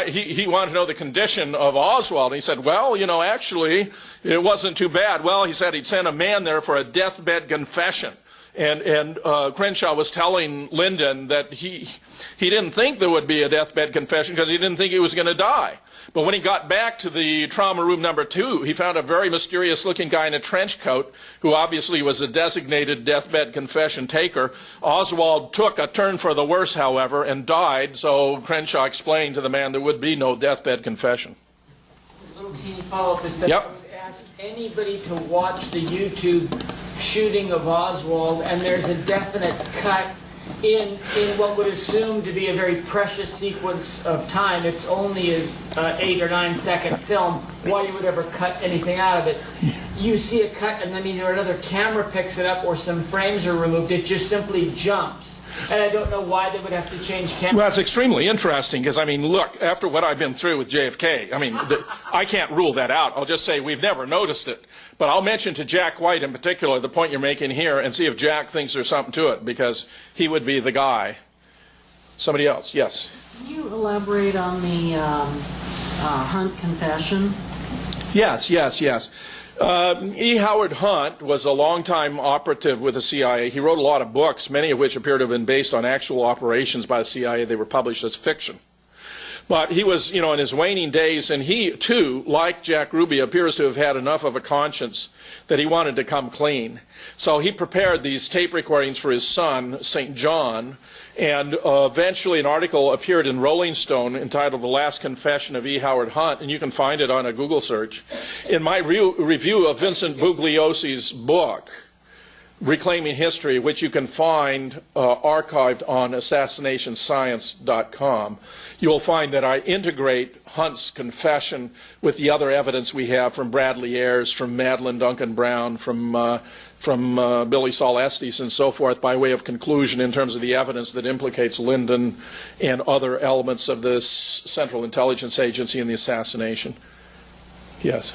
he wanted to know the condition of Oswald. And he said, well, you know, actually, it wasn't too bad. Well, he said he'd sent a man there for a deathbed confession. And Crenshaw was telling Lyndon that he didn't think there would be a deathbed confession because he didn't think he was going to die. But when he got back to the trauma room number 2, he found a very mysterious-looking guy in a trench coat who obviously was a designated deathbed confession taker. Oswald took a turn for the worse, however, and died, so Crenshaw explained to the man there would be no deathbed confession. A little teeny follow-up is that I would ask anybody to watch the YouTube shooting of Oswald, and there's a definite cut in what would assume to be a very precious sequence of time. It's only an 8 or 9 second film. Why you would ever cut anything out of it? You see a cut, and then either another camera picks it up or some frames are removed. It just simply jumps. And I don't know why they would have to change camera. Well, it's extremely interesting because, I mean, look, after what I've been through with JFK, I mean, I can't rule that out. I'll just say we've never noticed it. But I'll mention to Jack White in particular the point you're making here and see if Jack thinks there's something to it, because he would be the guy. Somebody else, yes. Can you elaborate on the Hunt confession? Yes. E. Howard Hunt was a longtime operative with the CIA. He wrote a lot of books, many of which appear to have been based on actual operations by the CIA. They were published as fiction. But he was, you know, in his waning days, and he, too, like Jack ruoY, appears to have had enough of a conscience that he wanted to come clean. So he prepared these tape recordings for his son, St. John, and eventually an article appeared in Rolling Stone entitled The Last Confession of E. Howard Hunt, and you can find it on a Google search. In my review of Vincent Bugliosi's book, Reclaiming History, which you can find archived on assassinationscience.com, you will find that I integrate Hunt's confession with the other evidence we have from Bradley Ayres, from Madeline Duncan Brown, from Billy Saul Estes, and so forth, by way of conclusion in terms of the evidence that implicates Lyndon and other elements of the Central Intelligence Agency in the assassination. Yes.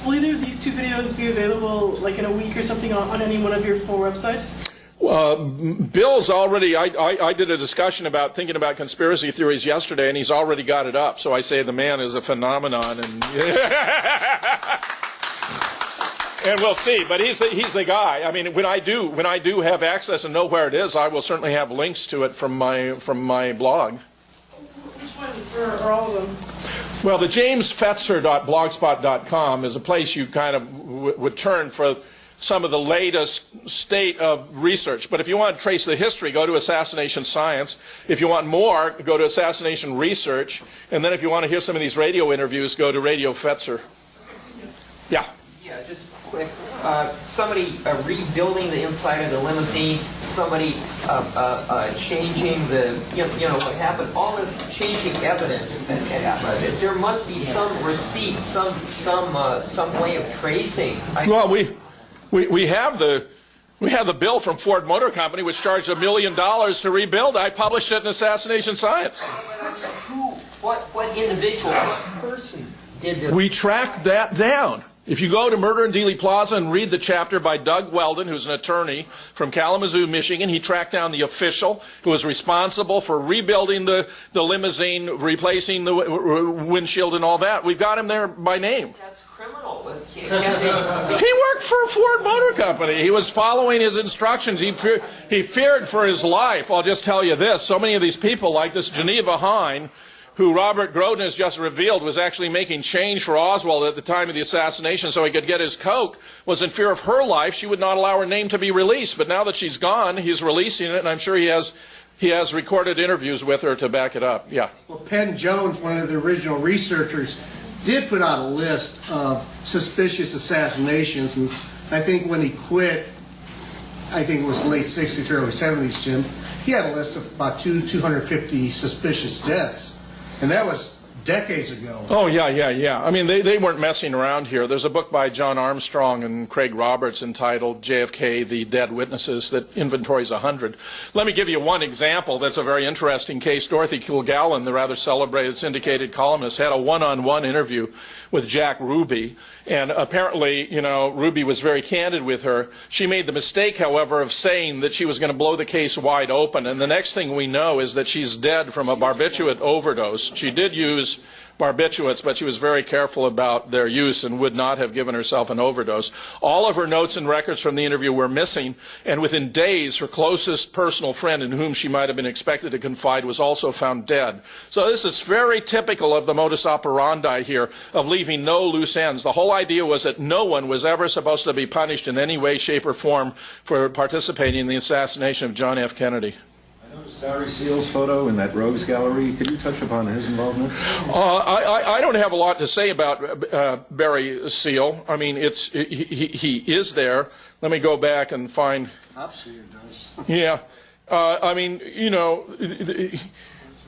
Will either of these two videos be available like in a week or something on any one of your 4 websites? Bill's already, I did a discussion about thinking about conspiracy theories yesterday, and he's already got it up. So I say the man is a phenomenon, and and we'll see. But he's the guy. I mean, when I do have access and know where it is, I will certainly have links to it from my blog. Which one, or all of them? Well, the jamesfetzer.blogspot.com is a place you kind of would turn for some of the latest state of research. But if you want to trace the history, go to Assassination Science. If you want more, go to Assassination Research. And then if you want to hear some of these radio interviews, go to Radio Fetzer. Yeah. Yeah, just quick. Somebody rebuilding the inside of the limousine, somebody changing the, you know what happened, all this changing evidence. There must be some receipt, some way of tracing. Well, we have the bill from Ford Motor Company, which charged $1 million to rebuild. I published it in Assassination Science. What individual, what person did this? We tracked that down. If you go to Murder in Dealey Plaza and read the chapter by Doug Weldon, who's an attorney from Kalamazoo, Michigan, he tracked down the official who was responsible for rebuilding the limousine, replacing the windshield and all that. We've got him there by name. That's criminal. He worked for Ford Motor Company. He was following his instructions. He feared for his life. I'll just tell you this. So many of these people, like this Geneva Hine, who Robert Groden has just revealed was actually making change for Oswald at the time of the assassination so he could get his coke, was in fear of her life. She would not allow her name to be released. But now that she's gone, he's releasing it, and I'm sure he has recorded interviews with her to back it up. Yeah. Well, Penn Jones, one of the original researchers, did put out a list of suspicious assassinations, and I think when he quit, I think it was late 60s, early 70s, Jim, he had a list of about 250 suspicious deaths. And that was decades ago. Oh, yeah. I mean, they weren't messing around here. There's a book by John Armstrong and Craig Roberts entitled JFK, The Dead Witnesses that inventories 100. Let me give you one example that's a very interesting case. Dorothy Kilgallen, the rather celebrated syndicated columnist, had a one-on-one interview with Jack Ruby. And apparently, you know, Ruby was very candid with her. She made the mistake, however, of saying that she was going to blow the case wide open. And the next thing we know is that she's dead from a barbiturate overdose. She did use barbiturates, but she was very careful about their use and would not have given herself an overdose. All of her notes and records from the interview were missing, and within days, her closest personal friend in whom she might have been expected to confide was also found dead. So this is very typical of the modus operandi here of leaving no loose ends. The whole idea was that no one was ever supposed to be punished in any way, shape, or form for participating in the assassination of John F. Kennedy. I noticed Barry Seal's photo in that Rogues Gallery. Could you touch upon his involvement? I don't have a lot to say about Barry Seal. I mean, he is there. Let me go back and find. Absolutely does. Yeah. I mean, you know,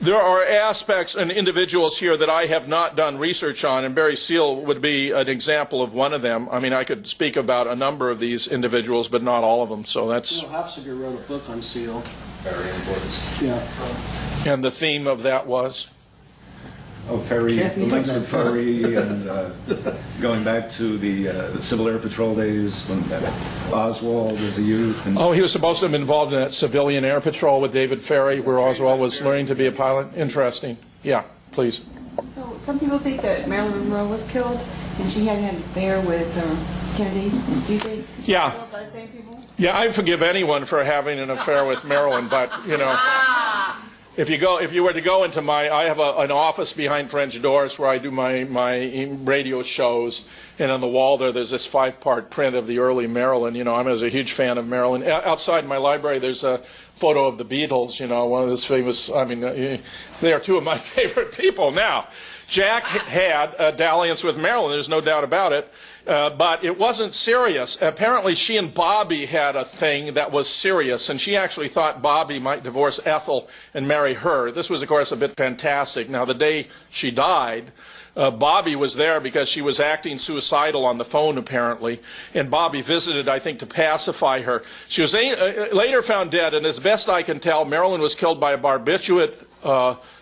there are aspects and individuals here that I have not done research on, and Barry Seal would be an example of one of them. I mean, I could speak about a number of these individuals, but not all of them. So that's. You know, Hofstadter wrote a book on Seal. Very important. Yeah. And the theme of that was? Oh, Ferry, the links with Ferry, and going back to the Civil Air Patrol days when Oswald was a youth. And he was supposed to have been involved in that Civilian Air Patrol with David Ferry, where Oswald was learning to be a pilot. Interesting. Yeah, please. So some people think that Marilyn Monroe was killed, and she had an affair with Kennedy. Do you think she was killed by the same people? Yeah, I forgive anyone for having an affair with Marilyn, but, you know. If you were to go into I have an office behind French doors where I do my radio shows, and on the wall there's this 5-part print of the early Marilyn. I was a huge fan of Marilyn. Outside my library, there's a photo of the Beatles. One of those famous. They are two of my favorite people. Now, Jack had a dalliance with Marilyn. There's no doubt about it. But it wasn't serious. Apparently, she and Bobby had a thing that was serious, and she actually thought Bobby might divorce Ethel and marry her. This was, of course, a bit fantastic. Now, the day she died, Bobby was there because she was acting suicidal on the phone, apparently, and Bobby visited, I think, to pacify her. She was later found dead, and as best I can tell, Marilyn was killed by a barbiturate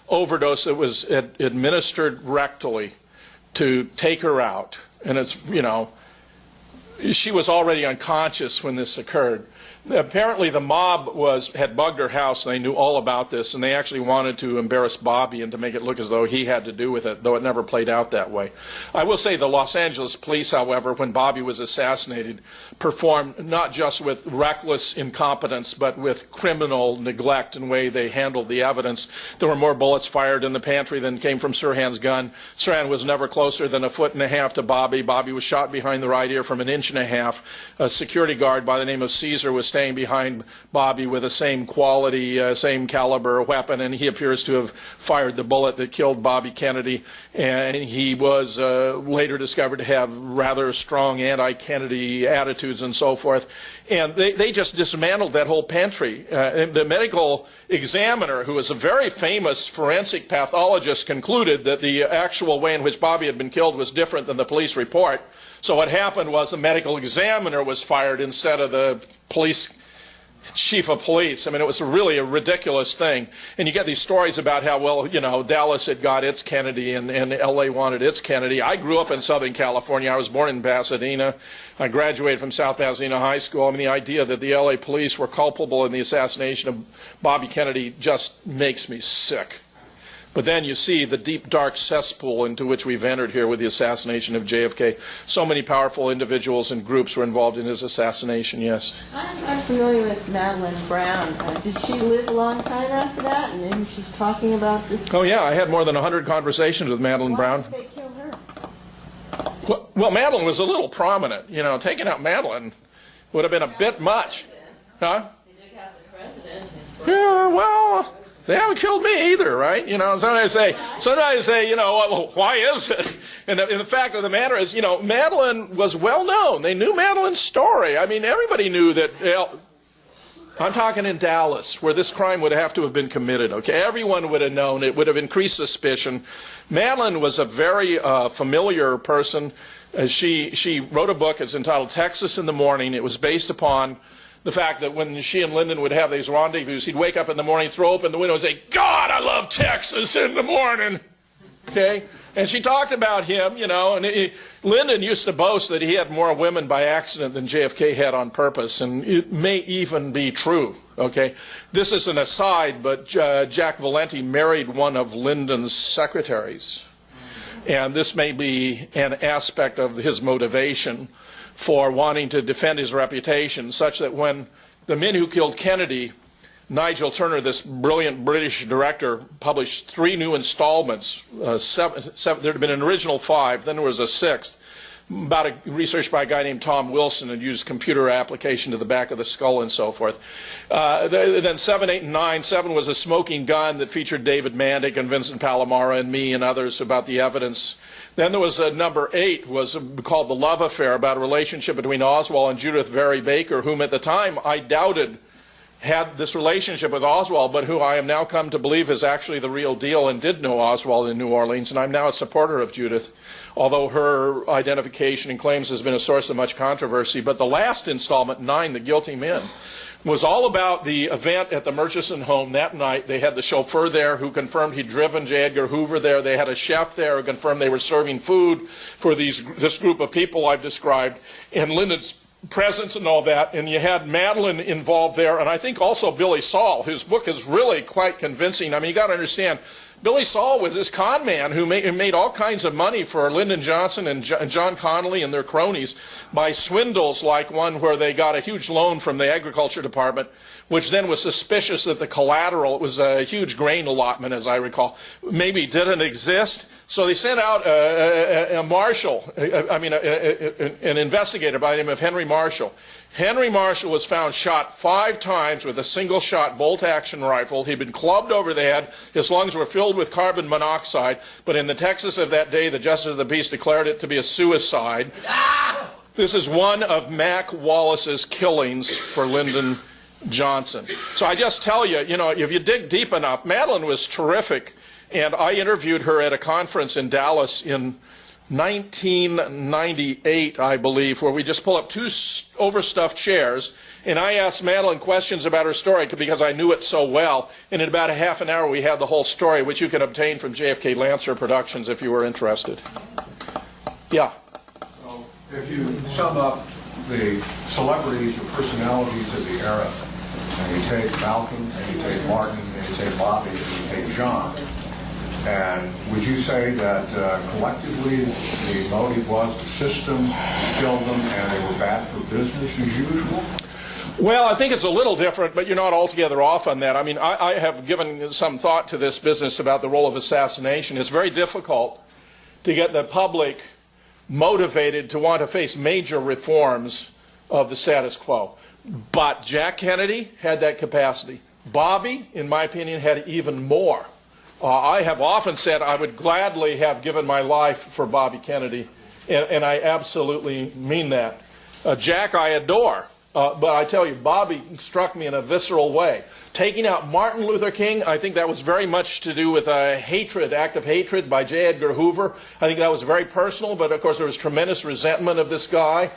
overdose that was administered rectally to take her out. And it's, she was already unconscious when this occurred. Apparently the mob had bugged her house, and they knew all about this, and they actually wanted to embarrass Bobby and to make it look as though he had to do with it, though it never played out that way. I will say the Los Angeles police, however, when Bobby was assassinated, performed not just with reckless incompetence, but with criminal neglect in the way they handled the evidence. There were more bullets fired in the pantry than came from Sirhan's gun. Sirhan was never closer than 1.5 feet to Bobby. Bobby was shot behind the right ear from 1.5 inches. A security guard by the name of Caesar was staying behind Bobby with the same quality, same caliber weapon, and he appears to have fired the bullet that killed Bobby Kennedy. And he was later discovered to have rather strong anti-Kennedy attitudes and so forth. And they just dismantled that whole pantry. The medical examiner, who was a very famous forensic pathologist, concluded that the actual way in which Bobby had been killed was different than the police report. So what happened was the medical examiner was fired instead of the chief of police. It was really a ridiculous thing. And you get these stories about how, well, Dallas had got its Kennedy and L.A. wanted its Kennedy. I grew up in Southern California. I was born in Pasadena. I graduated from South Pasadena High School. The idea that the L.A. police were culpable in the assassination of Bobby Kennedy just makes me sick. But then you see the deep, dark cesspool into which we've entered here with the assassination of JFK. So many powerful individuals and groups were involved in his assassination, yes. I'm familiar with Madeline Brown. Did she live alongside her after that? And then she's talking about this. Oh, yeah. I had more than 100 conversations with Madeline Brown. Why did they kill her? Well, Madeline was a little prominent. Taking out Madeline would have been a bit much. Huh? They took out the president. Yeah, well... They haven't killed me either, right? Sometimes they say, well, why is it? And the fact of the matter is, Madeline was well known. They knew Madeline's story. Everybody knew that. I'm talking in Dallas, where this crime would have to have been committed. Okay, everyone would have known. It would have increased suspicion. Madeline was a very familiar person. She wrote a book. It's entitled Texas in the Morning. It was based upon the fact that when she and Lyndon would have these rendezvous, he'd wake up in the morning, throw open the window and say, God, I love Texas in the morning. Okay? And she talked about him, and Lyndon used to boast that he had more women by accident than JFK had on purpose, and it may even be true. Okay? This is an aside, but Jack Valenti married one of Lyndon's secretaries. And this may be an aspect of his motivation for wanting to defend his reputation, such that when the men who killed Kennedy, Nigel Turner, this brilliant British director, published 3 new installments. There had been an original 5, then there was a 6th, about a research by a guy named Tom Wilson, and used computer application to the back of the skull and so forth. Then 7, 8, and 9. 7 was a smoking gun that featured David Mandick and Vincent Palomara and me and others about the evidence. Then there was number 8, was called The Love Affair, about a relationship between Oswald and Judith Very Baker, whom at the time I doubted had this relationship with Oswald, but who I am now come to believe is actually the real deal and did know Oswald in New Orleans, and I'm now a supporter of Judith, although her identification and claims has been a source of much controversy. But the last installment, 9, The Guilty Men, was all about the event at the Murchison home that night. They had the chauffeur there who confirmed he'd driven J. Edgar Hoover there. They had a chef there who confirmed they were serving food for this group of people I've described, and Lyndon's presence and all that. And you had Madeline involved there, and I think also Billy Saul, whose book is really quite convincing. You got to understand, Billy Saul was this con man who made all kinds of money for Lyndon Johnson and John Connolly and their cronies by swindles like one where they got a huge loan from the Agriculture Department, which then was suspicious that the collateral, it was a huge grain allotment, as I recall, maybe didn't exist. So they sent out an investigator by the name of Henry Marshall. Henry Marshall was found shot 5 times with a single-shot bolt-action rifle. He'd been clubbed over the head. His lungs were filled with carbon monoxide. But in the Texas of that day, the Justice of the Peace declared it to be a suicide. This is one of Mac Wallace's killings for Lyndon Johnson. So I just tell you, if you dig deep enough, Madeline was terrific. And I interviewed her at a conference in Dallas in 1998, I believe, where we just pull up 2 overstuffed chairs, and I asked Madeline questions about her story because I knew it so well, and in about a half an hour we had the whole story, which you can obtain from JFK Lancer Productions if you were interested. Yeah? So if you sum up the celebrities or personalities of the era, and you take Malcolm, and you take Martin, and you take Bobby, and you take John, and would you say that collectively the motive was the system killed them and they were bad for business as usual? Well, I think it's a little different, but you're not altogether off on that. I mean, I have given some thought to this business about the role of assassination. It's very difficult to get the public motivated to want to face major reforms of the status quo. But Jack Kennedy had that capacity. Bobby, in my opinion, had even more. I have often said I would gladly have given my life for Bobby Kennedy, and I absolutely mean that. Jack I adore, but I tell you, Bobby struck me in a visceral way. Taking out Martin Luther King, I think that was very much to do with a act of hatred by J. Edgar Hoover. I think that was very personal, but of course there was tremendous resentment of this guy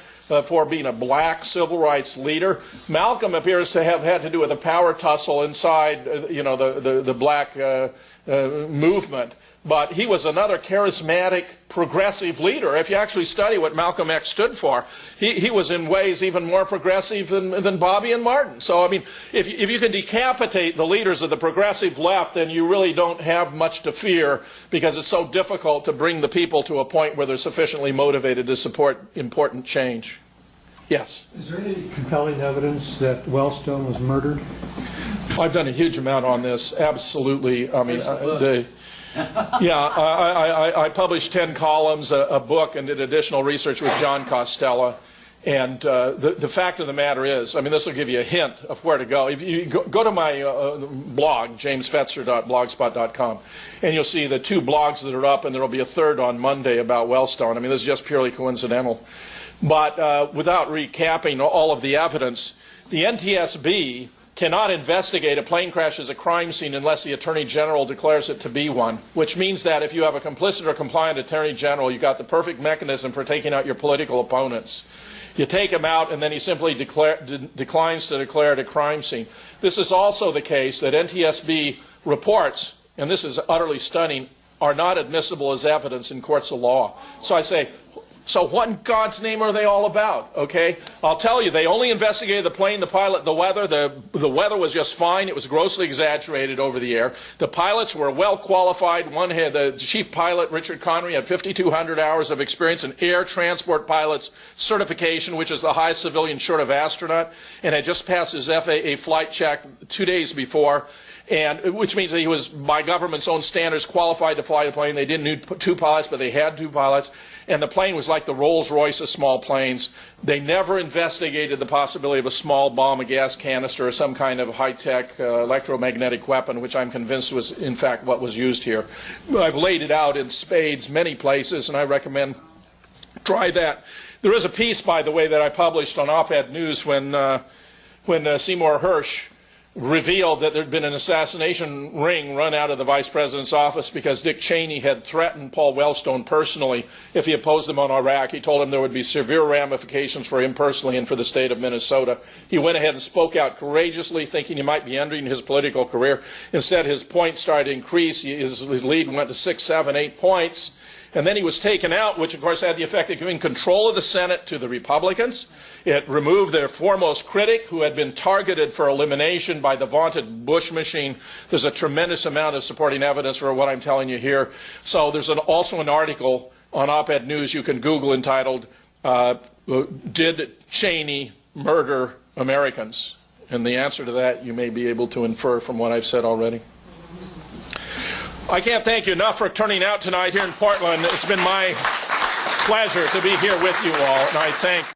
for being a black civil rights leader. Malcolm appears to have had to do with a power tussle inside, the black movement. But he was another charismatic, progressive leader. If you actually study what Malcolm X stood for, he was in ways even more progressive than Bobby and Martin. So, I mean, if you can decapitate the leaders of the progressive left, then you really don't have much to fear because it's so difficult to bring the people to a point where they're sufficiently motivated to support important change. Yes? Is there any compelling evidence that Wellstone was murdered? I've done a huge amount on this, absolutely. I mean, I published 10 columns, a book, and did additional research with John Costello. And the fact of the matter is, I mean, this will give you a hint of where to go. If you go to my blog, jamesfetzer.blogspot.com, and you'll see the 2 blogs that are up, and there will be a third on Monday about Wellstone. I mean, this is just purely coincidental. But without recapping all of the evidence, the NTSB cannot investigate a plane crash as a crime scene unless the Attorney General declares it to be one, which means that if you have a complicit or compliant Attorney General, you've got the perfect mechanism for taking out your political opponents. You take him out, and then he simply declines to declare it a crime scene. This is also the case that NTSB reports, and this is utterly stunning, are not admissible as evidence in courts of law. So I say, so what in God's name are they all about, okay? I'll tell you, they only investigated the plane, the pilot, the weather. The weather was just fine. It was grossly exaggerated over the air. The pilots were well qualified. One had the chief pilot, Richard Connery, had 5,200 hours of experience in air transport pilot's certification, which is the highest civilian short of astronaut, and had just passed his FAA flight check 2 days before. And which means that he was, by government's own standards, qualified to fly the plane. They didn't need 2 pilots, but they had 2 pilots. And the plane was like the Rolls-Royce of small planes. They never investigated the possibility of a small bomb, a gas canister, or some kind of high-tech electromagnetic weapon, which I'm convinced was, in fact, what was used here. I've laid it out in spades many places, and I recommend try that. There is a piece, by the way, that I published on Op-Ed News when Seymour Hersh revealed that there had been an assassination ring run out of the vice president's office because Dick Cheney had threatened Paul Wellstone personally if he opposed him on Iraq. He told him there would be severe ramifications for him personally and for the state of Minnesota. He went ahead and spoke out courageously, thinking he might be ending his political career. Instead, his points started to increase. His lead went to 6, 7, 8 points. And then he was taken out, which of course had the effect of giving control of the Senate to the Republicans. It removed their foremost critic, who had been targeted for elimination by the vaunted Bush machine. There's a tremendous amount of supporting evidence for what I'm telling you here. So there's also an article on Op-Ed News you can Google entitled, Did Cheney Murder Americans? And the answer to that you may be able to infer from what I've said already. I can't thank you enough for turning out tonight here in Portland. It's been my pleasure to be here with you all, and I thank